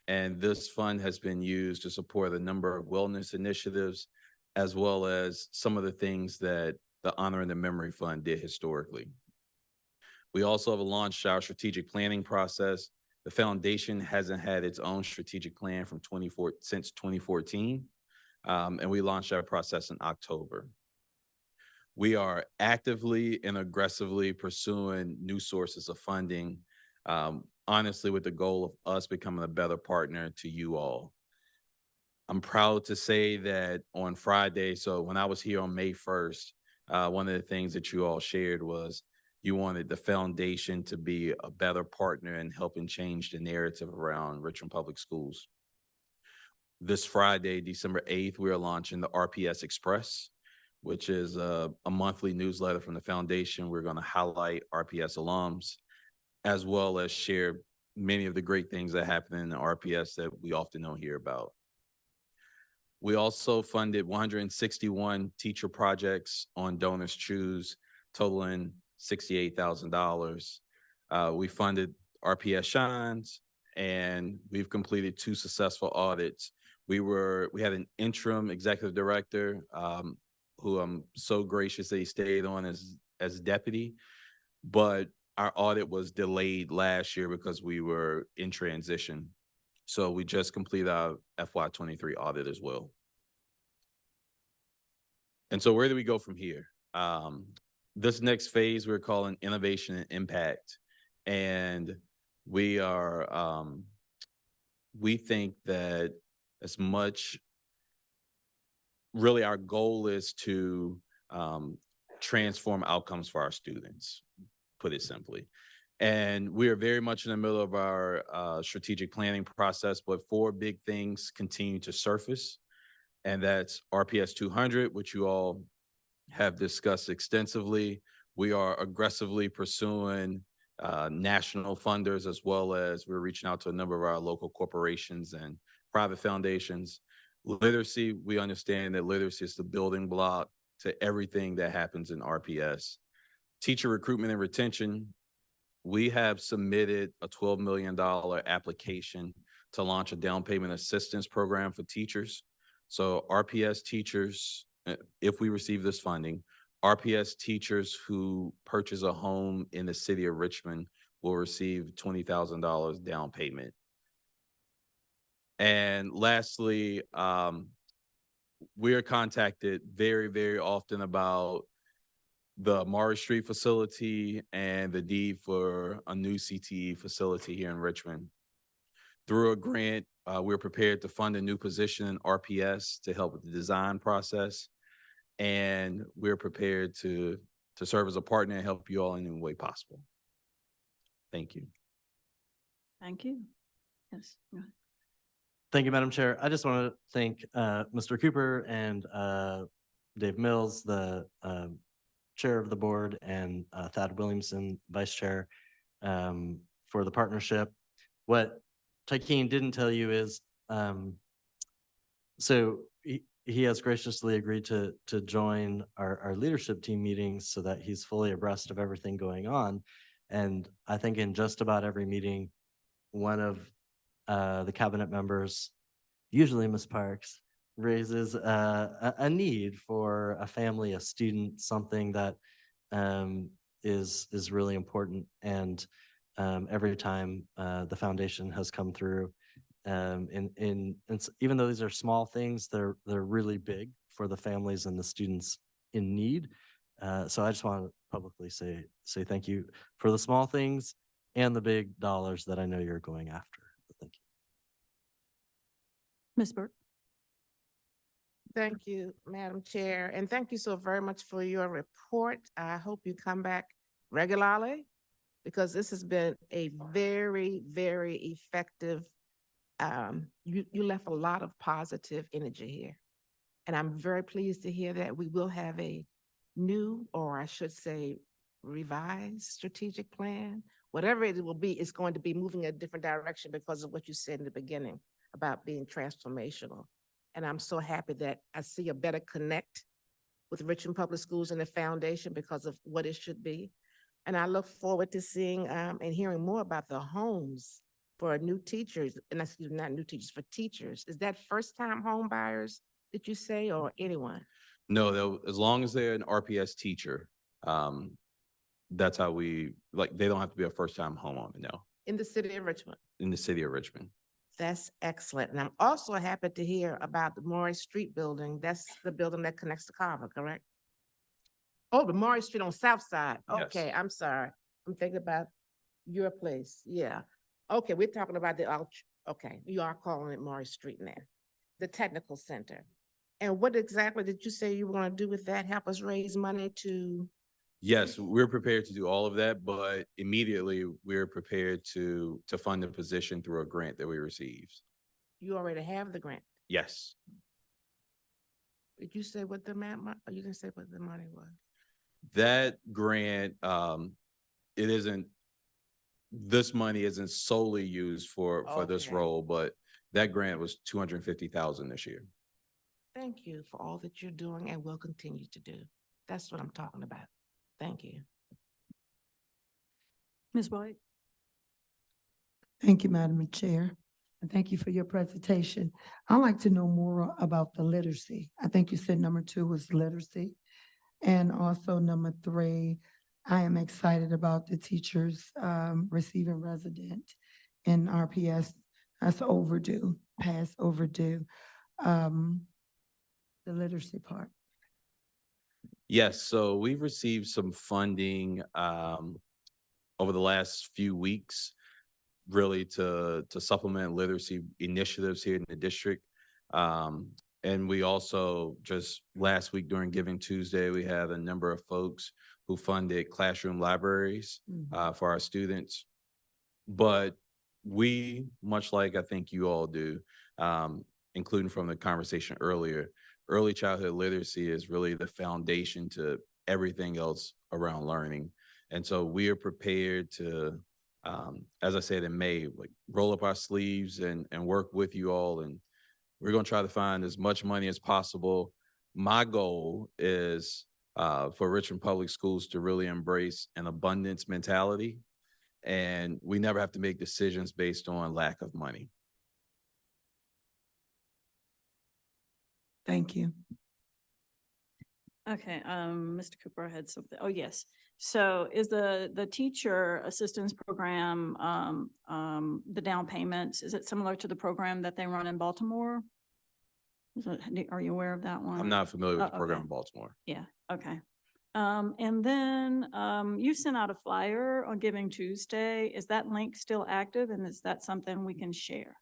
and this fund has been used to support a number of wellness initiatives, as well as some of the things that the Honor and the Memory Fund did historically. We also have launched our strategic planning process. The foundation hasn't had its own strategic plan since 2014, and we launched our process in October. We are actively and aggressively pursuing new sources of funding, honestly, with the goal of us becoming a better partner to you all. I'm proud to say that on Friday, so when I was here on May 1st, one of the things that you all shared was you wanted the foundation to be a better partner in helping change the narrative around Richmond Public Schools. This Friday, December 8th, we are launching the RPS Express, which is a monthly newsletter from the foundation. We're going to highlight RPS alums, as well as share many of the great things that happen in the RPS that we often don't hear about. We also funded 161 teacher projects on Donors Choose, totaling $68,000. We funded RPS Shines, and we've completed 2 successful audits. We had an interim executive director who I'm so gracious that he stayed on as deputy, but our audit was delayed last year because we were in transition. So we just completed our FY23 audit as well. And so where do we go from here? This next phase we're calling innovation and impact. And we think that as much, really our goal is to transform outcomes for our students, put it simply. And we are very much in the middle of our strategic planning process, but 4 big things continue to surface. And that's RPS 200, which you all have discussed extensively. We are aggressively pursuing national funders, as well as we're reaching out to a number of our local corporations and private foundations. Literacy, we understand that literacy is the building block to everything that happens in RPS. Teacher recruitment and retention, we have submitted a $12 million application to launch a down payment assistance program for teachers. So RPS teachers, if we receive this funding, RPS teachers who purchase a home in the city of Richmond will receive $20,000 down payment. And lastly, we are contacted very, very often about the Morris Street facility and the deed for a new CTE facility here in Richmond. Through a grant, we're prepared to fund a new position in RPS to help with the design process. And we're prepared to serve as a partner and help you all in any way possible. Thank you. Thank you. Yes. go ahead. Thank you, Madam Chair. I just want to thank Mr. Cooper and Dave Mills, the chair of the board, and Thad Williamson, vice chair, for the partnership. What Tykeem didn't tell you is, so he has graciously agreed to join our leadership team meetings so that he's fully abreast of everything going on. And I think in just about every meeting, one of the cabinet members, usually Ms. Parks, raises a need for a family, a student, something that is really important. And every time the foundation has come through, even though these are small things, they're really big for the families and the students in need. So I just want to publicly say thank you for the small things and the big dollars that I know you're going after. Thank you. Ms. Burke. Thank you, Madam Chair, and thank you so very much for your report. I hope you come back regularly because this has been a very, very effective. You left a lot of positive energy here, and I'm very pleased to hear that we will have a new, or I should say, revised strategic plan. Whatever it will be, it's going to be moving a different direction because of what you said in the beginning about being transformational. And I'm so happy that I see a better connect with Richmond Public Schools and the foundation because of what it should be. And I look forward to seeing and hearing more about the homes for new teachers, and excuse me, not new teachers, for teachers. Is that first-time home buyers, did you say, or anyone? No, as long as they're an RPS teacher, that's how they don't have to be a first-time homeowner, no, In the city of Richmond? in the city of Richmond. That's excellent. And I'm also happy to hear about the Morris Street building. That's the building that connects to Carver, correct? Oh, the Morris Street on South Side. Yes. Okay, I'm sorry. I'm thinking about your place. Yeah. Okay, we're talking about okay, you are calling it Morris Street now. The technical center. And what exactly did you say you were going to do with that? Help us raise money to? Yes, we're prepared to do all of that, but immediately we're prepared to fund the position through a grant that we received. You already have the grant. Yes. Did you say what the amount, or you didn't say what the money was? That grant, this money isn't solely used for this Okay. role, but that grant was $250,000 this year. Thank you for all that you're doing and will continue to do. That's what I'm talking about. Thank you. Ms. White. Thank you, Madam Chair. And thank you for your presentation. I'd like to know more about the literacy. I think you said number 2 was literacy. And also number 3, I am excited about the teachers receiving resident in RPS. That's overdue, past overdue. The literacy part. Yes, so we've received some funding over the last few weeks, really to supplement literacy initiatives here in the district. And we also just last week during Giving Tuesday, we had a number of folks who funded classroom libraries for our students. But we, much like I think you all do, including from the conversation earlier, early childhood literacy is really the foundation to everything else around learning. And so we are prepared to, as I said in May, roll up our sleeves and work with you all. And we're going to try to find as much money as possible. My goal is for Richmond Public Schools to really embrace an abundance mentality. And we never have to make decisions based on lack of money. Thank you. Okay, Mr. Cooper had something. Oh, yes. So is the teacher assistance program, the down payments, is it similar to the program that they run in Baltimore? Are you aware of that one? I'm not familiar with the Oh, program okay. in Baltimore. Yeah, okay. And then, you sent out a flyer on Giving Tuesday. Is that link still active and is that something we can share?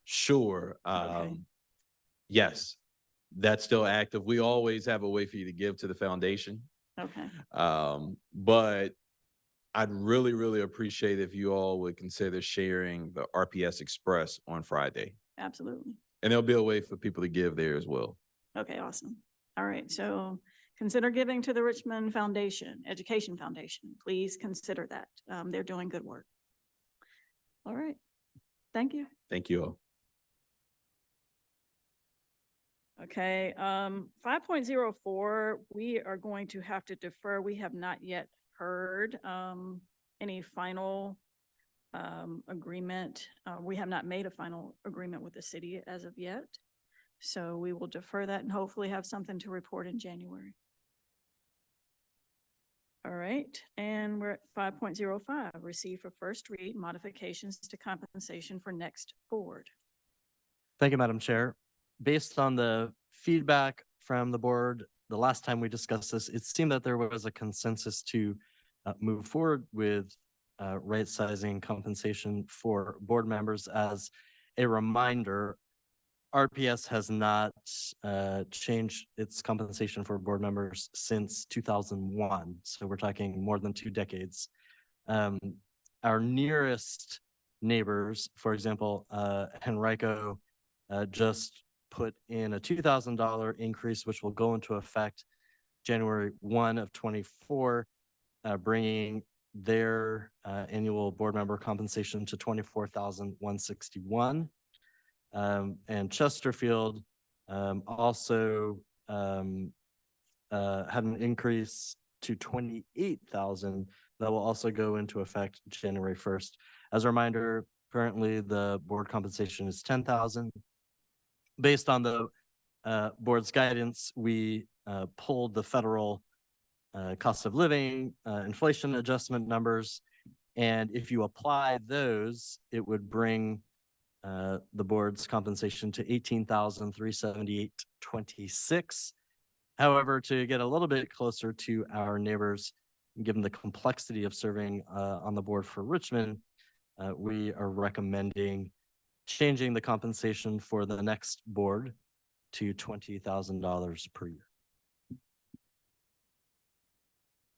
Sure. Yes, that's still active. We always have a way for you to give to the foundation. Okay, But I'd really, really appreciate if you all would consider sharing the RPS Express on Friday. absolutely. And there'll be a way for people to give there as well. Okay, awesome. All right, so consider giving to the Richmond Foundation, Education Foundation. Please consider that. They're doing good work. All right, thank you. Thank you all. Okay, 5.04, we are going to have to defer. We have not yet heard any final agreement. We have not made a final agreement with the city as of yet. So we will defer that and hopefully have something to report in January. All right, and we're at 5.05, receive for first read modifications to compensation for next board. Thank you, Madam Chair. Based on the feedback from the board, the last time we discussed this, it seemed that there was a consensus to move forward with right sizing compensation for board members. As a reminder, RPS has not changed its compensation for board members since 2001. So we're talking more than 2 decades. Our nearest neighbors, for example, Henrico just put in a $2,000 increase, which will go into effect January 1 of 24, bringing their annual board member compensation to $24,161. And Chesterfield also had an increase to $28,000 that will also go into effect January 1st. As a reminder, currently the board compensation is $10,000. Based on the board's guidance, we pulled the federal cost of living, inflation adjustment numbers. And if you apply those, it would bring the board's compensation to $18,378.26. However, to get a little bit closer to our neighbors, given the complexity of serving on the board for Richmond, we are recommending changing the compensation for the next board to $20,000 per year.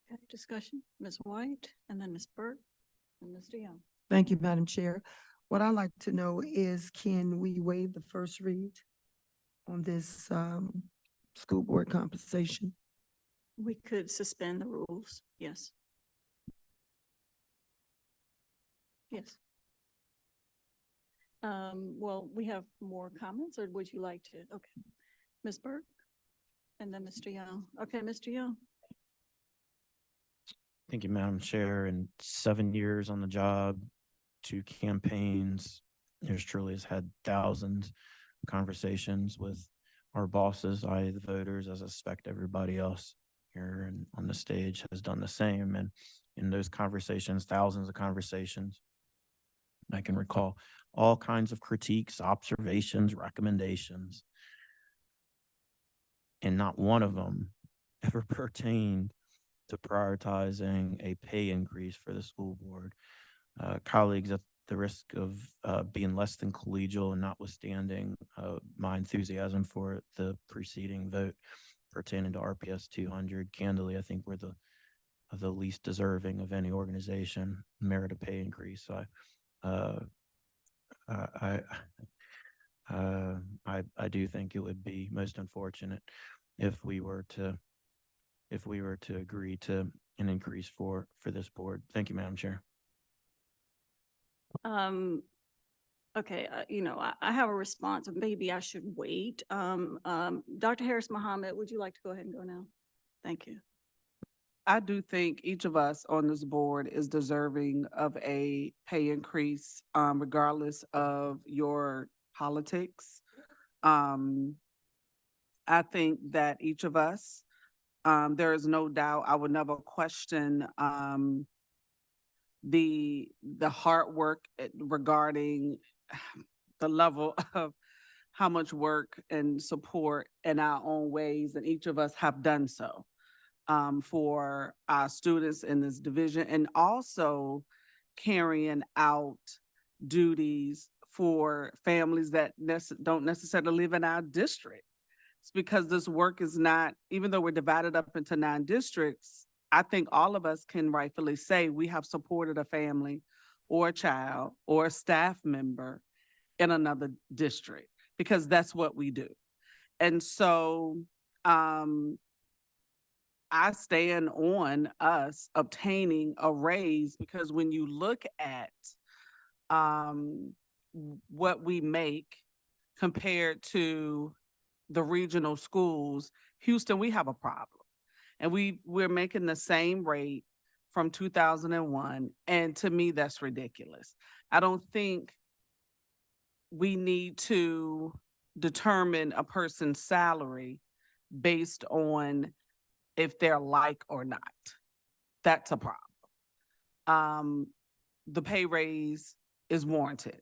Okay, discussion, Ms. White, and then Ms. Burke, and Mr. Young. Thank you, Madam Chair. What I'd like to know is, can we waive the first read on this school board compensation? We could suspend the rules, yes. Yes. Well, we have more comments, or would you like to? Okay. Ms. Burke, and then Mr. Young. Okay, Mr. Young. Thank you, Madam Chair. In 7 years on the job, 2 campaigns, yours truly has had thousands of conversations with our bosses, i.e. the voters, as I suspect everybody else here and on the stage has done the same. And in those conversations, thousands of conversations, I can recall all kinds of critiques, observations, recommendations, and not one of them ever pertained to prioritizing a pay increase for the school board. Colleagues, at the risk of being less than collegial and notwithstanding my enthusiasm for the preceding vote pertaining to RPS 200, candidly, I think we're the least deserving of any organization merit a pay increase. So I do think it would be most unfortunate if we were to agree to an increase for this board. Thank you, Madam Chair. Okay, I have a response, and maybe I should wait. Dr. Harris Muhammad, would you like to go ahead and go now? Thank you. I do think each of us on this board is deserving of a pay increase, regardless of your politics. I think that each of us There is no doubt, I would never question, the hard work regarding the level of how much work and support in our own ways, and each of us have done so for our students in this division, and also carrying out duties for families that don't necessarily live in our district. It's because this work is not, even though we're divided up into 9 districts, I think all of us can rightfully say we have supported a family or a child or a staff member in another district, because that's what we do. And so I stand on us obtaining a raise, because when you look at what we make compared to the regional schools, Houston, we have a problem. And we're making the same rate from 2001. And to me, that's ridiculous. I don't think we need to determine a person's salary based on if they're like or not. That's a problem. The pay raise is warranted.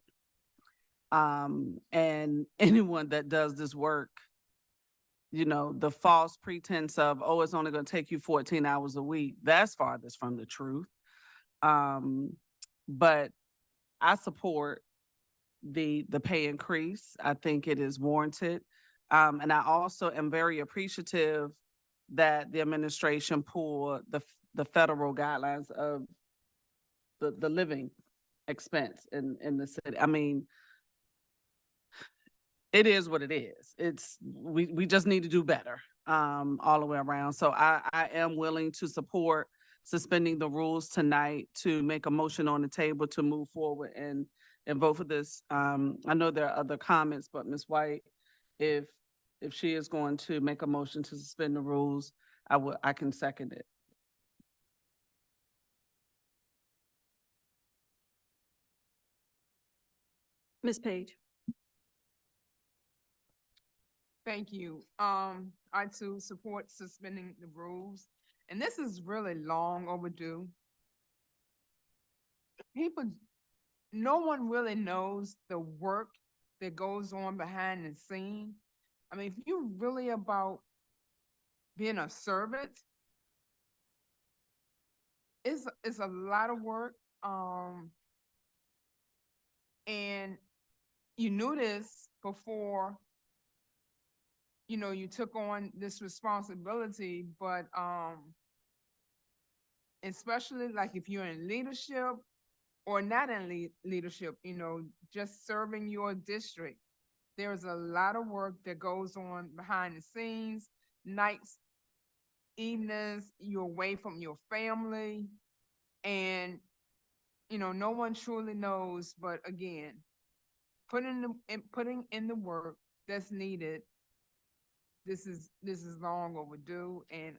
And anyone that does this work, the false pretense of, oh, it's only going to take you 14 hours a week, that's farthest from the truth. But I support the pay increase. I think it is warranted. And I also am very appreciative that the administration pulled the federal guidelines of the living expense in the city. I mean, it is what it is. We just need to do better all the way around. So I am willing to support suspending the rules tonight, to make a motion on the table to move forward and vote for this. I know there are other comments, but Ms. White, if she is going to make a motion to suspend the rules, I can second it. Ms. Page. Thank you. I too support suspending the rules, and this is really long overdue. No one really knows the work that goes on behind the scene. I mean, if you're really about being a servant, it's a lot of work. And you knew this before, you took on this responsibility, but especially like if you're in leadership or not in leadership, just serving your district, there's a lot of work that goes on behind the scenes, nights, evenings, you're away from your family, and no one truly knows. But again, putting in the work that's needed. This is long overdue, and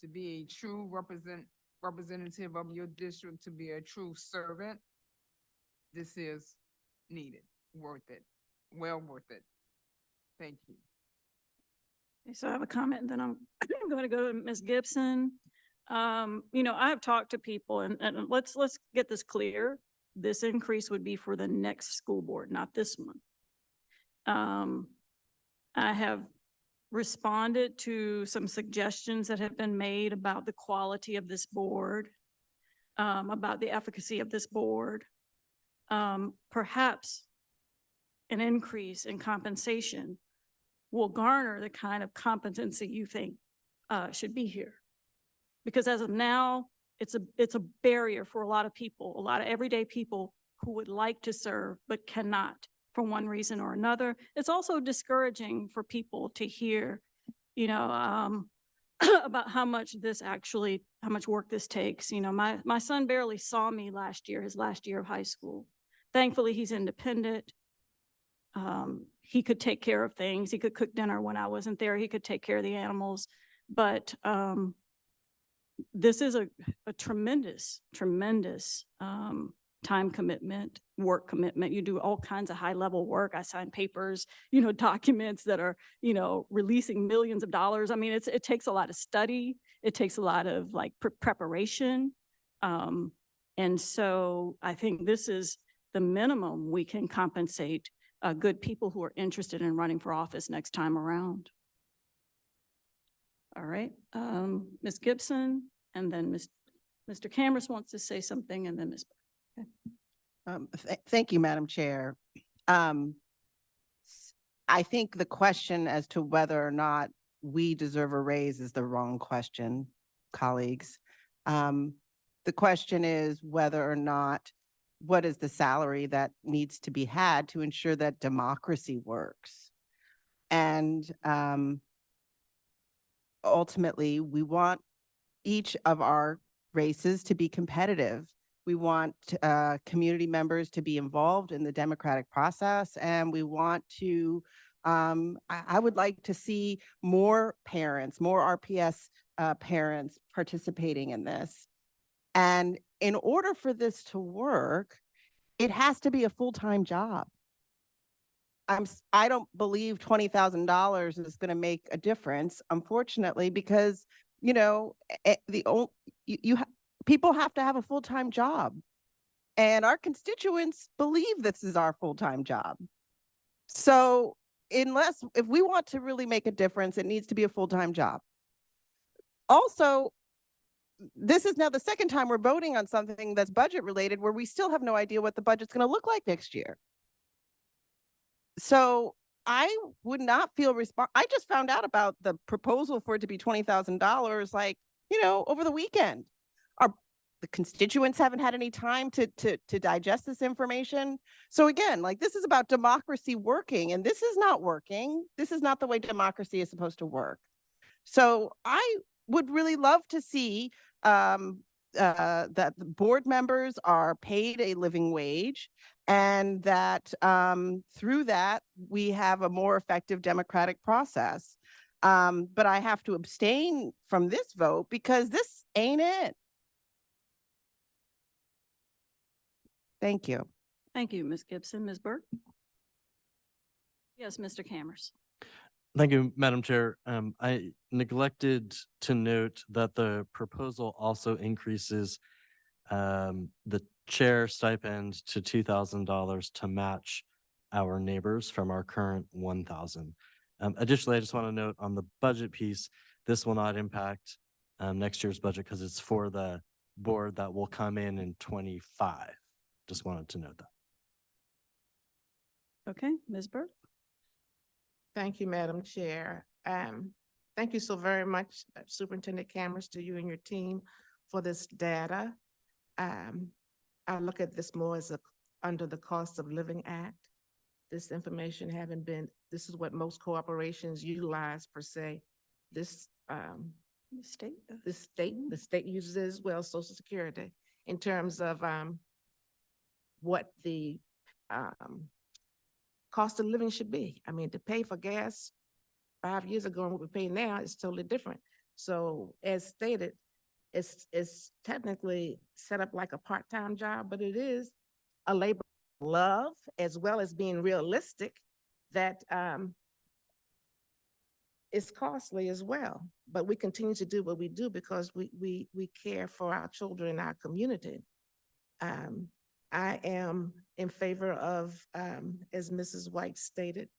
to be a true representative of your district, to be a true servant, this is needed, worth it, well worth it. Thank you. Okay, so I have a comment, and then I'm going to go to Ms. Gibson. I have talked to people, and let's get this clear. This increase would be for the next school board, not this one. I have responded to some suggestions that have been made about the quality of this board, about the efficacy of this board. Perhaps an increase in compensation will garner the kind of competency you think should be here. Because as of now, it's a barrier for a lot of people, a lot of everyday people who would like to serve but cannot for one reason or another. It's also discouraging for people to hear, about how much work this takes. My son barely saw me last year, his last year of high school. Thankfully, he's independent. He could take care of things. He could cook dinner when I wasn't there. He could take care of the animals. But this is a tremendous time commitment, work commitment. You do all kinds of high-level work. I sign papers, documents that are, releasing millions of dollars. I mean, it takes a lot of study. It takes a lot of like preparation. And so I think this is the minimum we can compensate good people who are interested in running for office next time around. All right, Ms. Gibson, and then Mr. Cameras wants to say something, and then Ms. Thank you, Madam Chair. I think the question as to whether or not we deserve a raise is the wrong question, colleagues. The question is whether or not, what is the salary that needs to be had to ensure that democracy works? And ultimately, we want each of our races to be competitive. We want community members to be involved in the democratic process, and we want to, I would like to see more parents, more RPS parents participating in this. And in order for this to work, it has to be a full-time job. I don't believe $20,000 is going to make a difference, unfortunately, because people have to have a full-time job, and our constituents believe this is our full-time job. So if we want to really make a difference, it needs to be a full-time job. Also, this is now the second time we're voting on something that's budget related where we still have no idea what the budget's going to look like next year. So I would not feel I just found out about the proposal for it to be $20,000, like, over the weekend. The constituents haven't had any time to digest this information. So again, like, this is about democracy working, and this is not working. This is not the way democracy is supposed to work. So I would really love to see that the board members are paid a living wage, and that through that, we have a more effective democratic process. But I have to abstain from this vote because this ain't it. Thank you. Thank you, Ms. Gibson. Ms. Burke? Yes, Mr. Cameras. Thank you, Madam Chair. I neglected to note that the proposal also increases the chair stipend to $2,000 to match our neighbors from our current 1,000. Additionally, I just want to note on the budget piece, this will not impact next year's budget because it's for the board that will come in 25. Just wanted to note that. Okay, Ms. Burke? Thank you, Madam Chair. Thank you so very much, Superintendent Cameras, to you and your team for this data. I look at this more as under the Cost of Living Act. This information this is what most corporations utilize per se. The state uses it as well, Social Security, in terms of what the cost of living should be. I mean, to pay for gas 5 years ago and what we pay now is totally different. So as stated, it's technically set up like a part-time job, but it is a labor of love, as well as being realistic that it's costly as well. But we continue to do what we do because we care for our children and our community. I am in favor of, as Mrs. White stated,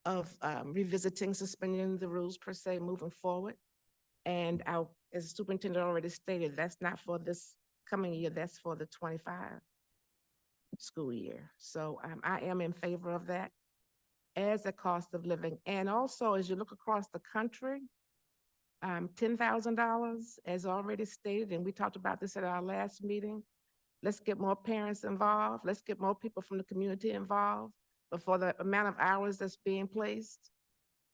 of revisiting, suspending the rules per se, moving forward. And as the superintendent already stated, that's not for this coming year, that's for the 25 school year. So I am in favor of that as a cost of living. And also, as you look across the country, $10,000, as already stated, and we talked about this at our last meeting. Let's get more parents involved. Let's get more people from the community involved. But for the amount of hours that's being placed,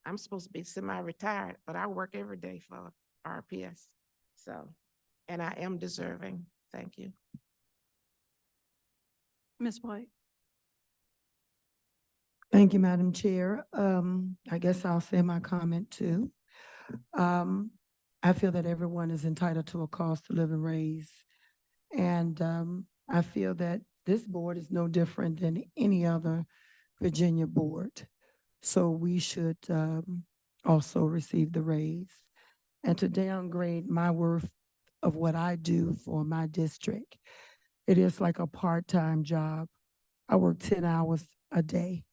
I'm supposed to be semi-retired, but I work every day for RPS. So, and I am deserving. Thank you. Ms. White? Thank you, Madam Chair. I guess I'll say my comment too. I feel that everyone is entitled to a cost of living raise. And I feel that this board is no different than any other Virginia board. So we should also receive the raise. And to downgrade my worth of what I do for my district, it is like a part-time job. I work 10 hours a day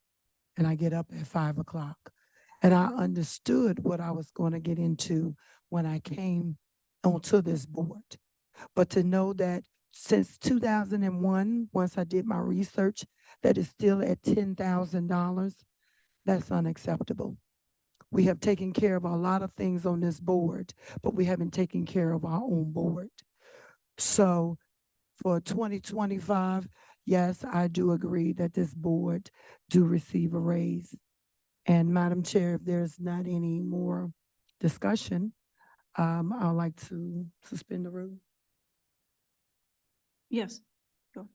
and I get up at 5 o'clock. And I understood what I was going to get into when I came onto this board. But to know that since 2001, once I did my research, that is still at $10,000, that's unacceptable. We have taken care of a lot of things on this board, but we haven't taken care of our own board. So for 2025, yes, I do agree that this board do receive a raise. And Madam Chair, if there's not any more discussion, I'd like to suspend the rule. Yes. Go.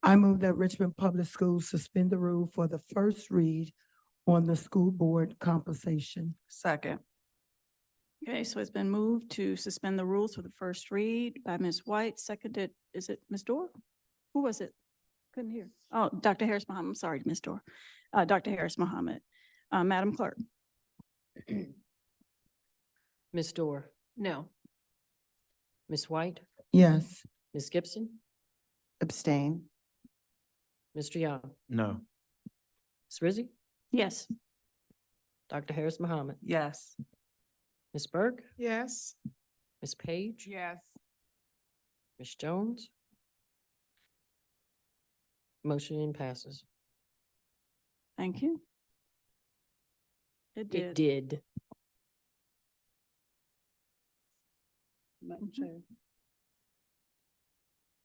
I move that Richmond Public Schools suspend the rule for the first read on the school board compensation. Second. Okay, so it's been moved to suspend the rules for the first read by Ms. White, seconded, is it Ms. Dorr? Who was it? Couldn't hear. Oh, Dr. Harris Mohammed, I'm sorry, Ms. Dorr. Dr. Harris Mohammed. Madam Clerk. Ms. Dorr, No. Ms. White, Yes. Ms. Gibson, Abstain. Mr. Young, No. Ms. Rizzi, Yes. Dr. Harris Mohammed, Yes. Ms. Burke, Yes. Ms. Page, Yes. Ms. Jones. Motion passes. Thank you. It It did. did. Madam Chair.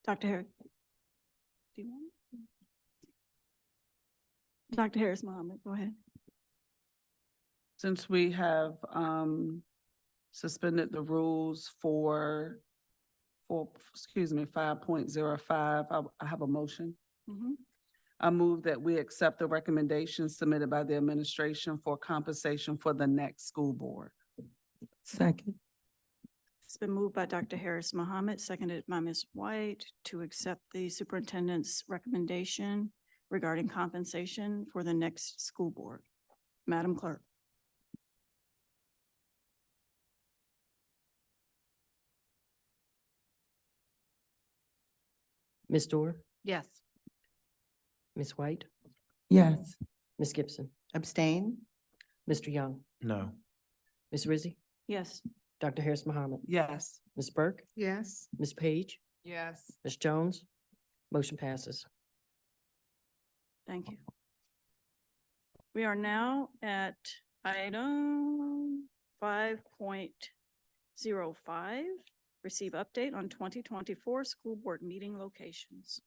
Dr. Harris. Do you want it? Dr. Harris Mohammed, go ahead. Since we have suspended the rules for 5.05, I have a motion. Mhm. I move that we accept the recommendations submitted by the administration for compensation for the next school board. Second. It's been moved by Dr. Harris Mohammed, seconded by Ms. White to accept the superintendent's recommendation regarding compensation for the next school board. Madam Clerk. Ms. Dorr, Yes. Ms. White, Yes. Ms. Gibson, Abstain. Mr. Young, No. Ms. Rizzi, Yes. Dr. Harris Mohammed, Yes. Ms. Burke, Yes. Ms. Page, Yes. Ms. Jones. Motion passes. Thank you. We are now at item 5.05, receive update on 2024 school board meeting locations.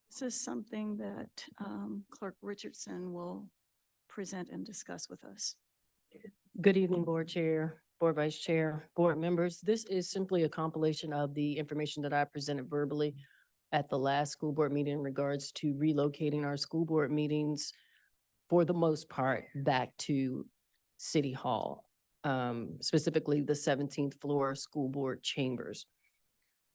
This is something that Clerk Richardson will present and discuss with us. Good evening, Board Chair, Board Vice Chair, Board members. This is simply a compilation of the information that I presented verbally at the last school board meeting in regards to relocating our school board meetings for the most part back to City Hall, specifically the 17th floor school board chambers.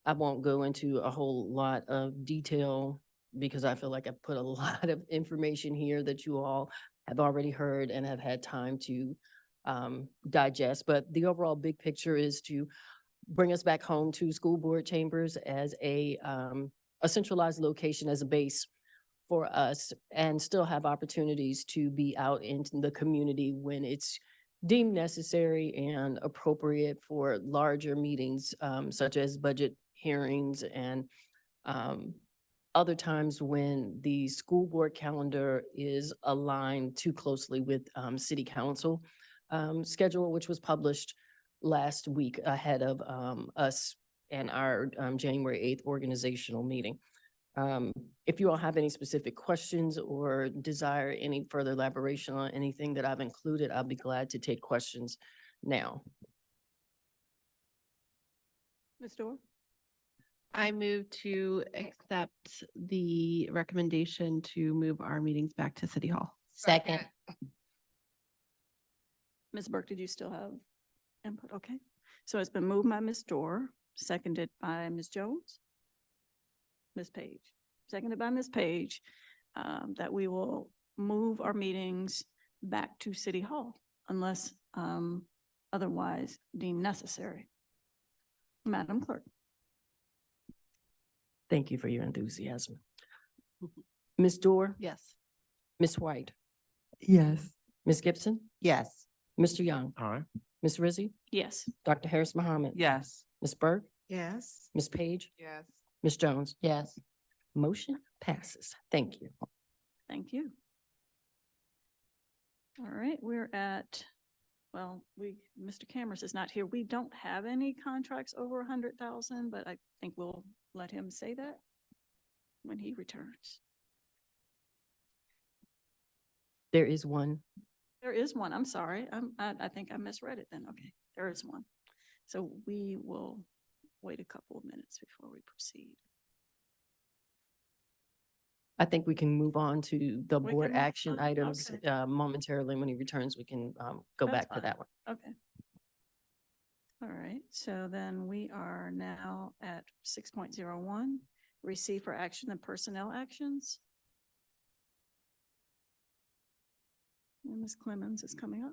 I won't go into a whole lot of detail because I feel like I put a lot of information here that you all have already heard and have had time to digest. But the overall big picture is to bring us back home to school board chambers as a centralized location as a base for us, and still have opportunities to be out in the community when it's deemed necessary and appropriate for larger meetings, such as budget hearings and other times when the school board calendar is aligned too closely with city council schedule, which was published last week ahead of us and our January 8th organizational meeting. If you all have any specific questions or desire any further elaboration on anything that I've included, I'll be glad to take questions now. Ms. Dorr? I move to accept the recommendation to move our meetings back to City Hall. Second. Ms. Burke, did you still have input? Okay. So it's been moved by Ms. Dorr, seconded by Ms. Jones. Ms. Page, seconded by Ms. Page, that we will move our meetings back to City Hall unless otherwise deemed necessary. Madam Clerk. Thank you for your enthusiasm. Ms. Dorr? Yes. Ms. White? Yes. Ms. Gibson? Yes. Mr. Young? Aye. Ms. Rizzi? Yes. Dr. Harris Mohammed? Yes. Ms. Burke? Yes. Ms. Page? Yes. Ms. Jones? Yes. Motion passes. Thank you. Thank you. All right, we're at, well, Mr. Cameras is not here. We don't have any contracts over 100,000, but I think we'll let him say that when he returns. There is one. There is one, I'm sorry. I think I misread it then. Okay, there is one. So we will wait a couple of minutes before we proceed. I think we can move on to the We board can move action on, items okay. Momentarily. When he returns, we can go That's back to fine. that one. Okay. All right, so then we are now at 6.01, receive for action and personnel actions. And Ms. Clemens is coming up.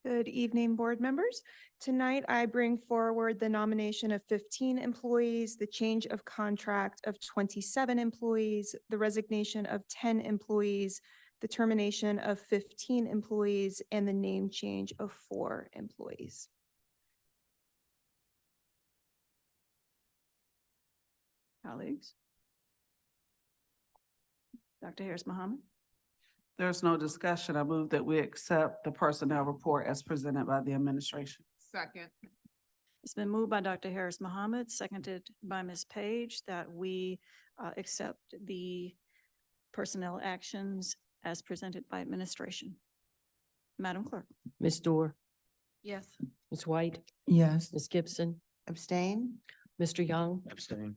Good evening, board members. Tonight, I bring forward the nomination of 15 employees, the change of contract of 27 employees, the resignation of 10 employees, the termination of 15 employees, and the name change of 4 employees. Colleagues. Dr. Harris Mohammed. There's no discussion. I move that we accept the personnel report as presented by the administration. Second. It's been moved by Dr. Harris Mohammed, seconded by Ms. Page, that we accept the personnel actions as presented by administration. Madam Clerk. Ms. Dorr? Yes. Ms. White? Yes. Ms. Gibson? Abstain? Mr. Young? Abstain.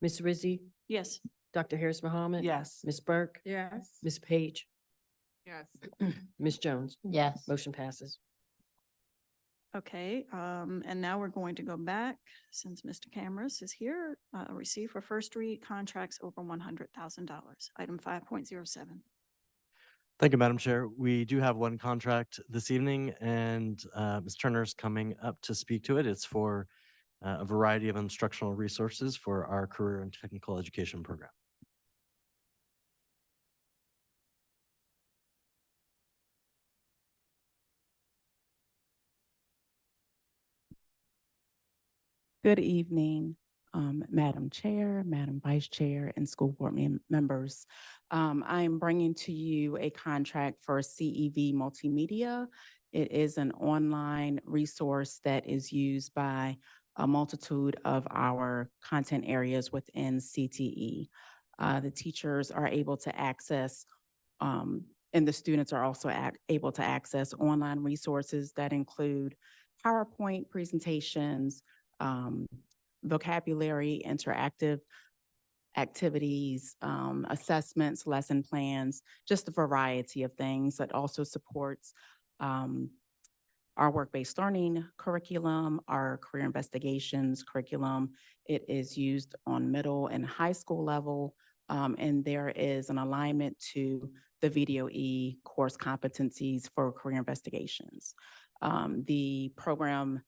Ms. Rizzi? Yes. Dr. Harris Mohammed? Yes. Ms. Burke? Yes. Ms. Page? Yes. Ms. Jones? Yes. Motion passes. Okay, and now we're going to go back, since Mr. Cameras is here, receive for first read contracts over $100,000. Item 5.07. Thank you, Madam Chair. We do have one contract this evening, and Ms. Turner's coming up to speak to it. It's for a variety of instructional resources for our career and technical education program. Good evening, Madam Chair, Madam Vice Chair, and school board members. I am bringing to you a contract for CEV Multimedia. It is an online resource that is used by a multitude of our content areas within CTE. The teachers are able to access, and the students are also able to access online resources that include PowerPoint presentations, vocabulary, interactive activities, assessments, lesson plans, just a variety of things that also supports our work-based learning curriculum, our career investigations curriculum. It is used on middle and high school level, and there is an alignment to the VDOE course competencies for career investigations. The program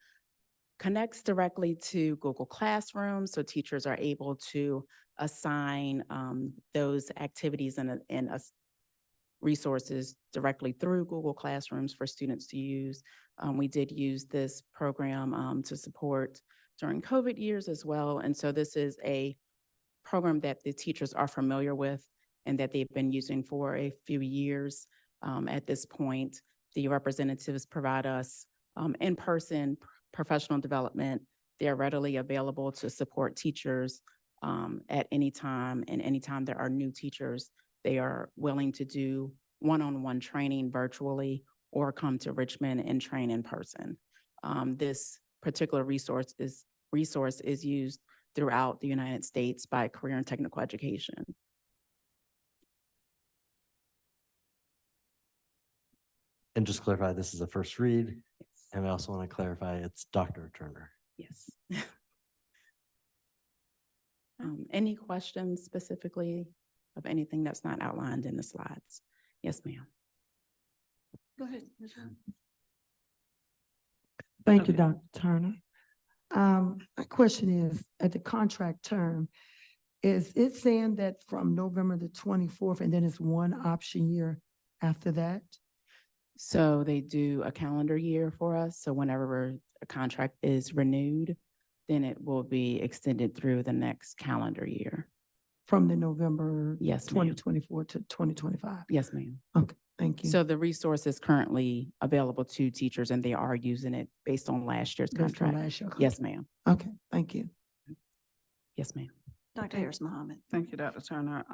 connects directly to Google Classroom, so teachers are able to assign those activities and resources directly through Google Classrooms for students to use. We did use this program to support during COVID years as well, and so this is a program that the teachers are familiar with and that they've been using for a few years. At this point, the representatives provide us in-person professional development. They're readily available to support teachers at any time, and anytime there are new teachers, they are willing to do one-on-one training virtually or come to Richmond and train in person. This particular resource is used throughout the United States by career and technical education. And just clarify, this is a first read. And I also want to clarify, it's Dr. Turner. Yes. Any questions specifically of anything that's not outlined in the slides? Yes, ma'am. Go ahead. Ms. Ryan. Thank you, Okay. Dr. Turner. My question is, at the contract term, is it saying that from November the 24th and then it's one option year after that? So they do a calendar year for us. So whenever a contract is renewed, then it will be extended through the next calendar year. From the November Yes, ma'am. 2024 to 2025? Yes, ma'am. Okay, thank you. So the resource is currently available to teachers and they are using it based on last year's Based on contract. last year's Yes, contract. ma'am. Okay, thank you. Yes, ma'am. Dr. Harris Mohammed. Thank you, Dr. Turner.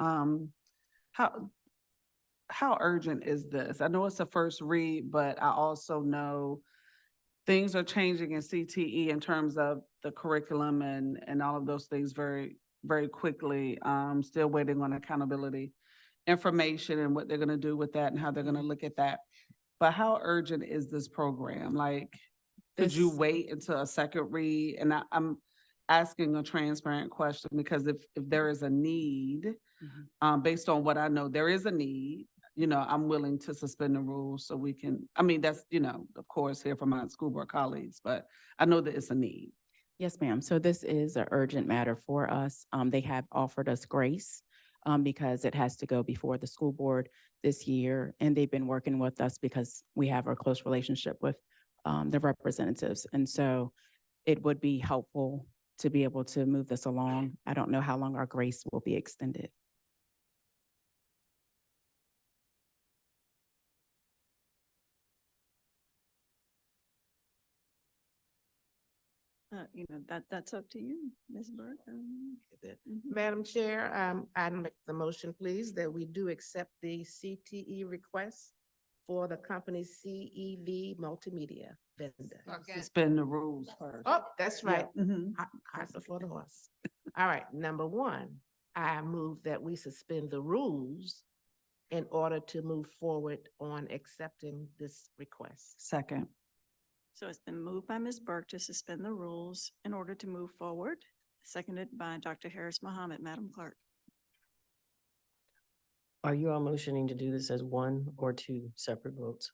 How urgent is this? I know it's a first read, but I also know things are changing in CTE in terms of the curriculum and all of those things very, very quickly. Still waiting on accountability information and what they're gonna do with that and how they're gonna look at that. But how urgent is this program? Like, could you This- wait until a second read? And I'm asking a transparent question because if there is a need, based on what I know, there is a need, I'm willing to suspend the rules so we can, I mean, that's, of course, hear from my school board colleagues, but I know that it's a need. Yes, ma'am. So this is an urgent matter for us. They have offered us grace because it has to go before the school board this year. And they've been working with us because we have a close relationship with the representatives. And so it would be helpful to be able to move this along. I don't know how long our grace will be extended. That's up to you, Ms. Burke. Madam Chair, I make the motion, please, that we do accept the CTE request for the company CEV Multimedia vendor. Suspend the rules first. Oh, that's right. Mhm. Cart before the horse. All right, number one, I move that we suspend the rules in order to move forward on accepting this request. Second. So it's been moved by Ms. Burke to suspend the rules in order to move forward, seconded by Dr. Harris Mohammed. Madam Clerk. Are you all motioning to do this as one or two separate votes?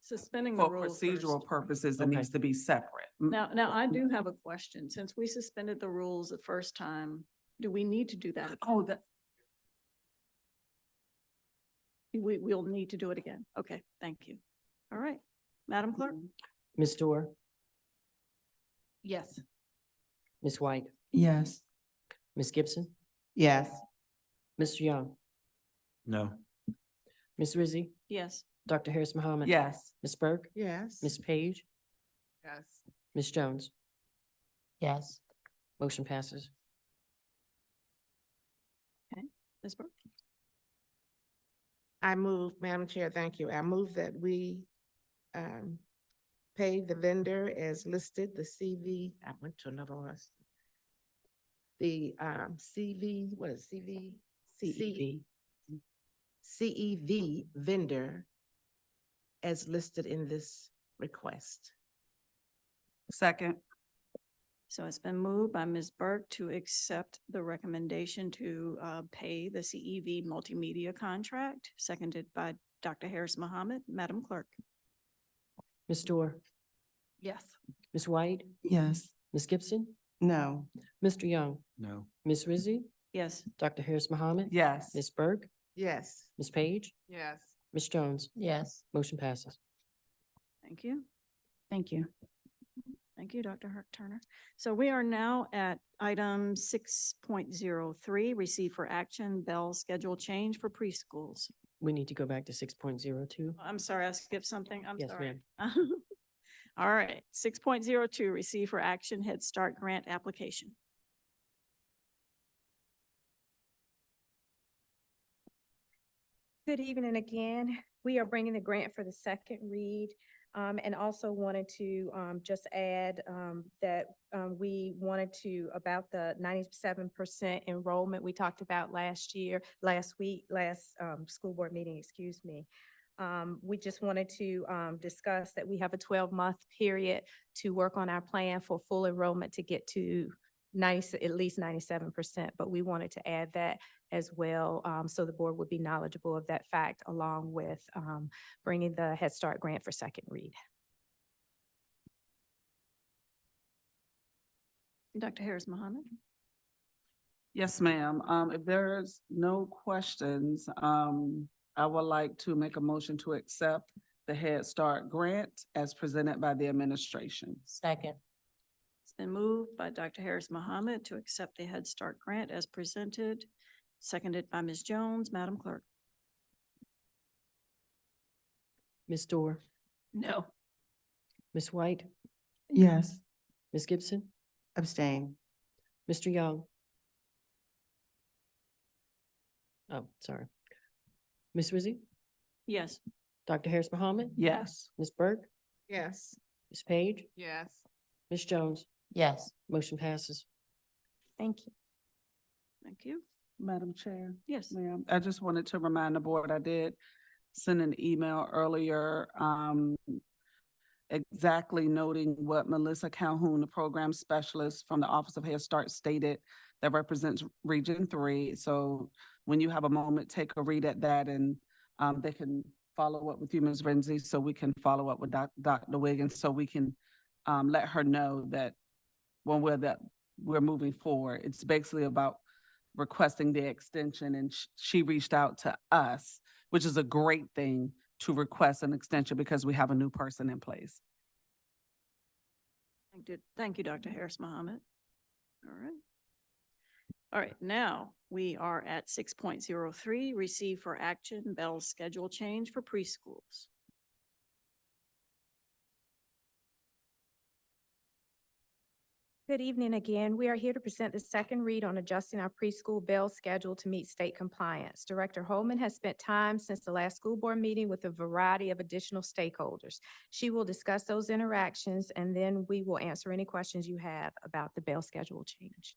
Suspending the For rules procedural first. purposes, it Okay. needs to be separate. Now I do have a question. Since we suspended the rules the first time, do we need to do that? Oh, that, We'll need to do it again. Okay, thank you. All right, Madam Clerk? Ms. Dorr, Yes. Ms. White, Yes. Ms. Gibson, Yes. Mr. Young, No. Ms. Rizzi, Yes. Dr. Harris Mohammed. yes. Ms. Burke, Yes. Ms. Page, Yes. Ms. Jones. Yes. Motion passes. Ms. Burke? I move, Madam Chair, thank you. I move that we pay the vendor as listed, the CV, I went to another list. The CV, what is CV? CEV. CEV vendor as listed in this request. Second. So it's been moved by Ms. Burke to accept the recommendation to pay the CEV multimedia contract, seconded by Dr. Harris Mohammed. Madam Clerk? Ms. Dorr, Yes. Ms. White, Yes. Ms. Gibson, No. Mr. Young, No. Ms. Rizzi, Yes. Dr. Harris Mohammed. Yes. Ms. Burke, Yes. Ms. Page, Yes. Ms. Jones. Yes. Motion passes. Thank you. Thank you. Thank you, Dr. Turner. So we are now at item 6.03, receive for action bell schedule change for preschools. We need to go back to 6.02. I'm sorry, I skipped something. I'm Yes, sorry. All right, 6.02, receive for action Head Start grant application. Good evening again. We are bringing the grant for the second read. And also wanted to just add that we wanted to, about the 97% enrollment we talked about last school board meeting, excuse me. We just wanted to discuss that we have a 12-month period to work on our plan for full enrollment to get to at least 97%, but we wanted to add that as well, so the board would be knowledgeable of that fact, along with bringing the Head Start grant for second read. Dr. Harris Mohammed? Yes, ma'am. If there's no questions, I would like to make a motion to accept the Head Start grant as presented by the administration. Second. It's been moved by Dr. Harris Mohammed to accept the Head Start grant as presented, seconded by Ms. Jones. Madam Clerk? Ms. Dorr, No. Ms. White, Yes. Ms. Gibson, Abstain. Mr. Young. Oh, sorry. Ms. Rizzi, Yes. Dr. Harris Mohammed, Yes. Ms. Burke, Yes. Ms. Page, Yes. Ms. Jones. Yes. Motion passes. Thank you. Thank you. Madam Chair. Yes. Ma'am, I just wanted to remind the board, I did send an email earlier, exactly noting what Melissa Calhoun, the program specialist from the Office of Head Start, stated that represents Region 3. So when you have a moment, take a read at that, and they can follow up with you, Ms. Renzi, so we can follow up with Dr. Wiggins, so we can let her know that when we're moving forward. It's basically about requesting the extension, and she reached out to us, which is a great thing, to request an extension because we have a new person in place. Thank you, Dr. Harris Mohammed. All right. All right, now we are at 6.03, receive for action Bell's schedule change for preschools. Good evening again. We are here to present the second read on adjusting our preschool bell schedule to meet state compliance. Director Holman has spent time since the last school board meeting with a variety of additional stakeholders. She will discuss those interactions, and then we will answer any questions you have about the bell schedule change.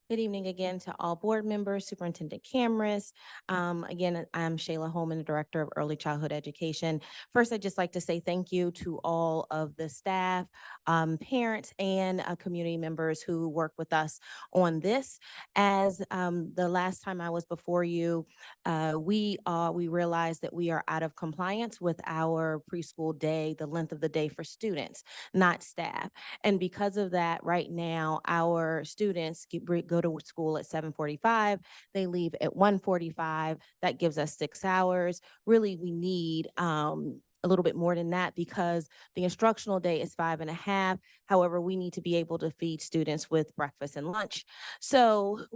Good evening again to all board members, Superintendent Cameras. Again, I'm Shayla Holman, the Director of Early Childhood Education. First, I'd just like to say thank you to all of the staff, parents, and community members who work with us on this. As the last time I was before you, we realized that we are out of compliance with our preschool day, the length of the day for students, not staff. And because of that, right now, our students go to school at 7:45. They leave at 1:45. That gives us 6 hours. Really, we need a little bit more than that because the instructional day is 5.5. However, we need to be able to feed students with breakfast and lunch. So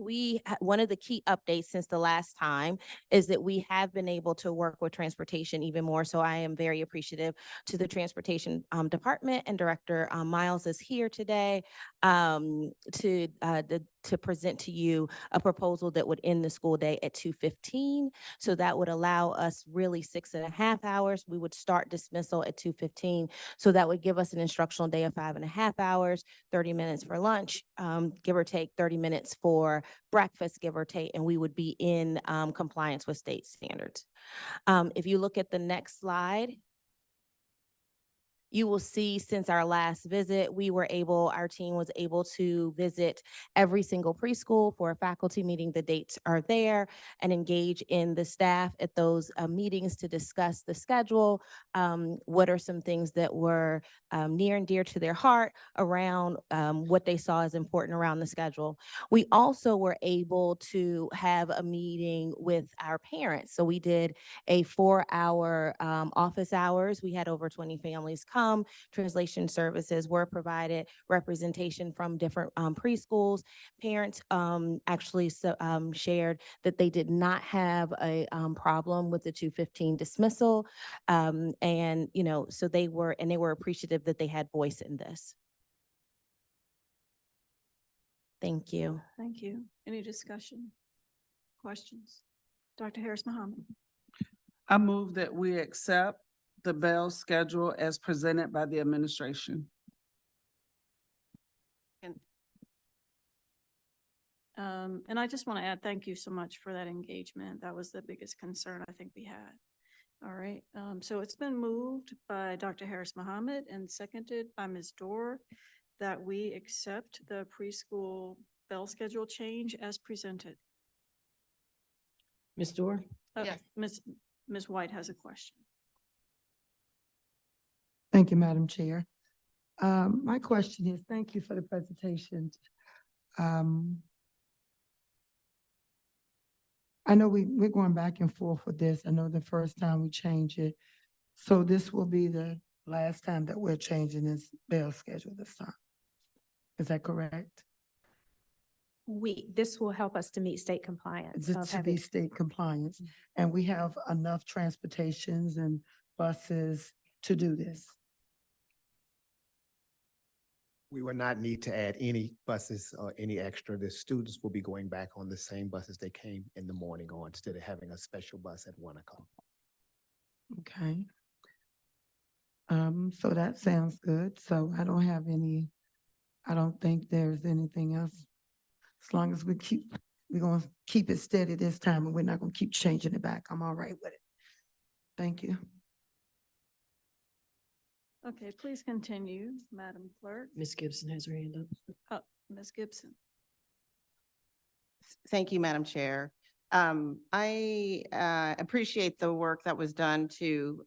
one of the key updates since the last time is that we have been able to work with transportation even more. So I am very appreciative to the transportation department, and Director Miles is here today to present to you a proposal that would end the school day at 2:15. So that would allow us really 6.5 hours. We would start dismissal at 2:15. So that would give us an instructional day of 5.5 hours, 30 minutes for lunch, give or take 30 minutes for breakfast, give or take, and we would be in compliance with state standards. If you look at the next slide, you will see since our last visit, our team was able to visit every single preschool for a faculty meeting. The dates are there, and engage in the staff at those meetings to discuss the schedule. What are some things that were near and dear to their heart around what they saw as important around the schedule. We also were able to have a meeting with our parents. So we did a 4-hour office hours. We had over 20 families come. Translation services were provided, representation from different preschools. Parents actually shared that they did not have a problem with the 2:15 dismissal. And, so they were appreciative that they had voice in this. Thank you. Thank you. Any discussion? Questions? Dr. Harris Mohammed. I move that we accept the bell schedule as presented by the administration. And I just want to add, thank you so much for that engagement. That was the biggest concern I think we had. All right, so it's been moved by Dr. Harris Mohammed and seconded by Ms. Dorr that we accept the preschool bell schedule change as presented. Ms. Dorr? Yes. Ms. White has a question. Thank you, Madam Chair. My question is, thank you for the presentation. I know we're going back and forth with this. I know the first time we change it. So this will be the last time that we're changing this bell schedule this time. Is that correct? This will help us to meet state compliance. This of to having- be state compliance, and we have enough transportations and buses to do this. We will not need to add any buses or any extra. The students will be going back on the same buses they came in the morning on instead of having a special bus at 1 o'clock. Okay. So that sounds good. So I don't think there's anything else. As long as we're gonna keep it steady this time and we're not gonna keep changing it back. I'm all right with it. Thank you. Okay, please continue, Madam Clerk. Ms. Gibson has her hand up. Ms. Gibson. Thank you, Madam Chair. I appreciate the work that was done to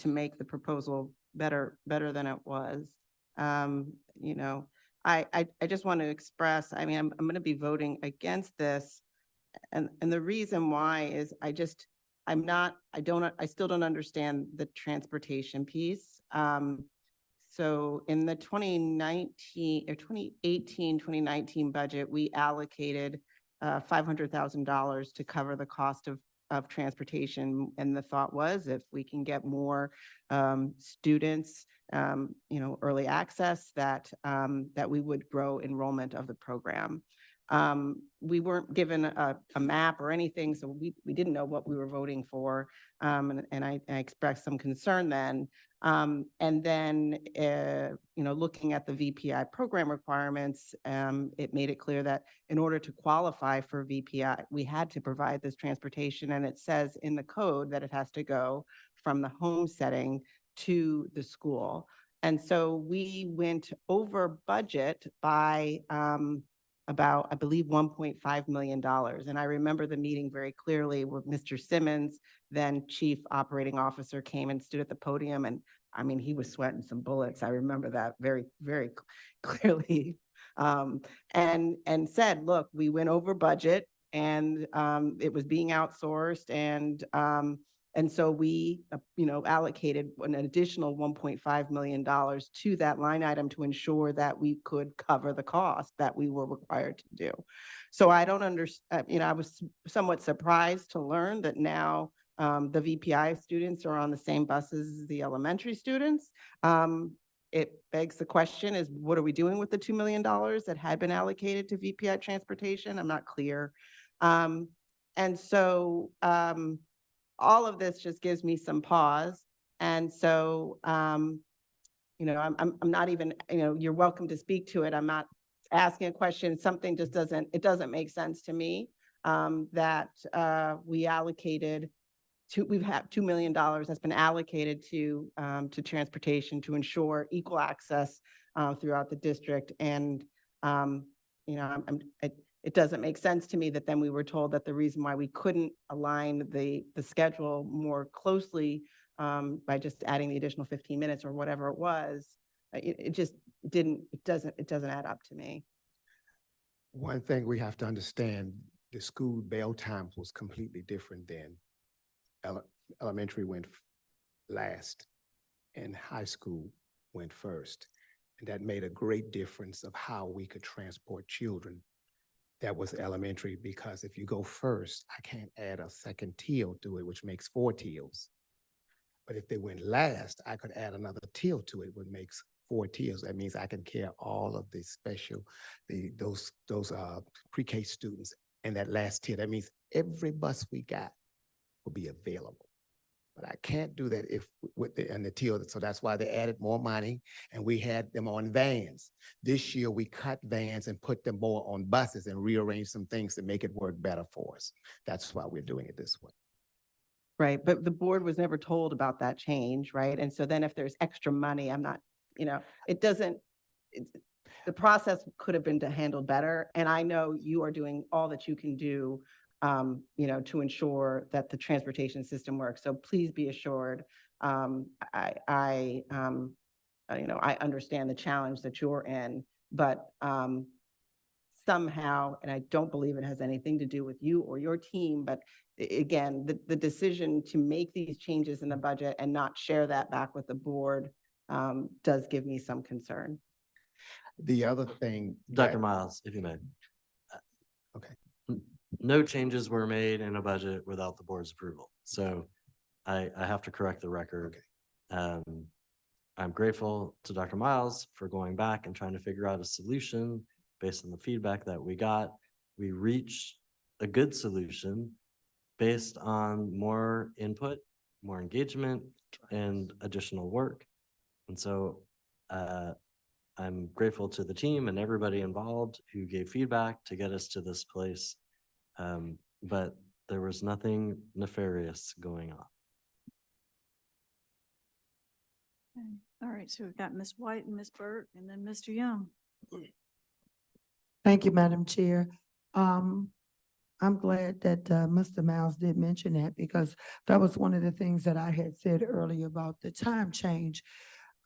make the proposal better than it was. You know, I just want to express, I mean, I'm going to be voting against this. And the reason why is I still don't understand the transportation piece. So in the 2019 or 2019 budget, we allocated $500,000 to cover the cost of transportation. And the thought was if we can get more students, early access, that we would grow enrollment of the program. We weren't given a map or anything, so we didn't know what we were voting for. And I expressed some concern then. And then, looking at the VPI program requirements, it made it clear that in order to qualify for VPI, we had to provide this transportation. And it says in the code that it has to go from the home setting to the school. And so we went over budget by about, I believe, $1.5 million. And I remember the meeting very clearly where Mr. Simmons, then Chief Operating Officer, came and stood at the podium. And I mean, he was sweating some bullets. I remember that very, very clearly. And said, look, we went over budget and it was being outsourced. And so we, allocated an additional $1.5 million to that line item to ensure that we could cover the cost that we were required to do. So I don't understand, I was somewhat surprised to learn that now the VPI students are on the same buses as the elementary students. It begs the question is, what are we doing with the $2 million that had been allocated to VPI transportation? I'm not clear. And so, all of this just gives me some pause. And so, I'm not even, you're welcome to speak to it. I'm not asking a question. Something just doesn't make sense to me that we allocated we've had $2 million that's been allocated to transportation to ensure equal access throughout the district. And, it doesn't make sense to me that then we were told that the reason why we couldn't align the schedule more closely by just adding the additional 15 minutes or whatever it was, it doesn't add up to me. One thing we have to understand, the school bell times was completely different then. Elementary went last and high school went first. And that made a great difference of how we could transport children. That was elementary, because if you go first, I can't add a second teal to it, which makes 4 teals. But if they went last, I could add another teal to it, which makes 4 teals. That means I can carry all of the special, those pre-K students and that last tier. That means every bus we got will be available. But I can't do that if with the, and the TO, so that's why they added more money and we had them on vans. This year, we cut vans and put them more on buses and rearranged some things to make it work better for us. That's why we're doing it this way. Right, but the board was never told about that change, right? And so then if there's extra money, I'm not, it doesn't, the process could have been handled better. And I know you are doing all that you can do, to ensure that the transportation system works. So please be assured, I understand the challenge that you're in, but somehow, and I don't believe it has anything to do with you or your team, but again, the decision to make these changes in the budget and not share that back with the board does give me some concern. The other thing. Dr. Miles, if you may. Okay. No changes were made in a budget without the board's approval. So I have to correct the record. Okay. I'm grateful to Dr. Miles for going back and trying to figure out a solution based on the feedback that we got. We reached a good solution based on more input, more engagement, and additional work. And so I'm grateful to the team and everybody involved who gave feedback to get us to this place. But there was nothing nefarious going on. Okay. All right, so we've got Ms. White and Ms. Burke and then Mr. Young. Thank you, Madam Chair. I'm glad that Mr. Miles did mention that because that was one of the things that I had said earlier about the time change,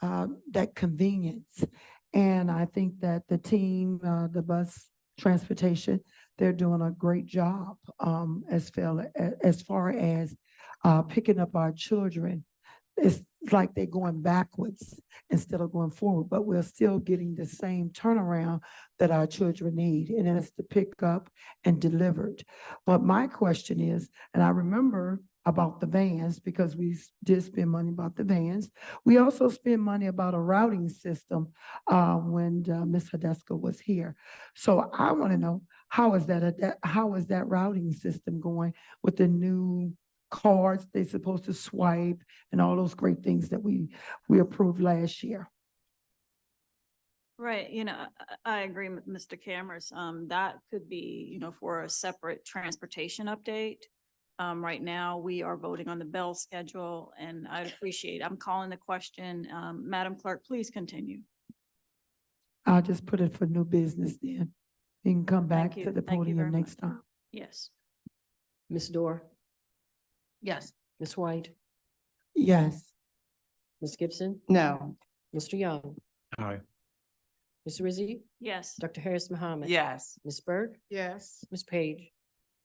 that convenience. And I think that the team, the bus transportation, they're doing a great job as far as picking up our children. It's like they're going backwards instead of going forward, but we're still getting the same turnaround that our children need, and it's to pick up and delivered. But my question is, and I remember about the vans because we did spend money about the vans. We also spent money about a routing system when Ms. Hadeska was here. So I want to know, how is that routing system going with the new cards they're supposed to swipe and all those great things that we approved last year? Right, I agree with Mr. Cameras. That could be, for a separate transportation update. Right now, we are voting on the Bell schedule, and I'd appreciate, I'm calling the question. Madam Clerk, please continue. I'll just put it for new business then. You can come back you. to the Thank you very podium next time. Yes. Ms. Dorr, Yes. Ms. White, Yes. Ms. Gibson, No. Mr. Young, Aye. Ms. Rizzi, Yes. Dr. Harris Mohammed. Yes. Ms. Burke, Yes. Ms. Page,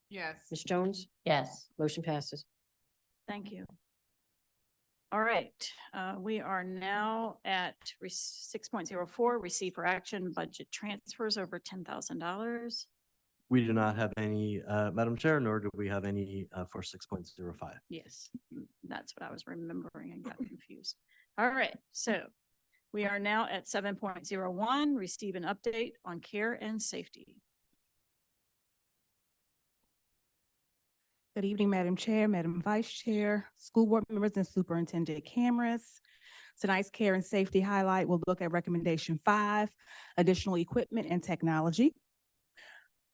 Yes. Ms. Jones, Yes. motion passes. Thank you. All right, we are now at 6.04, receive for action budget transfers over $10,000. We do not have any, Madam Chair, nor do we have any for 6.05. Yes, that's what I was remembering and got confused. All right, so we are now at 7.01, receive an update on care and safety. Good evening, Madam Chair, Madam Vice Chair, school board members, and Superintendent Cameras. Tonight's care and safety highlight will look at recommendation 5, additional equipment and technology.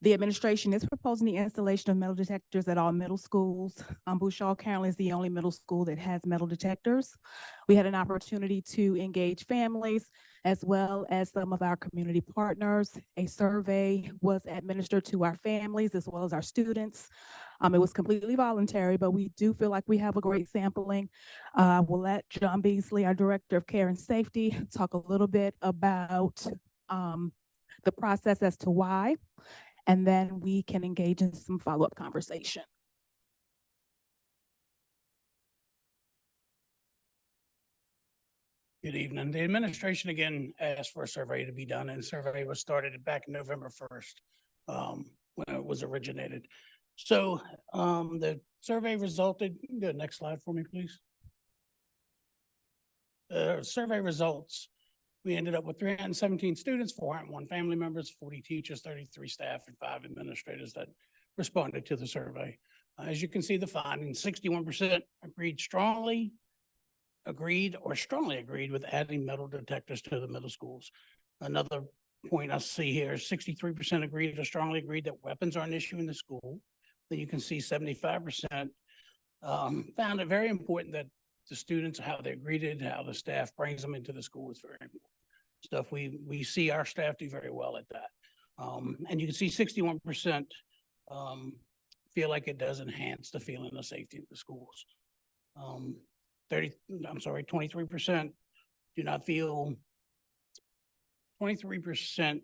The administration is proposing the installation of metal detectors at all middle schools. Bouchard currently is the only middle school that has metal detectors. We had an opportunity to engage families as well as some of our community partners. A survey was administered to our families as well as our students. It was completely voluntary, but we do feel like we have a great sampling. We'll let John Beasley, our Director of Care and Safety, talk a little bit about the process as to why, and then we can engage in some follow-up conversation. Good evening. The administration again asked for a survey to be done, and the survey was started back November 1st when it was originated. So the survey resulted, go next slide for me, please. Survey results, we ended up with 317 students, 401 family members, 40 teachers, 33 staff, and 5 administrators that responded to the survey. As you can see, the findings, 61% agreed or strongly agreed with adding metal detectors to the middle schools. Another point I see here is 63% agreed or strongly agreed that weapons are an issue in the school. Then you can see 75% found it very important that the students, how they're greeted, how the staff brings them into the school is very important. Stuff we see our staff do very well at that. And you can see 61% feel like it does enhance the feeling of safety in the schools. 23% do not feel, 23%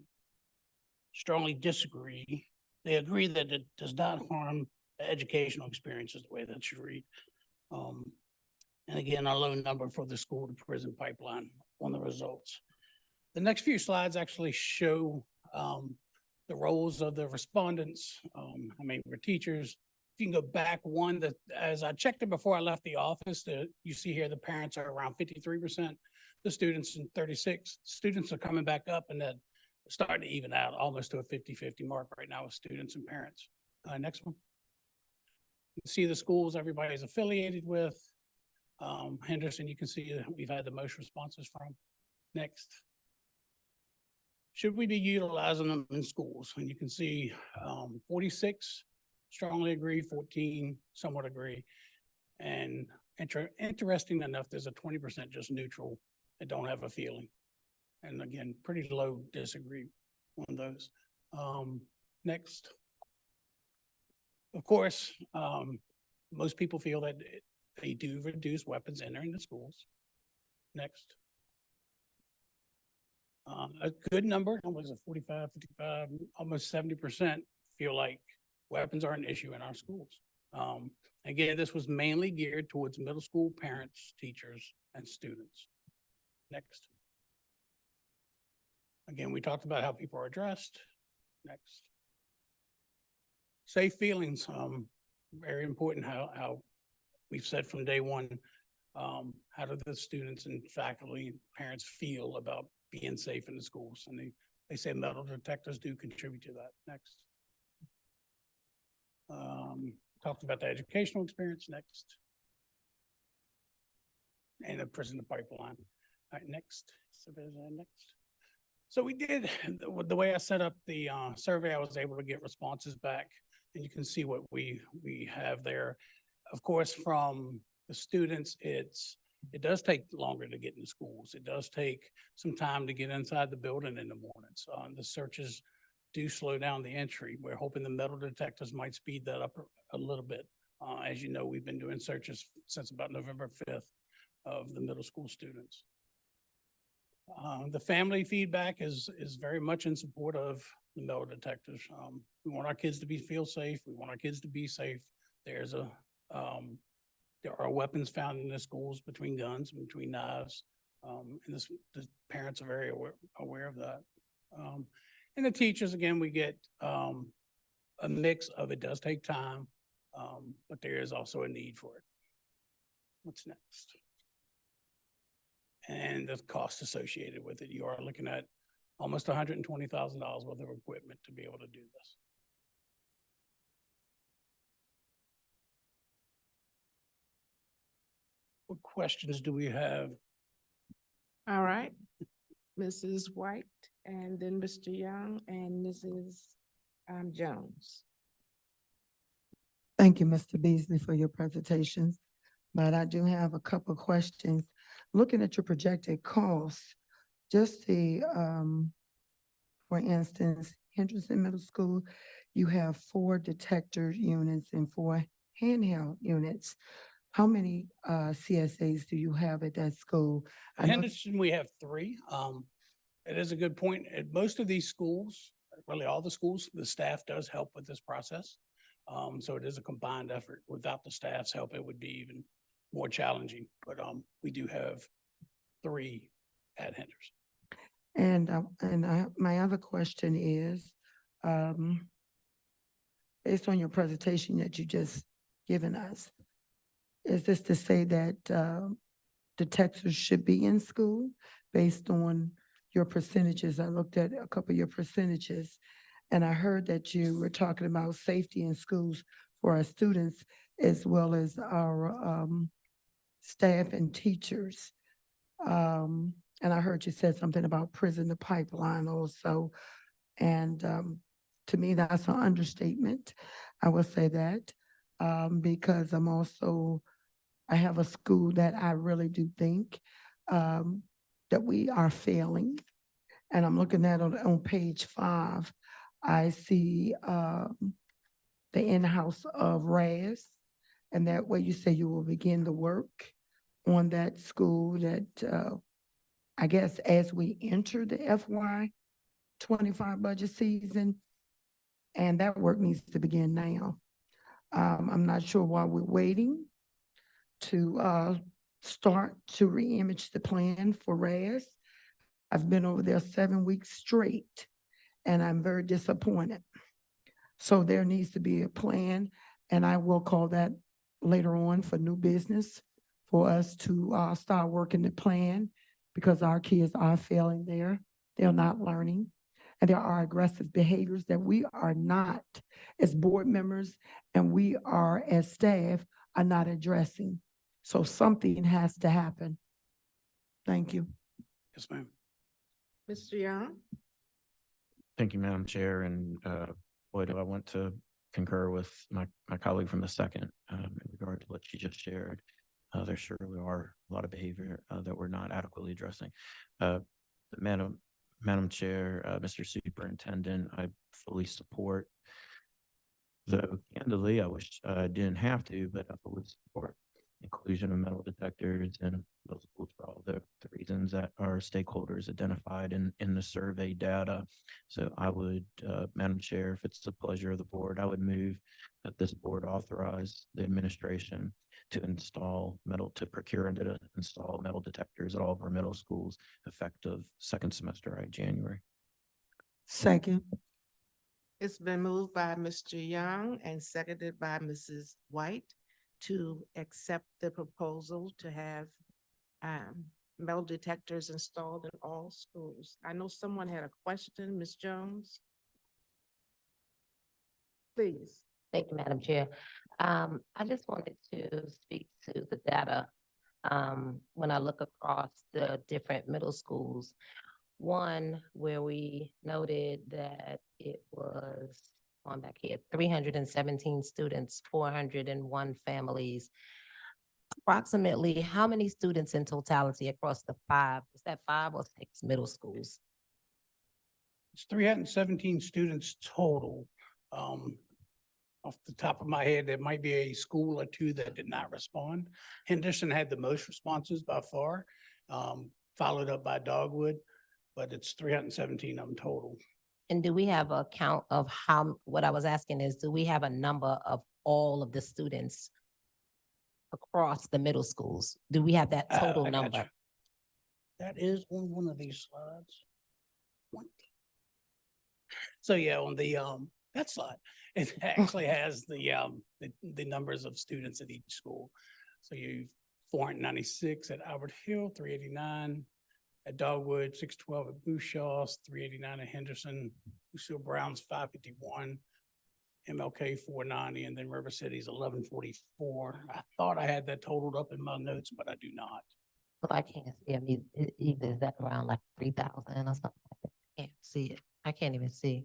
strongly disagree. They agree that it does not harm the educational experiences the way that should read. And again, a low number for the school to prison pipeline on the results. The next few slides actually show the roles of the respondents. I mean, we're teachers. If you can go back one, that as I checked it before I left the office, you see here the parents are around 53%, the students in 36. Students are coming back up, and then starting to even out almost to a 50-50 mark right now with students and parents. Next one. You can see the schools everybody's affiliated with. Henderson, you can see that we've had the most responses from. Next. Should we be utilizing them in schools? And you can see 46 strongly agree, 14 somewhat agree. And interesting enough, there's a 20% just neutral that don't have a feeling. And again, pretty low disagree on those. Next. Of course, most people feel that they do reduce weapons entering the schools. Next. A good number, was it 45, 55, almost 70% feel like weapons are an issue in our schools. Again, this was mainly geared towards middle school parents, teachers, and students. Next. Again, we talked about how people are addressed. Next. Safe feelings, very important how we've said from day one, how do the students and faculty and parents feel about being safe in the schools? And they say metal detectors do contribute to that. Next. Talked about the educational experience. Next. And the prison pipeline. All right, next. So there's next. So we did, the way I set up the survey, I was able to get responses back, and you can see what we have there. Of course, from the students, it does take longer to get into schools. It does take some time to get inside the building in the mornings. The searches do slow down the entry. We're hoping the metal detectors might speed that up a little bit. As you know, we've been doing searches since about November 5th of the middle school students. The family feedback is very much in support of the metal detectors. We want our kids to feel safe. We want our kids to be safe. There are weapons found in the schools, between guns, between knives, and the parents are very aware of that. And the teachers, again, we get a mix of, it does take time, but there is also a need for it. What's next? And the cost associated with it. You are looking at almost $120,000 worth of equipment to be able to do this. What questions do we have? All right. Mrs. White, and then Mr. Young, and Mrs. Jones. Thank you, Mr. Beasley, for your presentations. But I do have a couple of questions. Looking at your projected costs, just for instance, Henderson Middle School, you have 4 detector units and 4 handheld units. How many CSAs do you have at that school? At Henderson, we have 3. It is a good point. At most of these schools, really all the schools, the staff does help with this process. So it is a combined effort. Without the staff's help, it would be even more challenging. But we do have 3 at Henderson. And my other question is, based on your presentation that you just given us, is this to say that detectors should be in school based on your percentages? I looked at a couple of your percentages, and I heard that you were talking about safety in schools for our students as well as our staff and teachers. And I heard you said something about prison the pipeline also. And to me, that's an understatement. I will say that because I have a school that I really do think that we are failing. And I'm looking at on page 5, I see the in-house of RAS. And that way you say you will begin the work on that school that I guess as we enter the FY25 budget season, and that work needs to begin now. I'm not sure why we're waiting to start to reimage the plan for RAS. I've been over there 7 weeks straight, and I'm very disappointed. So there needs to be a plan, and I will call that later on for new business for us to start working the plan because our kids are failing there. They're not learning. And there are aggressive behaviors that we are not, as board members, and we are as staff, are not addressing. So something has to happen. Thank you. Yes, ma'am. Mr. Young? Thank you, Madam Chair, and boy, do I want to concur with my colleague from the second in regard to what she just shared. There surely are a lot of behavior that we're not adequately addressing. Madam Chair, Mr. Superintendent, I fully support, though candidly, I wish I didn't have to, but I fully support inclusion of metal detectors in middle schools for all the reasons that our stakeholders identified in the survey data. So I would, Madam Chair, if it's the pleasure of the board, I would move that this board authorize the administration to procure and to install metal detectors at all of our middle schools effective second semester, right, January. Second. It's been moved by Mr. Young and seconded by Mrs. White to accept the proposal to have metal detectors installed in all schools. I know someone had a question, Ms. Jones. Please. Thank you, Madam Chair. I just wanted to speak to the data. When I look across the different middle schools, one where we noted that it was on back here, 317 students, 401 families. Approximately how many students in totality across the 5? Is that 5 or 6 middle schools? It's 317 students total. Off the top of my head, there might be a school or two that did not respond. Henderson had the most responses by far, followed up by Dogwood, but it's 317 of them total. And do we have a count of what I was asking is, do we have a number of all of the students across the middle schools? Do we have that total I got number? you. That is on one of these slides. So yeah, on the that slide, it actually has the numbers of students at each school. So you 496 at Albert Hill, 389 at Dogwood, 612 at Bouchard's, 389 at Henderson, Lucille Brown's 551, MLK 490, and then River City's 1144. I thought I had that totaled up in my notes, but I do not. So I can't see. I mean, either is that around like 3,000 or something like that? I can't see it. I can't even see.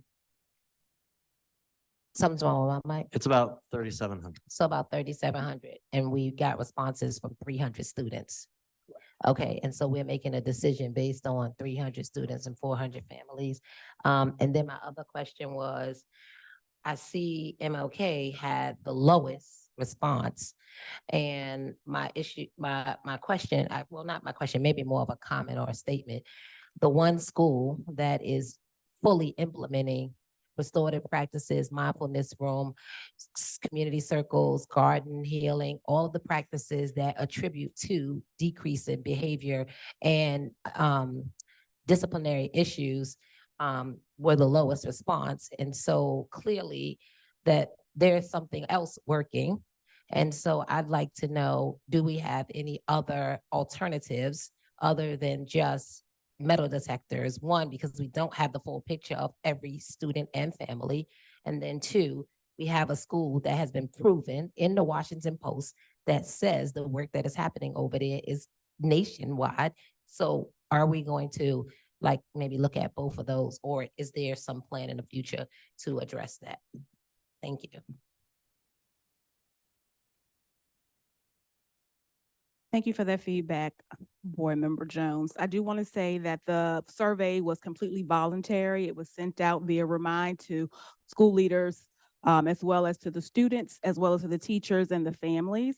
Something's wrong with my mic. It's about 3,700. So about 3,700, and we got responses from 300 students. Okay, and so we're making a decision based on 300 students and 400 families. And then my other question was, I see MLK had the lowest response. And my question, well, not my question, maybe more of a comment or a statement. The one school that is fully implementing restorative practices, mindfulness room, community circles, garden healing, all of the practices that attribute to decrease in behavior and disciplinary issues were the lowest response. And so clearly that there's something else working. And so I'd like to know, do we have any other alternatives other than just metal detectors? One, because we don't have the full picture of every student and family. And then two, we have a school that has been proven in the Washington Post that says the work that is happening over there is nationwide. So are we going to like maybe look at both of those, or is there some plan in the future to address that? Thank you. Thank you for that feedback, Board Member Jones. I do want to say that the survey was completely voluntary. It was sent out via Remind to school leaders, as well as to the students, as well as to the teachers and the families.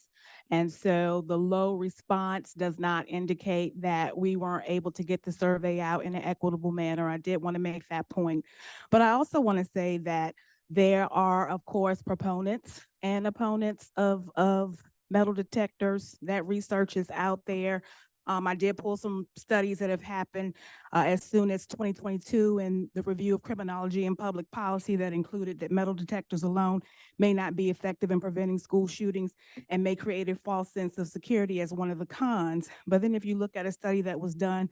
And so the low response does not indicate that we weren't able to get the survey out in an equitable manner. I did want to make that point. But I also want to say that there are, of course, proponents and opponents of metal detectors. That research is out there. I did pull some studies that have happened as soon as 2022 in the review of criminology and public policy that included that metal detectors alone may not be effective in preventing school shootings and may create a false sense of security as one of the cons. But then if you look at a study that was done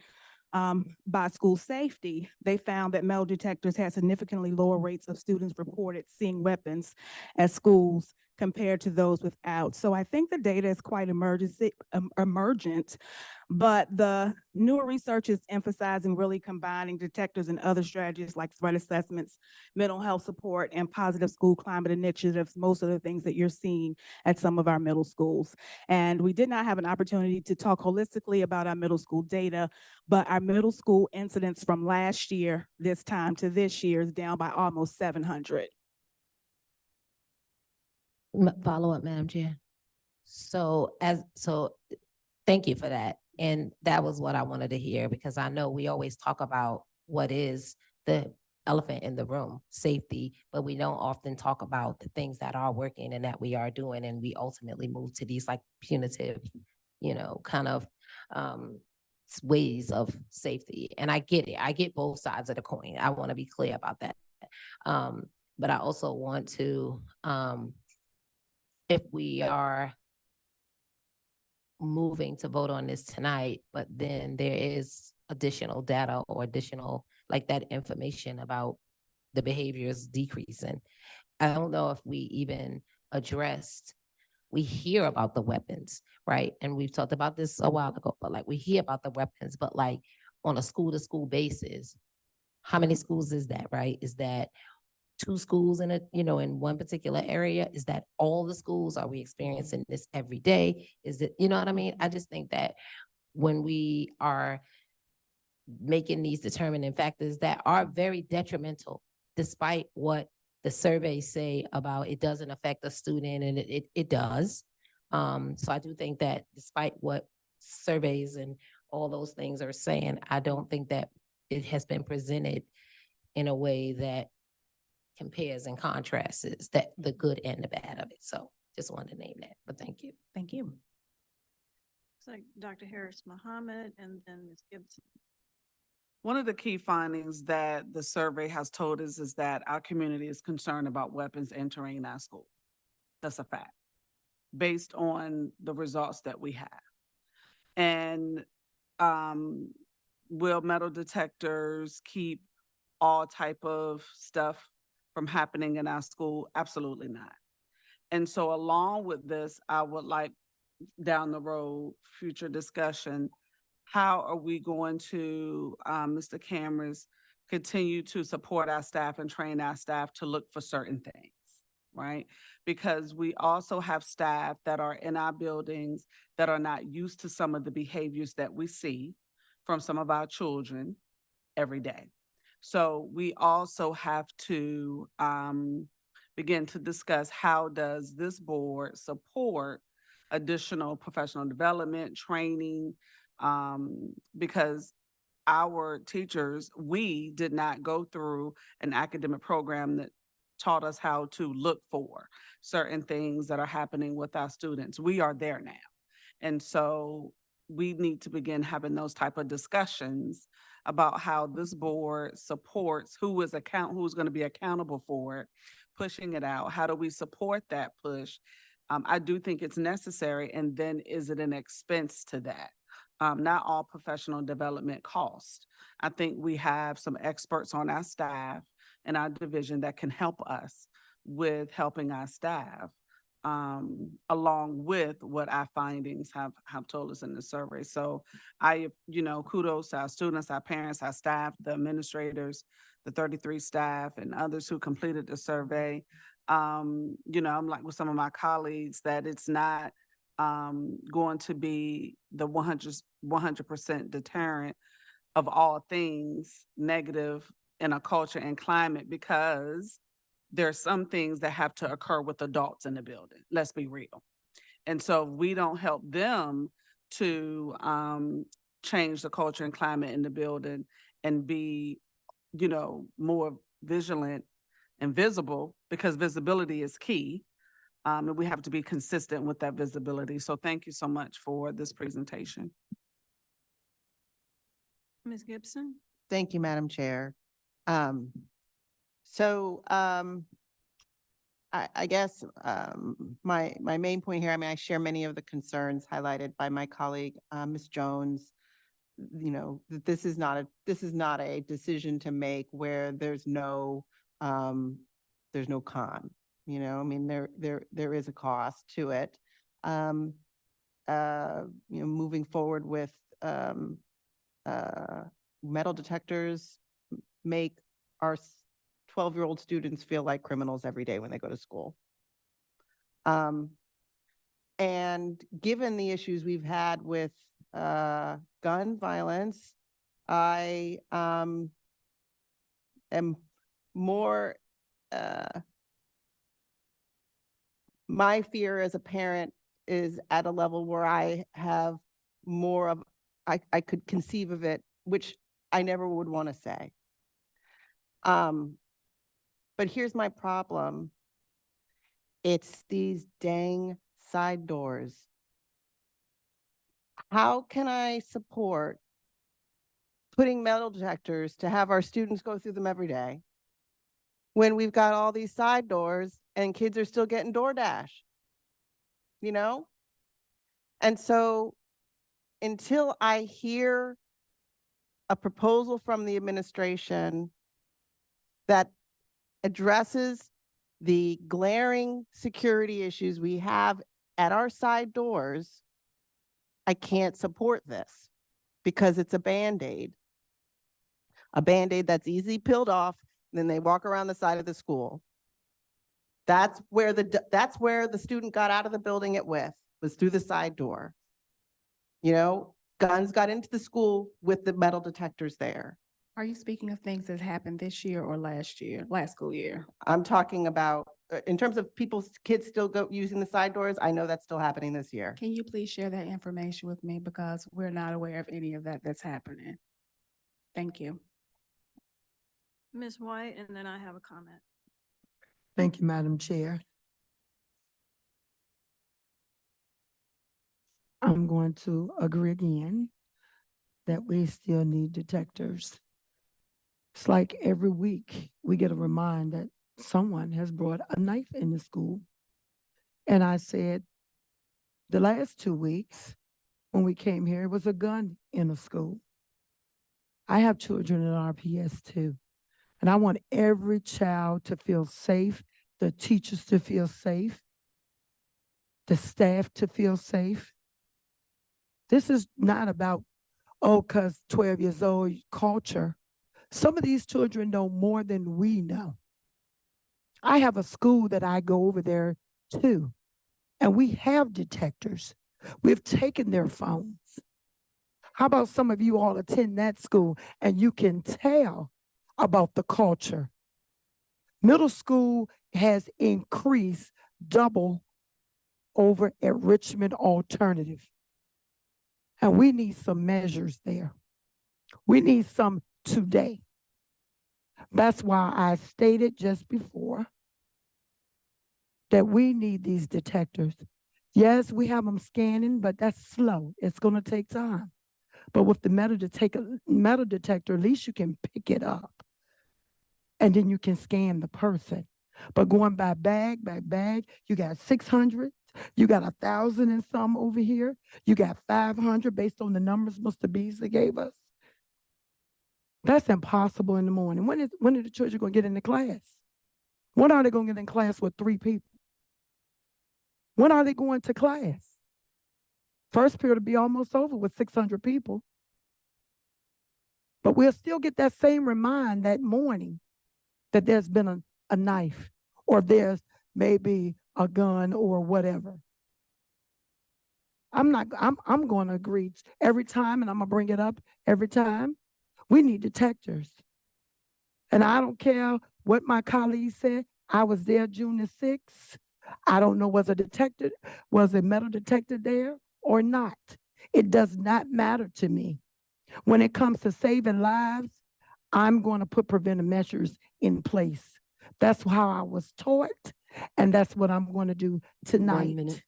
by school safety, they found that metal detectors had significantly lower rates of students reported seeing weapons at schools compared to those without. So I think the data is quite emergent, but the newer research is emphasizing really combining detectors and other strategies like threat assessments, mental health support, and positive school climate initiatives, most of the things that you're seeing at some of our middle schools. And we did not have an opportunity to talk holistically about our middle school data, but our middle school incidents from last year, this time to this year, is down by almost 700. Follow up, Madam Chair. So thank you for that. And that was what I wanted to hear, because I know we always talk about what is the elephant in the room, safety, but we don't often talk about the things that are working and that we are doing. And we ultimately move to these like punitive, kind of ways of safety. And I get it. I get both sides of the coin. I want to be clear about that. But I also want to, if we are moving to vote on this tonight, but then there is additional data or additional like that information about the behaviors decreasing. I don't know if we even addressed, we hear about the weapons, right? And we've talked about this a while ago, but like we hear about the weapons, but like on a school to school basis, how many schools is that, right? Is that 2 schools in in one particular area? Is that all the schools? Are we experiencing this every day? Is it, you know what I mean? I just think that when we are making these determining factors that are very detrimental, despite what the surveys say about it doesn't affect the student, and it does. So I do think that despite what surveys and all those things are saying, I don't think that it has been presented in a way that compares and contrasts that the good and the bad of it. So just wanted to name that, but thank you. Thank you. It's like Dr. Harris Muhammad and then Ms. Gibson. One of the key findings that the survey has told us is that our community is concerned about weapons entering our school. That's a fact, based on the results that we have. And will metal detectors keep all type of stuff from happening in our school? Absolutely not. And so along with this, I would like down the road, future discussion, how are we going to, Mr. Cameras, continue to support our staff and train our staff to look for certain things, right? Because we also have staff that are in our buildings that are not used to some of the behaviors that we see from some of our children every day. So we also have to begin to discuss how does this board support additional professional development, training, because our teachers, we did not go through an academic program that taught us how to look for certain things that are happening with our students. We are there now. And so we need to begin having those type of discussions about how this board supports who's going to be accountable for it, pushing it out. How do we support that push? I do think it's necessary. And then is it an expense to that? Not all professional development cost. I think we have some experts on our staff and our division that can help us with helping our staff, along with what our findings have told us in the survey. So kudos to our students, our parents, our staff, the administrators, the 33 staff and others who completed the survey. I'm like with some of my colleagues that it's not going to be the 100% deterrent of all things negative in a culture and climate, because there are some things that have to occur with adults in the building. Let's be real. And so if we don't help them to change the culture and climate in the building and be, more vigilant and visible, because visibility is key. And we have to be consistent with that visibility. So thank you so much for this presentation. Ms. Gibson? Thank you, Madam Chair. I guess my main point here, I share many of the concerns highlighted by my colleague, Ms. Jones. That this is not a decision to make where there's no con. There is a cost to it. Moving forward with metal detectors make our 12-year-old students feel like criminals every day when they go to school. And given the issues we've had with gun violence, I am more, my fear as a parent is at a level where I have more of, I could conceive of it, which I never would want to say. But here's my problem. It's these dang side doors. How can I support putting metal detectors to have our students go through them every day when we've got all these side doors and kids are still getting DoorDash? And so until I hear a proposal from the administration that addresses the glaring security issues we have at our side doors, I can't support this because it's a Band-Aid that's easily peeled off, and then they walk around the side of the school. That's where the student got out of the building was through the side door. Guns got into the school with the metal detectors there. Are you speaking of things that happened this year or last school year? I'm talking about, in terms of kids still using the side doors, I know that's still happening this year. Can you please share that information with me, because we're not aware of any of that's happening? Thank you. Ms. White, and then I have a comment. Thank you, Madam Chair. I'm going to agree again that we still need detectors. It's like every week we get a reminder that someone has brought a knife in the school. And I said, the last 2 weeks when we came here, it was a gun in the school. I have children in RPS too. And I want every child to feel safe, the teachers to feel safe, the staff to feel safe. This is not about, because 12 years old culture. Some of these children know more than we know. I have a school that I go over there to, and we have detectors. We've taken their phones. How about some of you all attend that school and you can tell about the culture? Middle school has increased double over at Richmond Alternative. And we need some measures there. We need some today. That's why I stated just before that we need these detectors. Yes, we have them scanning, but that's slow. It's going to take time. But with the metal detector, at least you can pick it up. And then you can scan the person. But going by bag, you got 600. You got 1,000 and some over here. You got 500 based on the numbers Mr. Beasley gave us. That's impossible in the morning. When are the children going to get into class? When are they gonna get in class with 3 people? When are they going to class? First period will be almost over with 600 people. But we'll still get that same remind that morning that there's been a knife or there's maybe a gun or whatever. I'm going to agree every time, and I'm going to bring it up every time. We need detectors. And I don't care what my colleagues said. I was there June the 6th. I don't know was a metal detector there or not. It does not matter to me. When it comes to saving lives, I'm going to put preventive measures in place. That's how I was taught, and that's what I'm going to do tonight. 1 minute.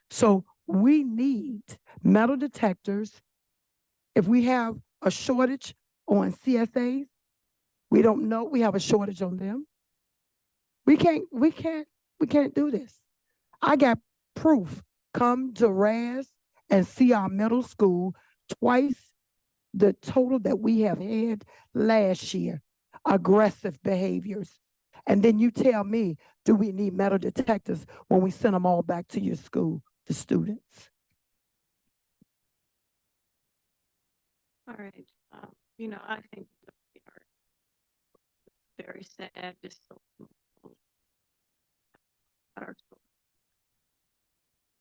So we need metal detectors. If we have a shortage on CSAs, we don't know we have a shortage on them. We can't do this. I got proof. Come to RAS and see our middle school twice the total that we have had last year, aggressive behaviors. And then you tell me, do we need metal detectors when we send them all back to your school, the students? All right. I think that we are very sad. Just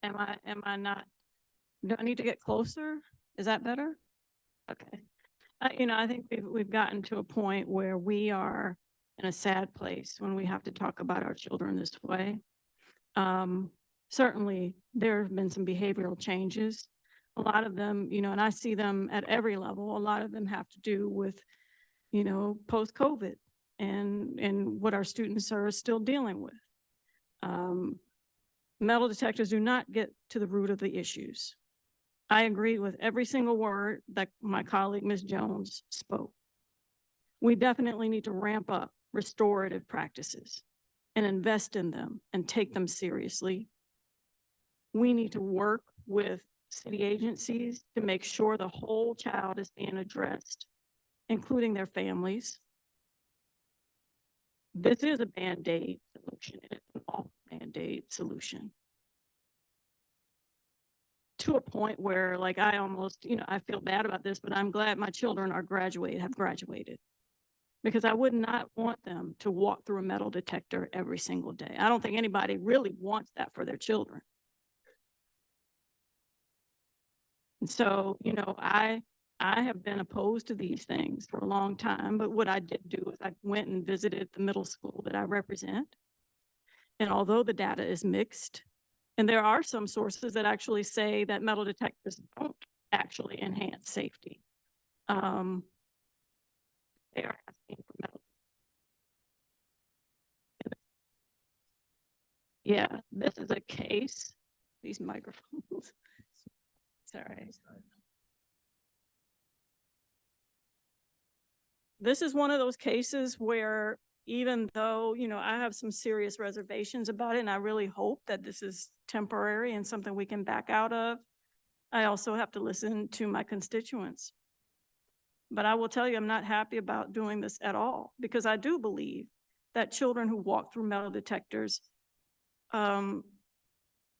am I not? Do I need to get closer? Is that better? Okay. I think we've gotten to a point where we are in a sad place when we have to talk about our children this way. Certainly, there have been some behavioral changes. A lot of them, and I see them at every level. A lot of them have to do with, post-COVID and what our students are still dealing with. Metal detectors do not get to the root of the issues. I agree with every single word that my colleague, Ms. Jones, spoke. We definitely need to ramp up restorative practices and invest in them and take them seriously. We need to work with city agencies to make sure the whole child is being addressed, including their families. This is a Band-Aid solution. It's an all Band-Aid solution. To a point where, like, I almost, I feel bad about this, but I'm glad my children have graduated. Because I would not want them to walk through a metal detector every single day. I don't think anybody really wants that for their children. And so, I have been opposed to these things for a long time, but what I did do is I went and visited the middle school that I represent. And although the data is mixed, and there are some sources that actually say that metal detectors don't actually enhance safety. They are asking for metal. Yeah, this is a case. These microphones. Sorry. This is one of those cases where even though, I have some serious reservations about it, and I really hope that this is temporary and something we can back out of, I also have to listen to my constituents. But I will tell you, I'm not happy about doing this at all, because I do believe that children who walk through metal detectors are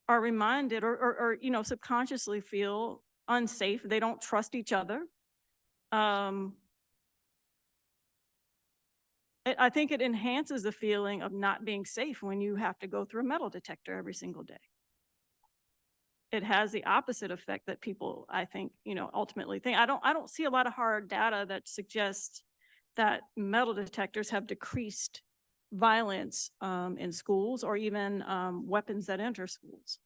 reminded or subconsciously feel unsafe. They don't trust each other. I think it enhances the feeling of not being safe when you have to go through a metal detector every single day. It has the opposite effect that people, I think, ultimately think. I don't see a lot of hard data that suggests that metal detectors have decreased violence in schools or even weapons that enter schools.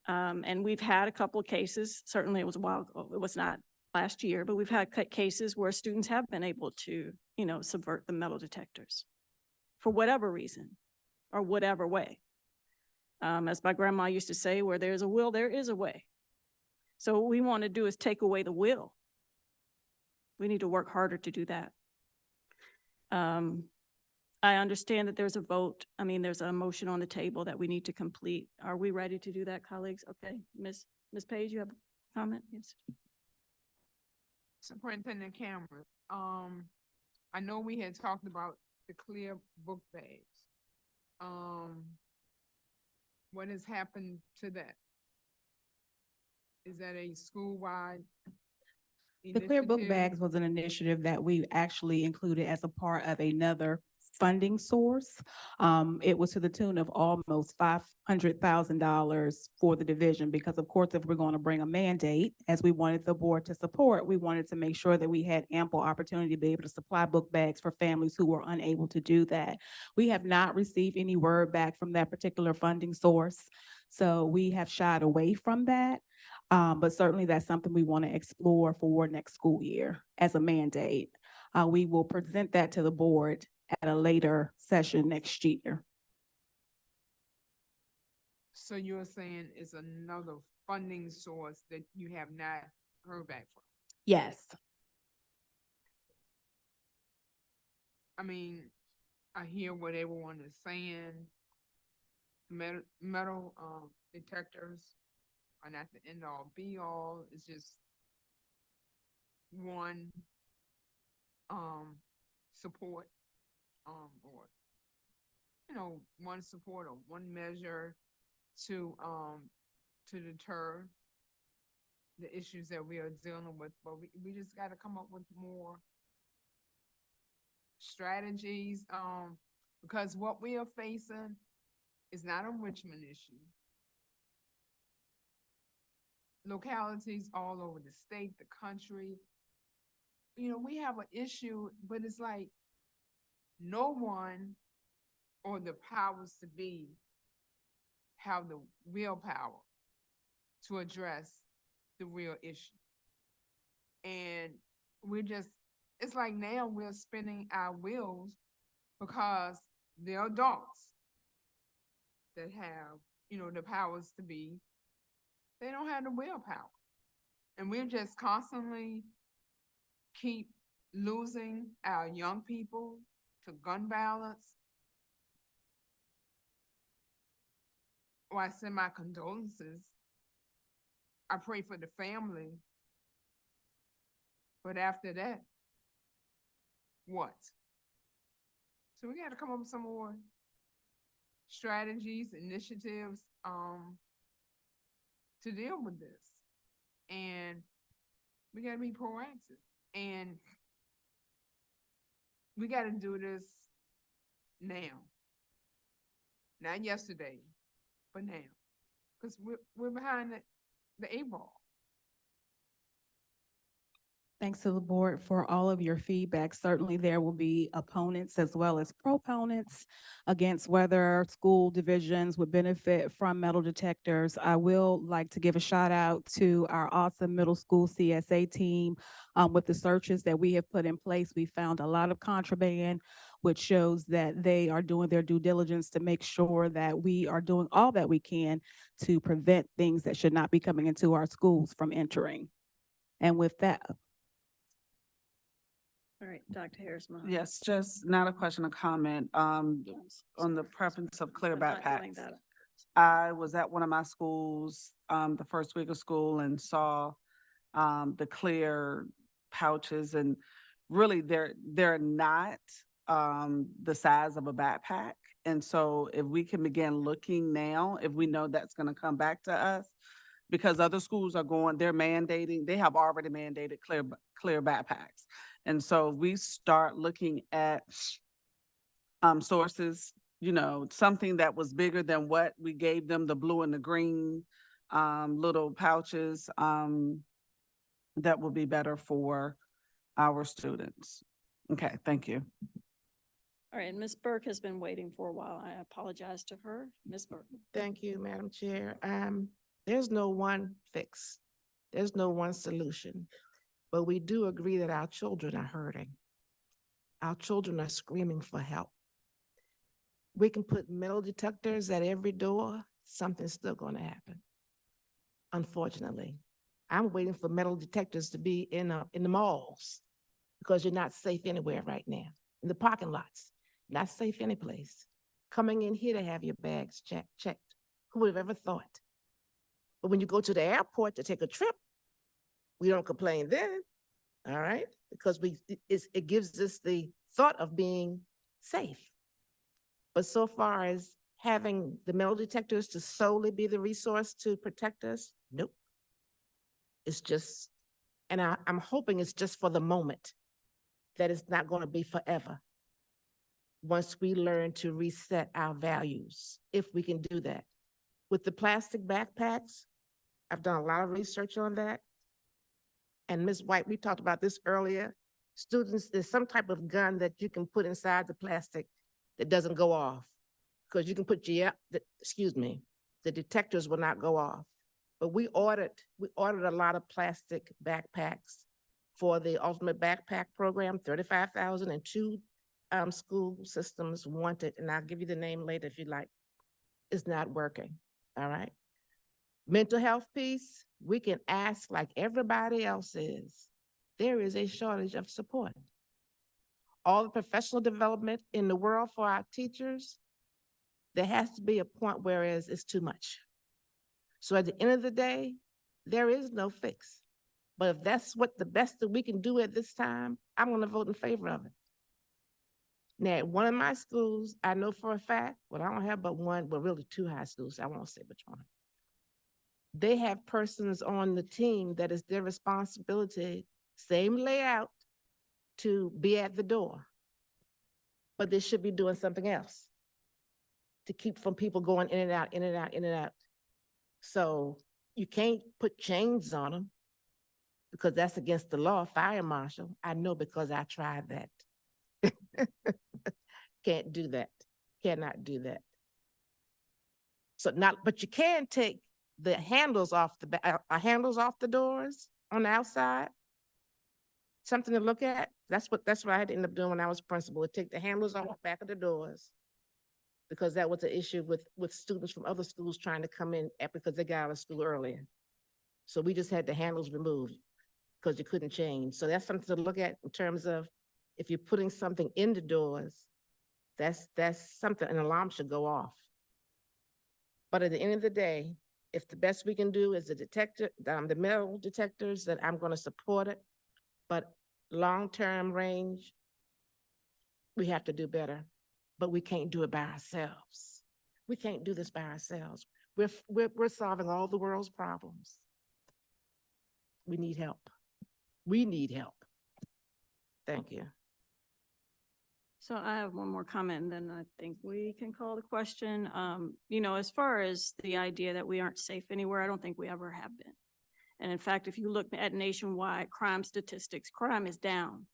And we've had a couple of cases, certainly it was a while ago, it was not last year, but we've had cases where students have been able to, subvert the metal detectors for whatever reason or whatever way. As my grandma used to say, where there's a will, there is a way. So what we want to do is take away the will. We need to work harder to do that. I understand that there's a vote. There's a motion on the table that we need to complete. Are we ready to do that, colleagues? Okay, Ms. Page, you have a comment? Yes. Superintendent Cameron, I know we had talked about the clear book bags. What has happened to that? Is that a school-wide The Clear Book initiative? Bags was an initiative that we actually included as a part of another funding source. It was to the tune of almost $500,000 for the division, because of course, if we're going to bring a mandate, as we wanted the board to support, we wanted to make sure that we had ample opportunity to be able to supply book bags for families who were unable to do that. We have not received any word back from that particular funding source, so we have shied away from that. But certainly that's something we want to explore for next school year as a mandate. We will present that to the board at a later session next year. So you're saying it's another funding source that you have not heard back from? Yes. I mean, I hear what everyone is saying. Metal detectors are not the end all be all. It's just one support or one support or one measure to deter the issues that we are dealing with. But we just got to come up with more strategies because what we are facing is not a Richmond issue. Localities all over the state, the country, we have an issue, but it's like no one or the powers to be have the willpower to address the real issue. And it's like now we're spinning our wheels because the adults that have, the powers to be, they don't have the willpower. And we're just constantly keep losing our young people to gun violence. Well, I send my condolences. I pray for the family. But after that, what? So we got to come up with some more strategies, initiatives to deal with this. And we got to be proactive. And we got to do this now. Not yesterday, but now. Because we're behind the 8 ball. Thanks to the board for all of your feedback. Certainly there will be opponents as well as proponents against whether school divisions would benefit from metal detectors. I will like to give a shout out to our awesome middle school CSA team. With the searches that we have put in place, we found a lot of contraband, which shows that they are doing their due diligence to make sure that we are doing all that we can to prevent things that should not be coming into our schools from entering. And with that, All right, Dr. Harris. Yes, just not a question, a comment, on the preference of clear I'm not doing backpacks. that. I was at one of my schools, the first week of school and saw, the clear pouches, and really they're not, the size of a backpack. And so if we can begin looking now, if we know that's gonna come back to us, because other schools are they have already mandated clear backpacks. And so we start looking at sources, something that was bigger than what we gave them, the blue and the green little pouches, that will be better for our students. Okay, thank you. All right, and Ms. Burke has been waiting for a while. I apologize to her. Ms. Burke. Thank you, Madam Chair. There's no one fix. There's no one solution. But we do agree that our children are hurting. Our children are screaming for help. We can put metal detectors at every door, something's still going to happen. Unfortunately, I'm waiting for metal detectors to be in the malls because you're not safe anywhere right now. In the parking lots, not safe anyplace. Coming in here to have your bags checked. Who would have ever thought? But when you go to the airport to take a trip, we don't complain then, all right? Because it gives us the thought of being safe. But so far as having the metal detectors to solely be the resource to protect us, nope. It's just, and I'm hoping it's just for the moment, that it's not going to be forever. Once we learn to reset our values, if we can do that. With the plastic backpacks, I've done a lot of research on that. And Ms. White, we talked about this earlier. Students, there's some type of gun that you can put inside the plastic that doesn't go off. Because you can put the detectors will not go off. But we ordered a lot of plastic backpacks for the Ultimate Backpack Program, 35,000, and two school systems wanted, and I'll give you the name later if you like. It's not working, all right? Mental health piece, we can ask like everybody else is. There is a shortage of support. All the professional development in the world for our teachers, there has to be a point where it's too much. So at the end of the day, there is no fix. But if that's what the best that we can do at this time, I'm gonna vote in favor of it. Now, at one of my schools, I know for a fact, well, I don't have but one, well, really two high schools, I won't say which one. They have persons on the team that is their responsibility, same layout, to be at the door. But they should be doing something else to keep from people going in and out, in and out, in and out. So you can't put chains on them because that's against the law, fire marshal. I know because I tried that. Can't do that, cannot do that. So but you can take the handles off the doors on the outside. Something to look at. That's what I had to end up doing when I was principal, to take the handles off the back of the doors. Because that was an issue with students from other schools trying to come in because they got out of school earlier. So we just had the handles removed because you couldn't change. So that's something to look at in terms of if you're putting something in the doors, that's something, an alarm should go off. But at the end of the day, if the best we can do is the metal detectors, then I'm going to support it. But long-term range, we have to do better. But we can't do it by ourselves. We can't do this by ourselves. We're solving all the world's problems. We need help. We need help. Thank you. So I have one more comment, and then I think we can call the question. As far as the idea that we aren't safe anywhere, I don't think we ever have been. And in fact, if you look at nationwide crime statistics, crime is down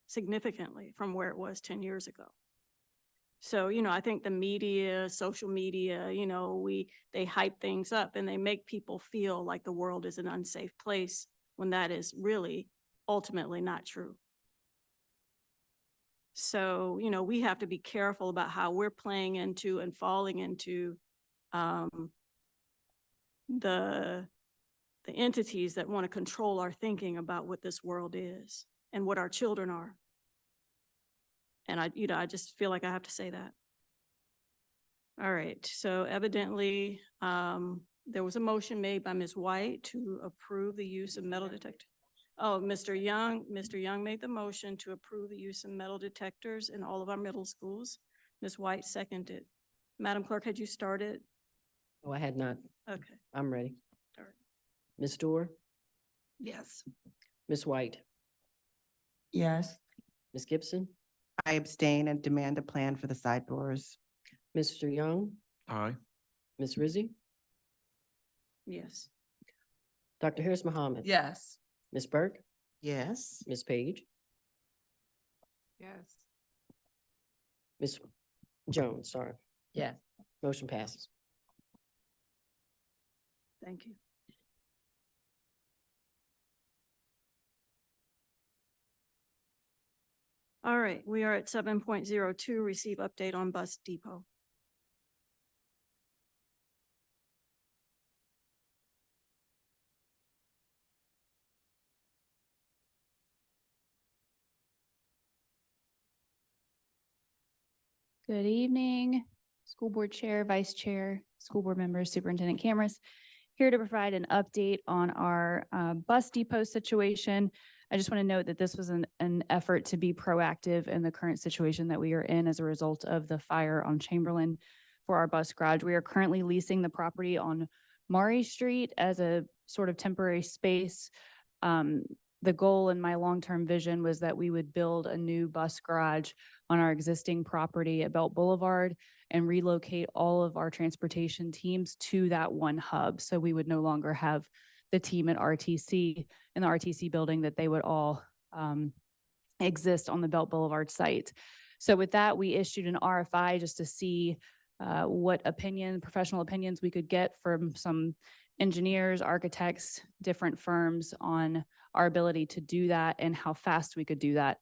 significantly from where it was 10 years ago. So, I think the media, social media, they hype things up and they make people feel like the world is an unsafe place when that is really ultimately not true. So, we have to be careful about how we're playing into and falling into the entities that want to control our thinking about what this world is and what our children are. And I just feel like I have to say that. All right, so evidently, there was a motion made by Ms. White to approve the use of metal detector. Oh, Mr. Young made the motion to approve the use of metal detectors in all of our middle schools. Ms. White seconded. Madam Clerk, had you started? Oh, I had not. Okay. I'm ready. All right. Ms. Dorr, Yes. Ms. White, Yes. Ms. Gibson, I abstain and demand a plan for the side doors. Mr. Young, Aye. Ms. Rizzi, Yes. Dr. Harris Mohammed. Yes. Ms. Burke, Yes. Ms. Page, Yes. Ms. Jones, sorry. Yes. Motion passes. Thank you. All right, we are at 7.02, receive update on bus depot. Good evening, School Board Chair, Vice Chair, School Board members, Superintendent Cameras. Here to provide an update on our bus depot situation. I just want to note that this was an effort to be proactive in the current situation that we are in as a result of the fire on Chamberlain for our bus garage. We are currently leasing the property on Maury Street as a sort of temporary space. The goal in my long-term vision was that we would build a new bus garage on our existing property at Belt Boulevard and relocate all of our transportation teams to that one hub. So we would no longer have the team at RTC in the RTC building, that they would all exist on the Belt Boulevard site. So with that, we issued an RFI just to see what professional opinions we could get from some engineers, architects, different firms on our ability to do that and how fast we could do that.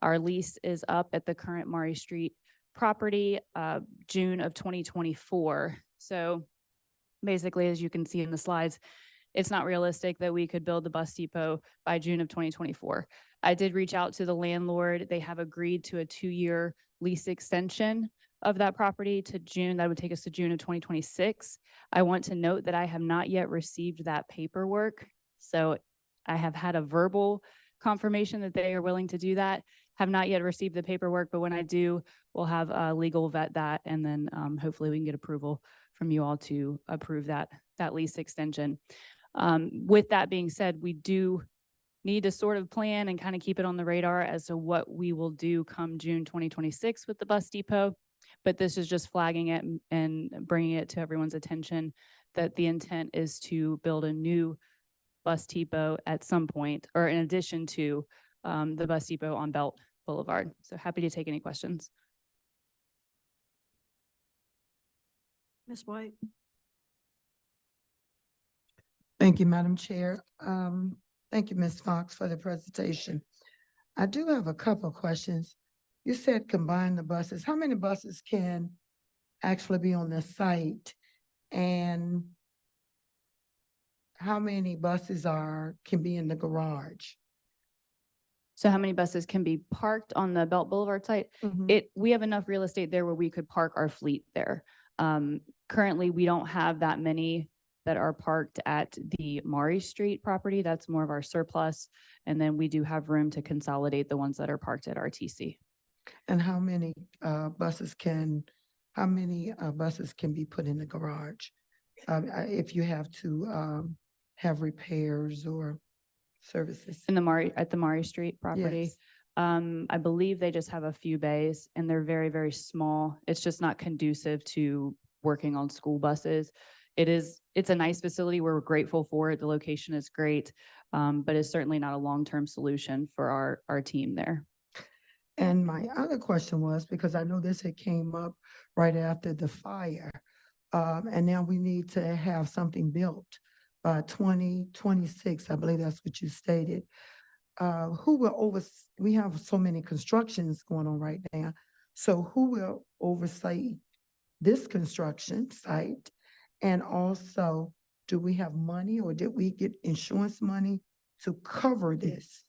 Our lease is up at the current Maury Street property, June of 2024. So basically, as you can see in the slides, it's not realistic that we could build the bus depot by June of 2024. I did reach out to the landlord. They have agreed to a 2-year lease extension of that property to June. That would take us to June of 2026. I want to note that I have not yet received that paperwork. So I have had a verbal confirmation that they are willing to do that. Have not yet received the paperwork, but when I do, we'll have legal vet that, and then hopefully we can get approval from you all to approve that lease extension. With that being said, we do need to sort of plan and kind of keep it on the radar as to what we will do come June 2026 with the bus depot. But this is just flagging it and bringing it to everyone's attention that the intent is to build a new bus depot at some point, or in addition to the bus depot on Belt Boulevard. So happy to take any questions. Ms. White? Thank you, Madam Chair. Thank you, Ms. Fox, for the presentation. I do have a couple of questions. You said combine the buses. How many buses can actually be on the site? And how many buses can be in the garage? So how many buses can be parked on the Belt Boulevard site? We have enough real estate there where we could park our fleet there. Currently, we don't have that many that are parked at the Maury Street property. That's more of our surplus. And then we do have room to consolidate the ones that are parked at RTC. And how many buses can be put in the garage? If you have to have repairs or services? At the Maury Street property. Yes. I believe they just have a few bays and they're very, very small. It's just not conducive to working on school buses. It's a nice facility. We're grateful for it. The location is great, but it's certainly not a long-term solution for our team there. And my other question was, because I know this had came up right after the fire, and now we need to have something built by 2026. I believe that's what you stated. We have so many constructions going on right now. So who will oversee this construction site? And also, do we have money, or did we get insurance money to cover this?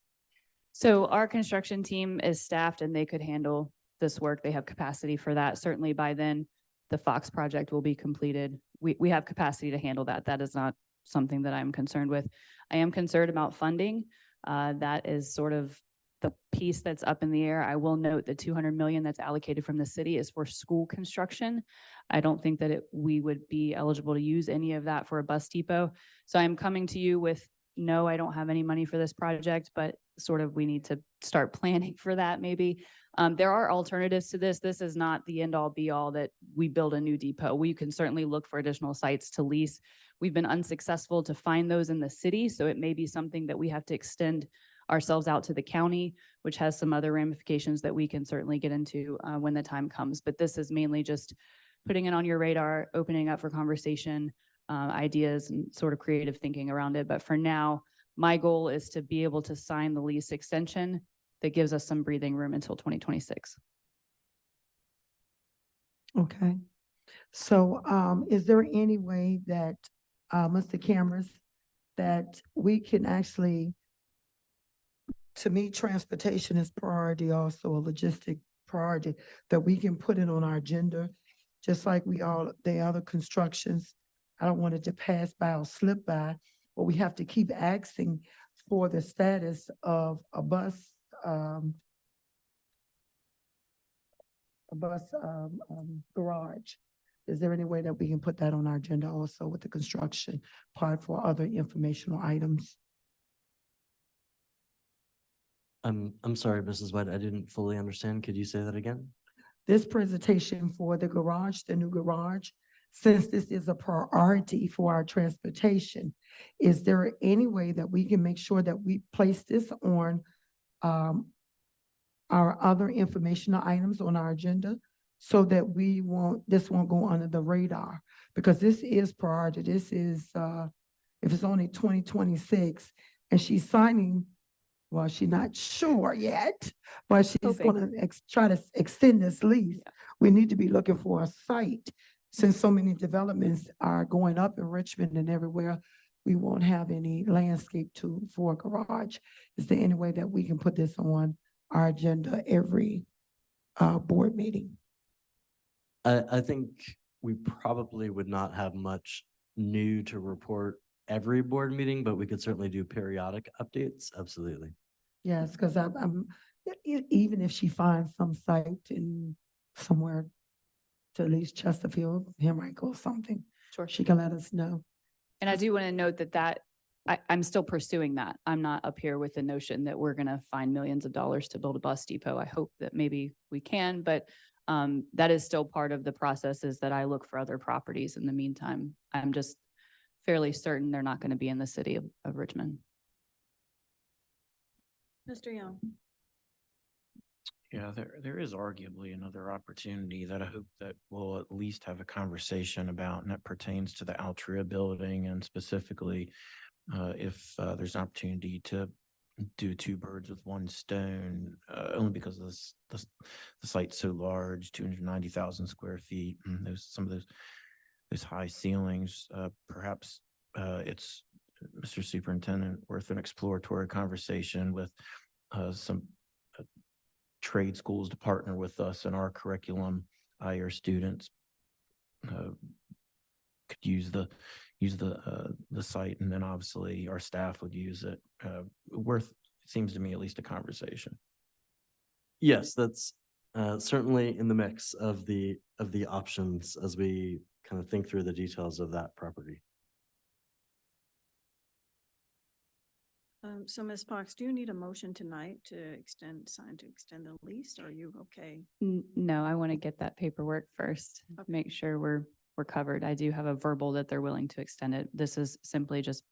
So our construction team is staffed and they could handle this work. They have capacity for that. Certainly by then, the Fox project will be completed. We have capacity to handle that. That is not something that I'm concerned with. I am concerned about funding. That is sort of the piece that's up in the air. I will note the $200 million that's allocated from the city is for school construction. I don't think that we would be eligible to use any of that for a bus depot. So I'm coming to you with, no, I don't have any money for this project, but sort of we need to start planning for that maybe. There are alternatives to this. This is not the end all be all that we build a new depot. We can certainly look for additional sites to lease. We've been unsuccessful to find those in the city, so it may be something that we have to extend ourselves out to the county, which has some other ramifications that we can certainly get into when the time comes. But this is mainly just putting it on your radar, opening up for conversation, ideas and sort of creative thinking around it. But for now, my goal is to be able to sign the lease extension that gives us some breathing room until 2026. Okay. So is there any way that, Mr. Cameras, that we can actually, to me, transportation is priority, also a logistic priority, that we can put it on our agenda, just like the other constructions. I don't want it to pass by or slip by, but we have to keep asking for the status of a bus, garage. Is there any way that we can put that on our agenda also with the construction part for other informational items? I'm sorry, Mrs. White, I didn't fully understand. Could you say that again? This presentation for the garage, the new garage, since this is a priority for our transportation, is there any way that we can make sure that we place this on our other informational items on our agenda so that this won't go under the radar? Because this is priority. This is, if it's only 2026 and she's signing, well, she's not sure yet, but she's Hoping. going to try to extend this lease. We need to be looking for a site. Since so many developments are going up in Richmond and everywhere, we won't have any landscape for a garage. Is there any way that we can put this on our agenda every board meeting? I think we probably would not have much new to report every board meeting, but we could certainly do periodic updates. Absolutely. Yes, because even if she finds some site in somewhere to at least Chesterfield, Henrico or something, Sure. she can let us know. And I do want to note that I'm still pursuing that. I'm not up here with the notion that we're going to find millions of dollars to build a bus depot. I hope that maybe we can, but that is still part of the process, is that I look for other properties in the meantime. I'm just fairly certain they're not going to be in the city of Richmond. Mr. Young. Yeah, there is arguably another opportunity that I hope that we'll at least have a conversation about, and that pertains to the Altria building, and specifically if there's an opportunity to do two birds with one stone, only because of the site's so large, 290,000 square feet, and some of those high ceilings. Perhaps it's, Mr. Superintendent, worth an exploratory conversation with some trade schools to partner with us in our curriculum. Your students could use the site, and then obviously our staff would use it. It seems to me, at least a conversation. Yes, that's certainly in the mix of the options as we kind of think through the details of that property. So Ms. Fox, do you need a motion tonight to sign to extend the lease? Are you okay? No, I want to get that paperwork first, make sure we're covered. I do have a verbal that they're willing to extend it. This is simply just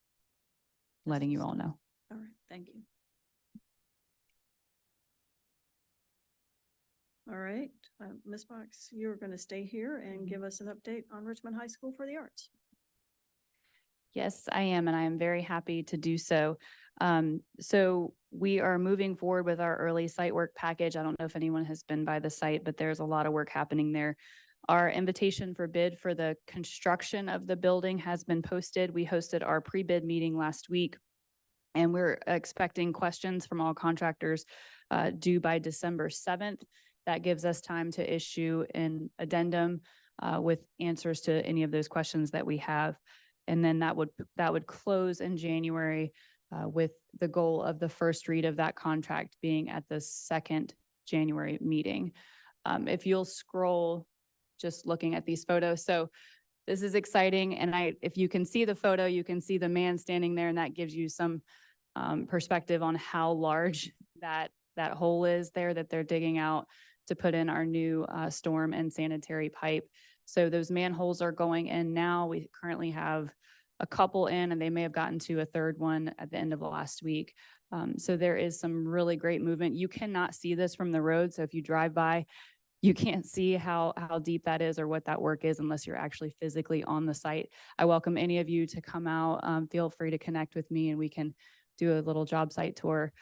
letting you all know. All right, thank you. All right, Ms. Fox, you're going to stay here and give us an update on Richmond High School for the Arts. Yes, I am, and I am very happy to do so. So we are moving forward with our early site work package. I don't know if anyone has been by the site, but there's a lot of work happening there. Our invitation for bid for the construction of the building has been posted. We hosted our pre-bid meeting last week, and we're expecting questions from all contractors due by December 7th. That gives us time to issue an addendum with answers to any of those questions that we have. And then that would close in January with the goal of the first read of that contract being at the second January meeting. If you'll scroll, just looking at these photos. So this is exciting. And if you can see the photo, you can see the man standing there, and that gives you some perspective on how large that hole is there that they're digging out to put in our new storm and sanitary pipe. So those manholes are going in now. We currently have a couple in, and they may have gotten to a third one at the end of the last week. So there is some really great movement. You cannot see this from the road. So if you drive by, you can't see how deep that is or what that work is unless you're actually physically on the site. I welcome any of you to come out. Feel free to connect with me, and we can do a little job site tour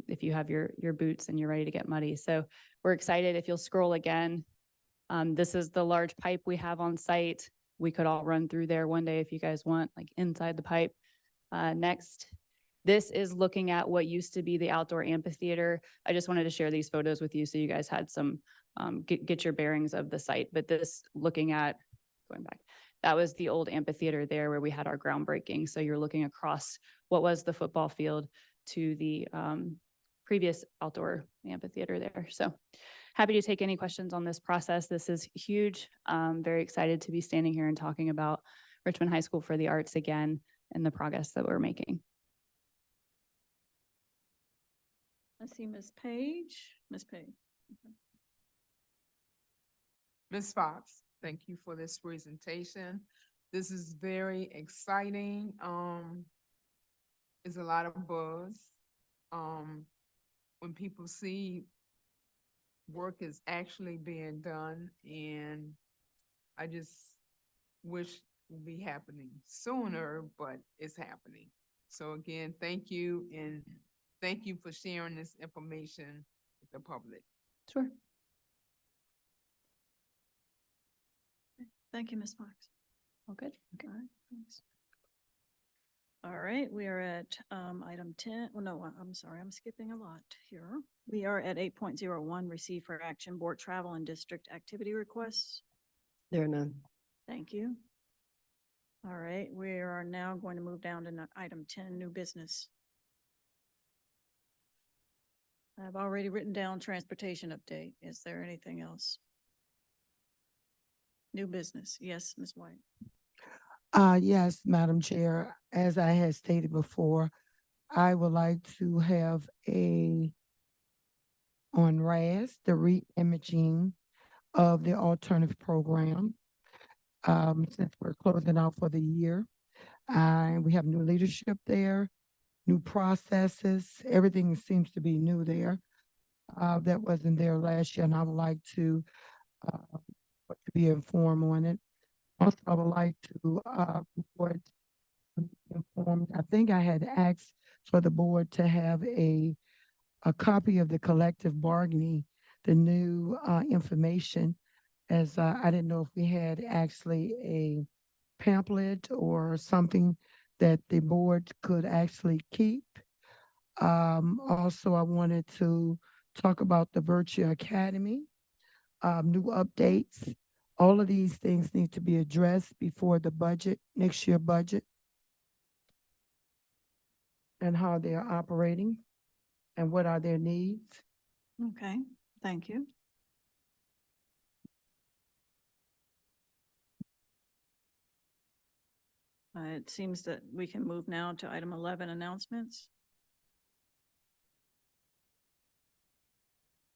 if you have your boots and you're ready to get muddy. So we're excited. If you'll scroll again, this is the large pipe we have on site. We could all run through there one day if you guys want, like inside the pipe. Next, this is looking at what used to be the outdoor amphitheater. I just wanted to share these photos with you so you guys had some, get your bearings of the site. But this, looking at, going back, That was the old amphitheater there where we had our groundbreaking. So you're looking across what was the football field to the previous outdoor amphitheater there. So happy to take any questions on this process. This is huge. Very excited to be standing here and talking about Richmond High School for the Arts again and the progress that we're making. I see Ms. Page. Ms. Page. Ms. Fox, thank you for this presentation. This is very exciting. It's a lot of buzz. When people see work is actually being done, and I just wish it would be happening sooner, but it's happening. So again, thank you, and thank you for sharing this information with the public. Sure. Thank you, Ms. Fox. All good. Okay. All right, thanks. All right, we are at item 10. Oh, no, I'm sorry, I'm skipping a lot here. We are at 8.01, receive for action board travel and district activity requests. There are none. Thank you. All right, we are now going to move down to item 10, new business. I've already written down transportation update. Is there anything else? New business. Yes, Ms. White. Yes, Madam Chair, as I had stated before, I would like to have on RAS, the re-imaging of the alternative program. Since we're closing out for the year, we have new leadership there, new processes, everything seems to be new there. That wasn't there last year, and I would like to be informed on it. Also, I would like to board informed. I think I had asked for the board to have a copy of the collective bargaining, the new information, as I didn't know if we had actually a pamphlet or something that the board could actually keep. Also, I wanted to talk about the Virtue Academy, new updates. All of these things need to be addressed before the budget, next year budget, and how they are operating and what are their needs. Okay, thank you. It seems that we can move now to item 11, announcements.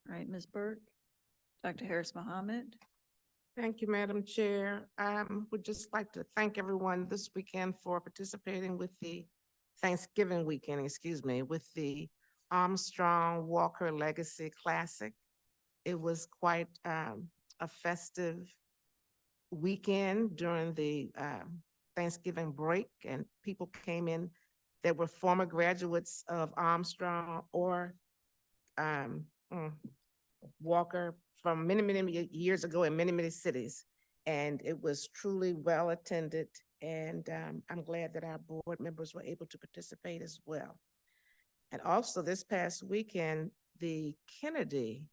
All right, Ms. Burke, Dr. Harris Mohammed. Thank you, Madam Chair. Would just like to thank everyone this weekend for participating with the Thanksgiving weekend, with the Armstrong Walker Legacy Classic. It was quite a festive weekend during the Thanksgiving break, and people came in that were former graduates of Armstrong or Walker from many, many years ago in many, many cities. And it was truly well attended. And I'm glad that our board members were able to participate as well. And also this past weekend, the Kennedy,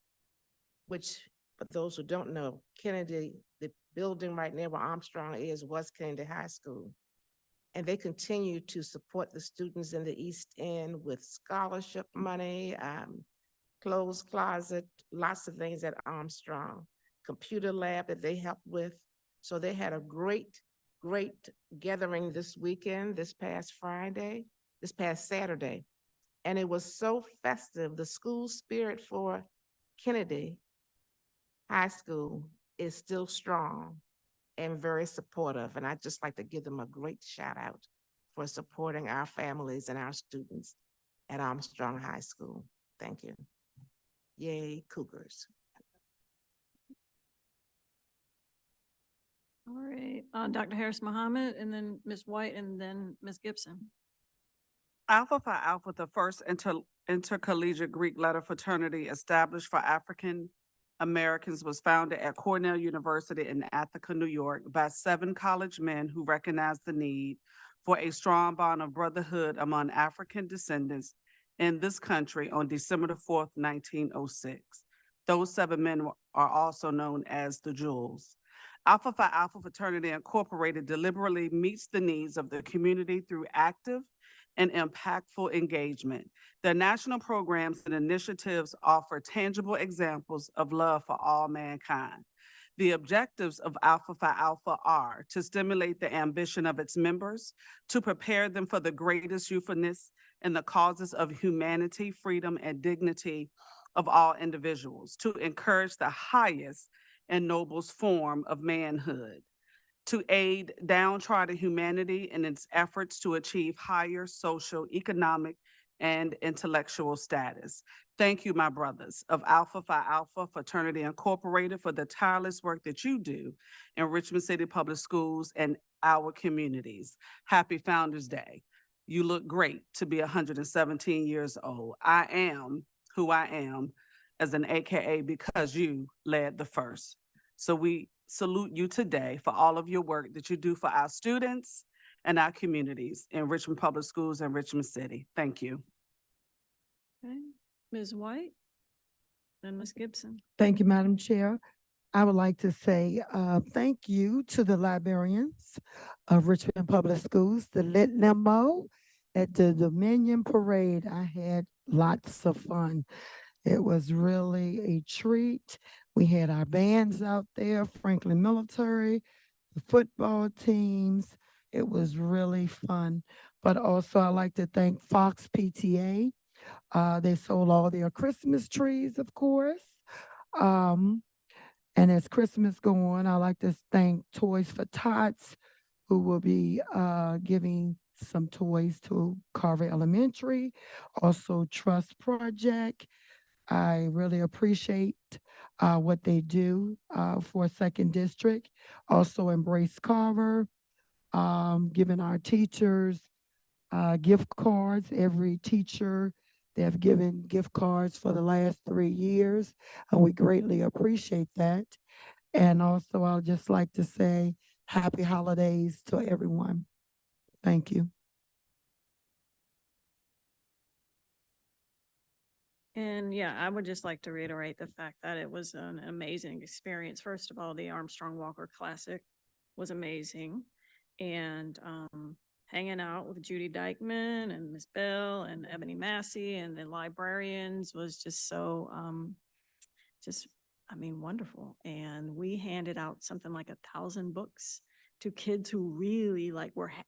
which for those who don't know, Kennedy, the building right near where Armstrong is, was Kennedy High School. And they continue to support the students in the East End with scholarship money, clothes closet, lots of things at Armstrong, computer lab that they helped with. So they had a great gathering this weekend, this past Saturday. And it was so festive. The school spirit for Kennedy High School is still strong and very supportive. And I'd just like to give them a great shout out for supporting our families and our students at Armstrong High School. Thank you. Yay, Cougars. All right, Dr. Harris Mohammed, and then Ms. White, and then Ms. Gibson. Alpha Phi Alpha, the first intercollegiate Greek letter fraternity established for African Americans, was founded at Cornell University in Ithaca, New York, by 7 college men who recognized the need for a strong bond of brotherhood among African descendants in this country on December the 4th, 1906. Those 7 men are also known as the Jewels. Alpha Phi Alpha Fraternity Incorporated deliberately meets the needs of the community through active and impactful engagement. Their national programs and initiatives offer tangible examples of love for all mankind. The objectives of Alpha Phi Alpha are to stimulate the ambition of its members, to prepare them for the greatest usefulness in the causes of humanity, freedom, and dignity of all individuals, to encourage the highest and noblest form of manhood, to aid downtrodden humanity in its efforts to achieve higher social, economic, and intellectual status. Thank you, my brothers of Alpha Phi Alpha Fraternity Incorporated, for the tireless work that you do in Richmond City Public Schools and our communities. Happy Founders Day. You look great to be 117 years old. I am who I am as an AKA because you led the first. So we salute you today for all of your work that you do for our students and our communities in Richmond Public Schools and Richmond City. Thank you. Okay, Ms. White and Ms. Gibson. Thank you, Madam Chair. I would like to say thank you to the librarians of Richmond Public Schools, the lit limo at the Dominion Parade. I had lots of fun. It was really a treat. We had our bands out there, Franklin Military, the football teams. It was really fun. But also I'd like to thank Fox PTA. They sold all their Christmas trees, of course. And as Christmas go on, I'd like to thank Toys for Tots, who will be giving some toys to Carver Elementary. Also Trust Project. I really appreciate what they do for Second District. Also Embrace Carver, giving our teachers gift cards. Every teacher, they have given gift cards for the last 3 years, and we greatly appreciate that. And also, I'll just like to say happy holidays to everyone. Thank you. And yeah, I would just like to reiterate the fact that it was an amazing experience. First of all, the Armstrong Walker Classic was amazing. And hanging out with Judy Dykeman and Miss Bell and Ebony Massey and the librarians was just so, wonderful. And we handed out something like 1,000 books to kids who really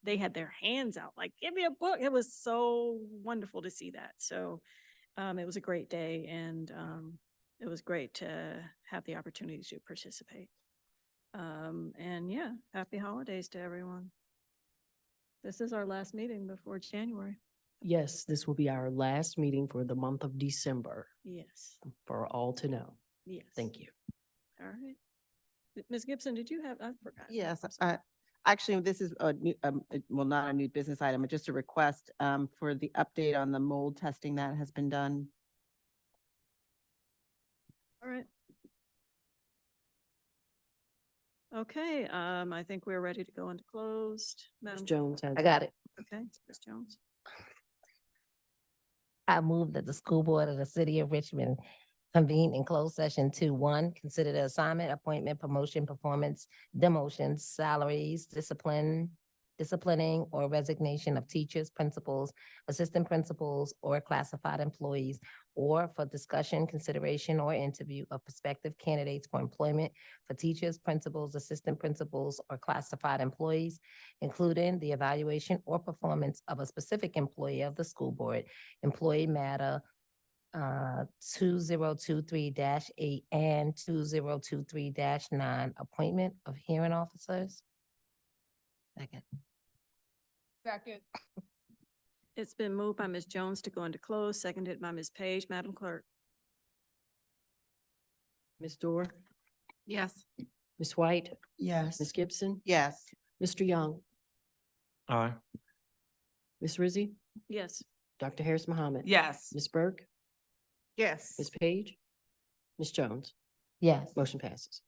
they had their hands out, like, give me a book. It was so wonderful to see that. So it was a great day, and it was great to have the opportunity to participate. And yeah, happy holidays to everyone. This is our last meeting before January. Yes, this will be our last meeting for the month of December, Yes, for all to know. yes. Thank you. All right. Ms. Gibson, did you have, I forgot. Yes, actually, this is a new, well, not a new business item, but just a request for the update on the mold testing that has been done. All right. Okay, I think we're ready to go into closed. Ms. Madam. Jones has. I got it. Okay, Ms. Jones. I move that the school board of the city of Richmond convene in closed session to, 1, consider the assignment, appointment, promotion, performance, demotions, salaries, disciplining or resignation of teachers, principals, assistant principals, or classified employees, or for discussion, consideration, or interview of prospective candidates for employment for teachers, principals, assistant principals, or classified employees, including the evaluation or performance of a specific employee of the school board, employee matter 2023-8 and 2023-9, appointment of hearing officers. Second. Second. It's been moved by Ms. Jones to go into close, seconded by Ms. Page. Madam Clerk. Ms. Dorr, Yes. Ms. White, Yes. Ms. Gibson, Yes. Mr. Young, Aye. Ms. Rizzi, Yes. Dr. Harris Mohammed. Yes. Ms. Burke, Yes. Ms. Page, Ms. Jones. Yes. Motion passes.